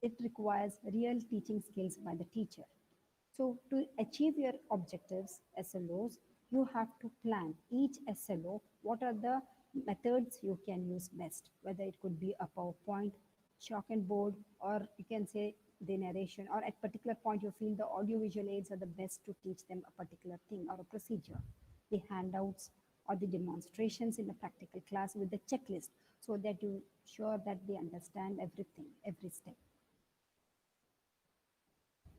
Speaker 14: it requires real teaching skills by the teacher. So to achieve your objectives, SLOs, you have to plan each SLO, what are the methods you can use best, whether it could be a PowerPoint, chalk and board, or you can say the narration, or at particular point you feel the audiovisual aids are the best to teach them a particular thing or a procedure. The handouts, or the demonstrations in the practical class with the checklist so that you sure that they understand everything, every step.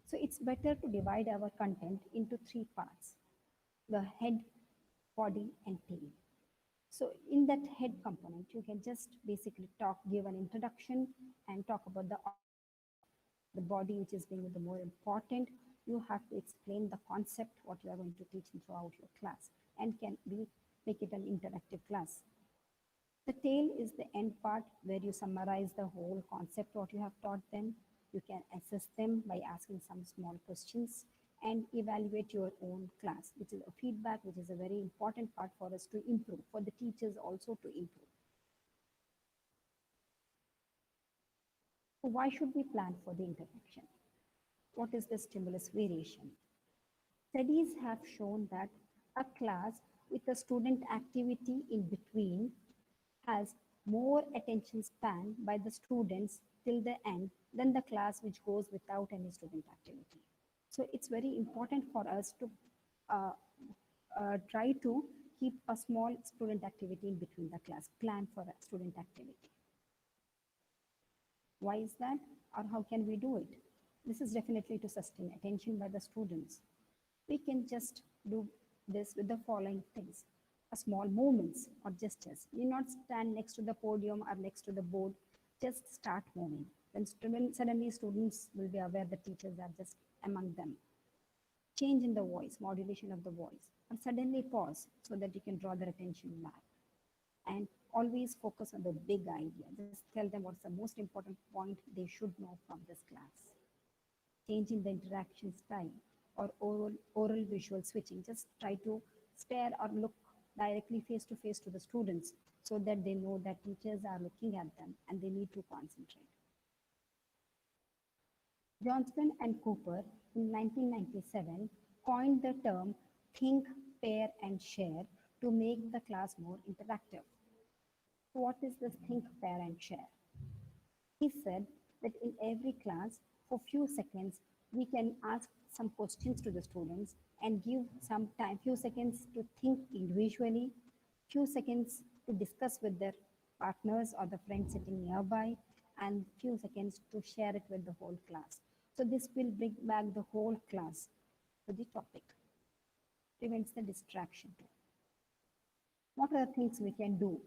Speaker 14: So it's better to divide our content into three parts: the head, body, and tail. So in that head component, you can just basically give an introduction and talk about the objective. The body, which is being the more important, you have to explain the concept, what you are going to teach throughout your class, and can be make it an interactive class. The tail is the end part where you summarize the whole concept, what you have taught them. You can assess them by asking some small questions and evaluate your own class, which is a feedback, which is a very important part for us to improve, for the teachers also to improve. So why should we plan for the interaction? What is the stimulus variation? Studies have shown that a class with a student activity in between has more attention span by the students till the end than the class which goes without any student activity. So it's very important for us to uh, try to keep a small student activity in between the class, plan for a student activity. Why is that, or how can we do it? This is definitely to sustain attention by the students. We can just do this with the following things: a small movements or gestures. You not stand next to the podium or next to the board, just start moving. Then suddenly students will be aware the teachers are just among them. Change in the voice, modulation of the voice, or suddenly pause so that you can draw their attention back. And always focus on the big idea. Just tell them what's the most important point they should know from this class. Changing the interaction style or oral visual switching. Just try to stare or look directly face to face to the students so that they know that teachers are looking at them and they need to concentrate. Johnston and Cooper in 1997 coined the term think, pair, and share to make the class more interactive. So what is this think, pair, and share? He said that in every class, for few seconds, we can ask some questions to the students and give some time, few seconds to think individually, few seconds to discuss with their partners or the friends sitting nearby, and few seconds to share it with the whole class. So this will bring back the whole class to the topic, prevents the distraction. What are the things we can do?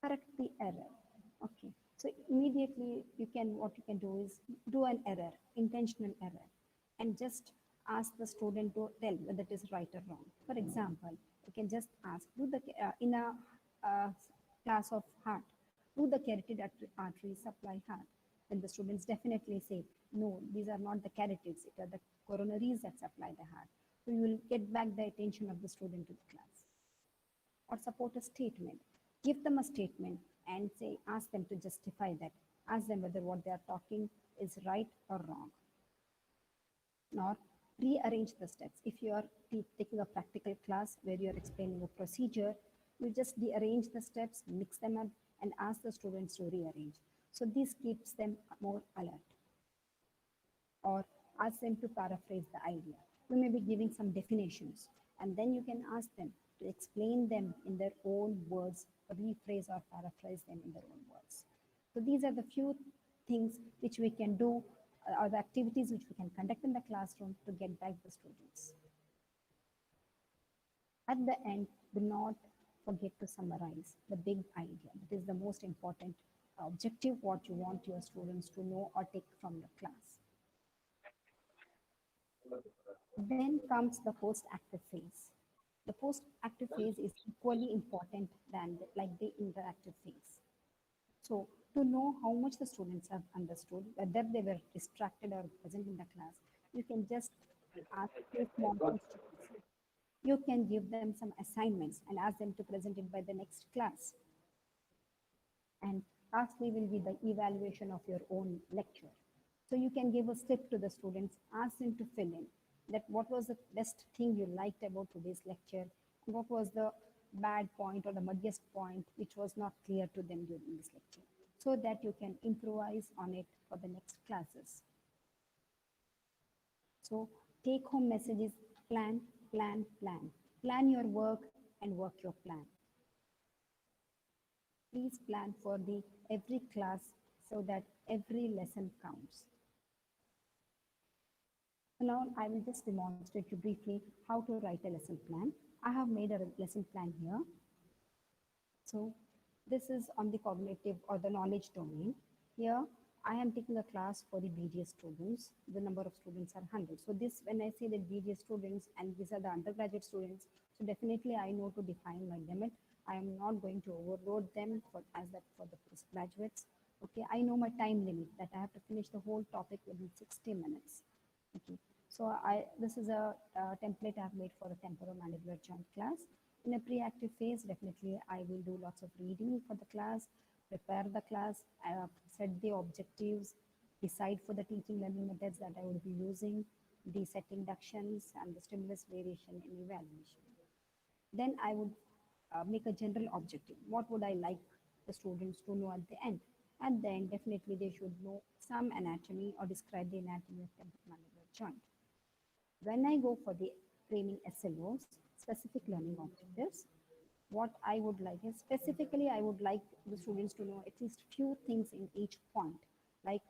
Speaker 14: Correct the error. Okay, so immediately what you can do is do an error, intentional error, and just ask the student to tell whether it is right or wrong. For example, you can just ask, in a class of heart, do the carotid arteries supply heart? Then the students definitely say, no, these are not the carotids, it are the coronaries that supply the heart. So you will get back the attention of the student to the class. Or support a statement. Give them a statement and say, ask them to justify that. Ask them whether what they are talking is right or wrong. Or rearrange the steps. If you are taking a practical class where you are explaining a procedure, you just rearrange the steps, mix them up, and ask the students to rearrange. So this keeps them more alert. Or ask them to paraphrase the idea. You may be giving some definitions, and then you can ask them to explain them in their own words, rephrase or paraphrase them in their own words. So these are the few things which we can do, or the activities which we can conduct in the classroom to get back the students. At the end, do not forget to summarize the big idea. That is the most important objective, what you want your students to know or take from your class. Then comes the post-active phase. The post-active phase is equally important than like the interactive phase. So to know how much the students have understood, whether they were distracted or present in the class, you can just ask two small questions. You can give them some assignments and ask them to present it by the next class. And lastly will be the evaluation of your own lecture. So you can give a slip to the students, ask them to fill in that what was the best thing you liked about today's lecture, and what was the bad point or the muddiest point which was not clear to them during this lecture, so that you can improvise on it for the next classes. So take home messages: plan, plan, plan. Plan your work and work your plan. Please plan for the every class so that every lesson counts. So now I will just demonstrate you briefly how to write a lesson plan. I have made a lesson plan here. So this is on the cognitive or the knowledge domain. Here I am taking a class for the BDS students. The number of students are 100. So this, when I say that BDS students and these are the undergraduate students, so definitely I know to define my limit. I am not going to overload them for as that for the postgraduates. Okay, I know my time limit that I have to finish the whole topic within 60 minutes. Okay, so this is a template I have made for a temporomandibular joint class. In a pre-active phase, definitely I will do lots of reading for the class, prepare the class, set the objectives, decide for the teaching learning methods that I will be using, the set inductions and the stimulus variation in evaluation. Then I would make a general objective. What would I like the students to know at the end? And then definitely they should know some anatomy or describe the anatomy of temporomandibular joint. When I go for the framing SLOs, specific learning objectives, what I would like is specifically I would like the students to know at least few things in each point. Like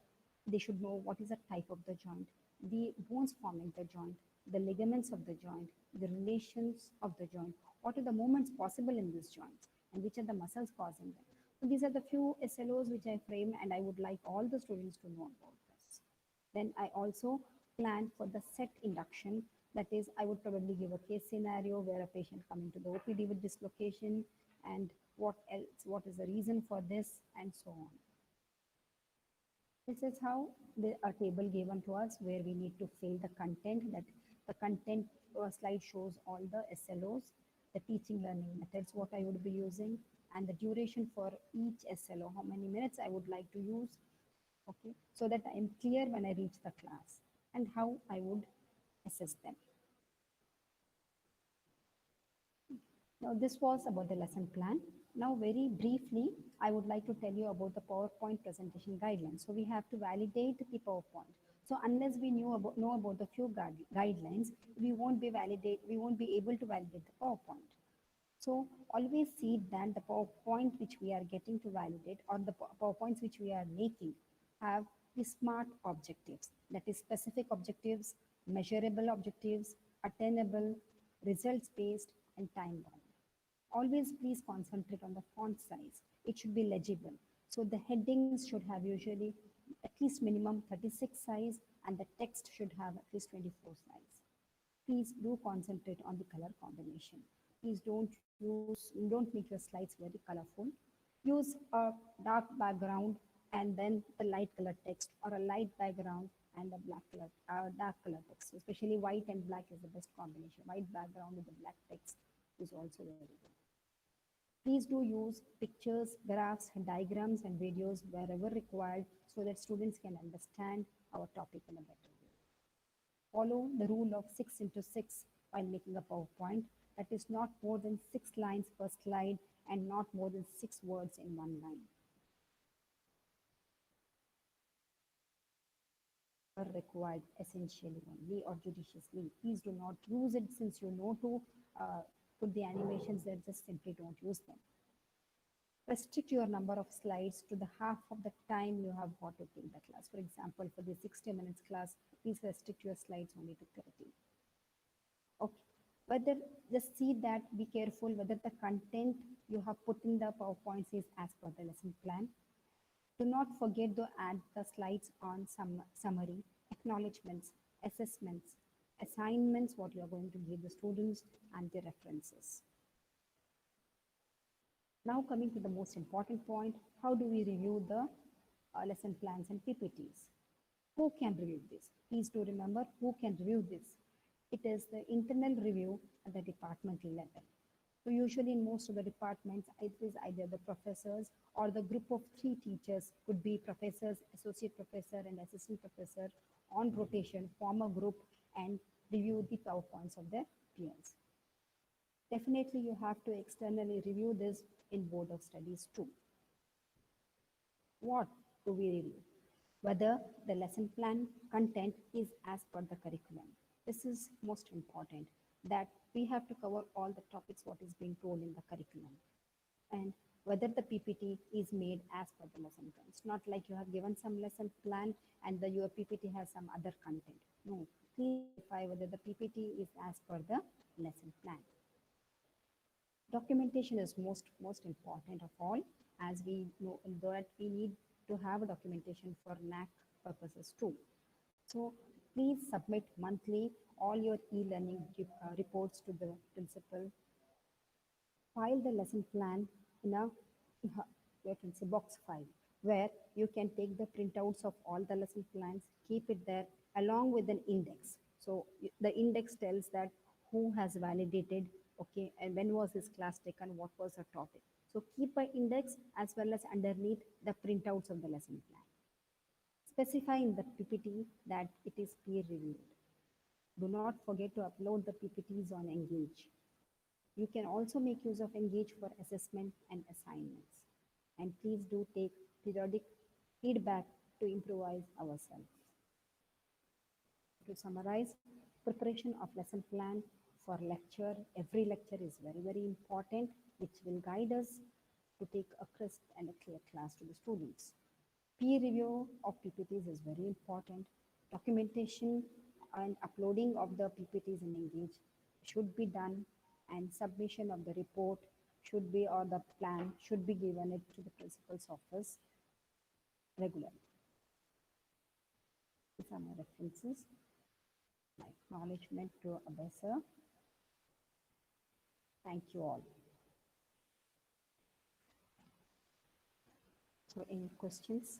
Speaker 14: they should know what is the type of the joint, the bones forming the joint, the ligaments of the joint, the relations of the joint, what are the movements possible in this joint, and which are the muscles causing them. So these are the few SLOs which I frame, and I would like all the students to know about this. Then I also plan for the set induction. That is, I would probably give a case scenario where a patient coming to the OPD with dislocation and what else, what is the reason for this, and so on. This is how a table given to us where we need to fill the content. That the content slide shows all the SLOs, the teaching learning methods, what I would be using, and the duration for each SLO, how many minutes I would like to use, okay, so that I am clear when I reach the class, and how I would assess them. Now this was about the lesson plan. Now very briefly, I would like to tell you about the PowerPoint presentation guidelines. So we have to validate the PowerPoint. So unless we know about the few guidelines, we won't be able to validate the PowerPoint. So always see that the PowerPoint which we are getting to validate or the PowerPoints which we are making have the SMART objectives, that is specific objectives, measurable objectives, attainable, results-based, and time-bound. Always please concentrate on the font size. It should be legible. So the headings should have usually at least minimum 36 size and the text should have at least 24 size. Please do concentrate on the color combination. Please don't make your slides very colorful. Use a dark background and then the light color text, or a light background and a dark color text. Especially white and black is the best combination. White background with the black text is also very good. Please do use pictures, graphs, diagrams, and videos wherever required so that students can understand our topic in a better way. Follow the rule of 6 into 6 while making a PowerPoint. That is not more than 6 lines per slide and not more than 6 words in one line. Are required essentially only or judiciously. Please do not use it since you know to put the animations there, just simply don't use them. Restrict your number of slides to the half of the time you have got to take the class. For example, for the 60 minutes class, please restrict your slides only to 30. Okay. Whether just see that, be careful whether the content you have put in the PowerPoints is as per the lesson plan. Do not forget to add the slides on some summary, acknowledgements, assessments, assignments, what you are going to give the students, and the references. Now coming to the most important point, how do we review the lesson plans and PPTs? Who can review this? Please do remember who can review this. It is the internal review at the departmental level. So usually in most of the departments, it is either the professors or the group of 3 teachers, could be professors, associate professor, and assistant professor on rotation, form a group and review the PowerPoints of their peers. Definitely you have to externally review this in board of studies too. What do we review? Whether the lesson plan content is as per the curriculum. This is most important. that we have to cover all the topics what is being told in the curriculum, and whether the PPT is made as per the lesson plan. It's not like you have given some lesson plan and your PPT has some other content. No, please verify whether the PPT is as per the lesson plan. Documentation is most important of all, as we know that we need to have a documentation for NAC purposes too. So please submit monthly all your e-learning reports to the principal. File the lesson plan in a you can say box file, where you can take the printouts of all the lesson plans, keep it there along with an index. So the index tells that who has validated, okay, and when was this class taken, what was the topic. So keep an index as well as underneath the printouts of the lesson plan. Specify in the PPT that it is peer reviewed. Do not forget to upload the PPTs on Engage. You can also make use of Engage for assessment and assignments. And please do take periodic feedback to improvise ourselves. To summarize, preparation of lesson plan for lecture. Every lecture is very important, which will guide us to take a crisp and a clear class to the students. Peer review of PPTs is very important. Documentation and uploading of the PPTs in Engage should be done, and submission of the report should be, or the plan should be given it to the principal's office regularly. These are my references. My acknowledgement to Abhay sir. Thank you all. So any questions?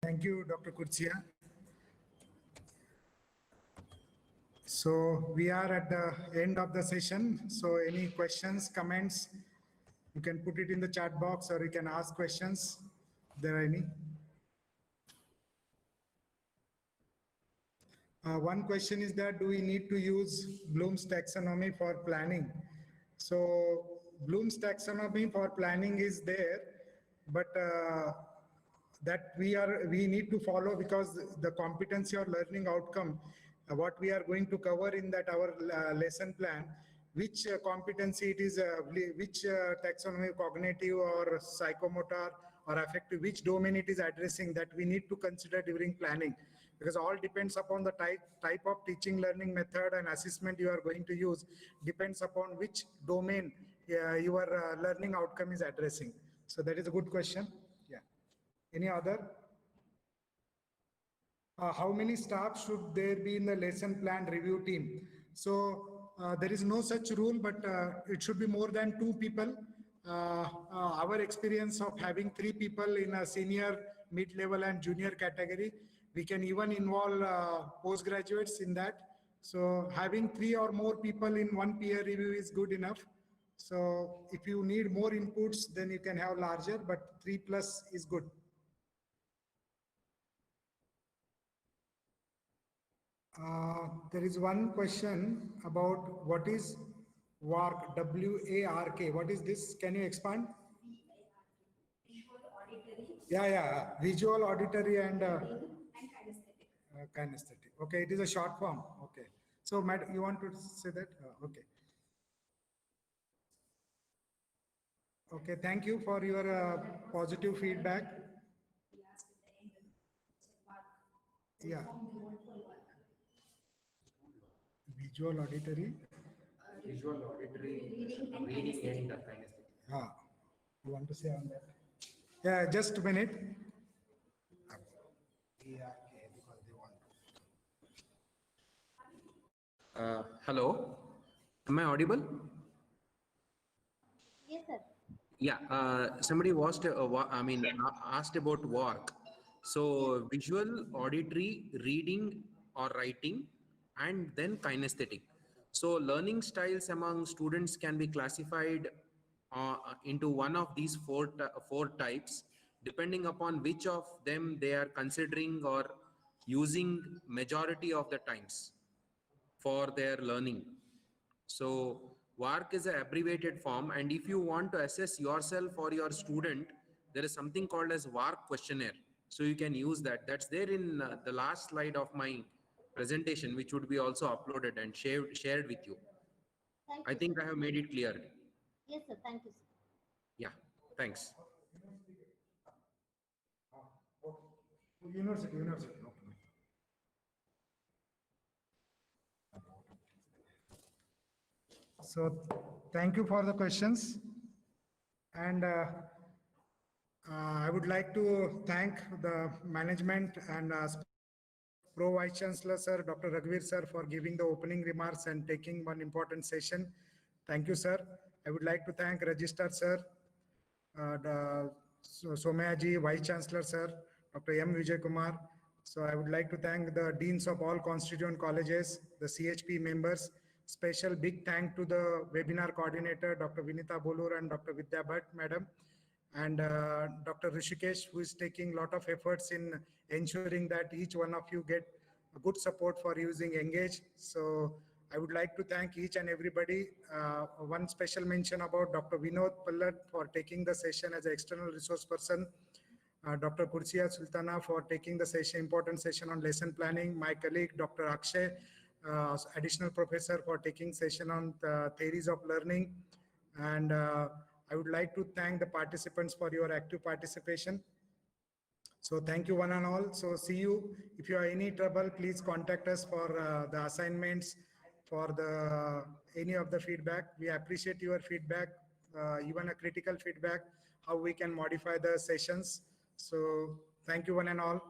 Speaker 2: Thank you, Dr. Kursia. So we are at the end of the session. So any questions, comments, you can put it in the chat box or you can ask questions if there are any. One question is that, do we need to use Bloom's taxonomy for planning? So Bloom's taxonomy for planning is there, but that we need to follow, because the competency or learning outcome, what we are going to cover in that our lesson plan, which competency it is, which taxonomy, cognitive or psychomotor or affective, which domain it is addressing, that we need to consider during planning, because all depends upon the type of teaching learning method and assessment you are going to use, depends upon which domain your learning outcome is addressing. So that is a good question. Yeah. Any other? How many staff should there be in the lesson plan review team? So there is no such rule, but it should be more than 2 people. Our experience of having 3 people in a senior, mid-level and junior category, we can even involve postgraduates in that. So having 3 or more people in one peer review is good enough. So if you need more inputs, then you can have larger, but 3+ is good. There is one question about what is WARK, W-A-R-K. What is this? Can you expand? Yeah. Visual, auditory, and kinesthetic. Okay, it is a short form. Okay. So, Matt, you want to say that? Okay. Okay, thank you for your positive feedback. Yeah. Visual, auditory.
Speaker 6: Reading and kinesthetic.
Speaker 2: You want to say on that? Yeah, just a minute.
Speaker 15: Hello, am I audible?
Speaker 3: Yes, sir.
Speaker 15: Yeah, somebody asked about work. So visual, auditory, reading or writing, and then kinesthetic. So learning styles among students can be classified into one of these four types, depending upon which of them they are considering or using majority of the times. for their learning. So WARC is an abbreviated form, and if you want to assess yourself or your student, there is something called as WARC questionnaire. So you can use that. That's there in the last slide of my presentation, which would be also uploaded and shared with you.
Speaker 3: Thank
Speaker 15: I
Speaker 3: you,
Speaker 15: think
Speaker 3: sir.
Speaker 15: I have made it clear.
Speaker 3: Yes, sir. Thank you, sir.
Speaker 15: Yeah, thanks.
Speaker 2: University. So thank you for the questions. And I would like to thank the management and Pro Vice Chancellor, Sir, Dr. Raghuveer, Sir, for giving the opening remarks and taking one important session. Thank you, sir. I would like to thank Registrar, Sir, Somayaji, Vice Chancellor, Sir, Dr. M. Vijay Kumar. So I would like to thank the deans of all constituent colleges, the CHP members. Special big thank to the webinar coordinator, Dr. Vinita Bolur and Dr. Vidya Bhatt, Madam, and Dr. Rishikesh, who is taking a lot of efforts in ensuring that each one of you get a good support for using Engage. So I would like to thank each and everybody. One special mention about Dr. Vinod Pallat for taking the session as an external resource person. Dr. Kursia Sultana for taking the session, important session on lesson planning. My colleague, Dr. Akshay, additional professor for taking session on the theories of learning. And I would like to thank the participants for your active participation. So thank you one and all. So see you. If you have any trouble, please contact us for the assignments, for the any of the feedback. We appreciate your feedback, even a critical feedback, how we can modify the sessions. So thank you one and all.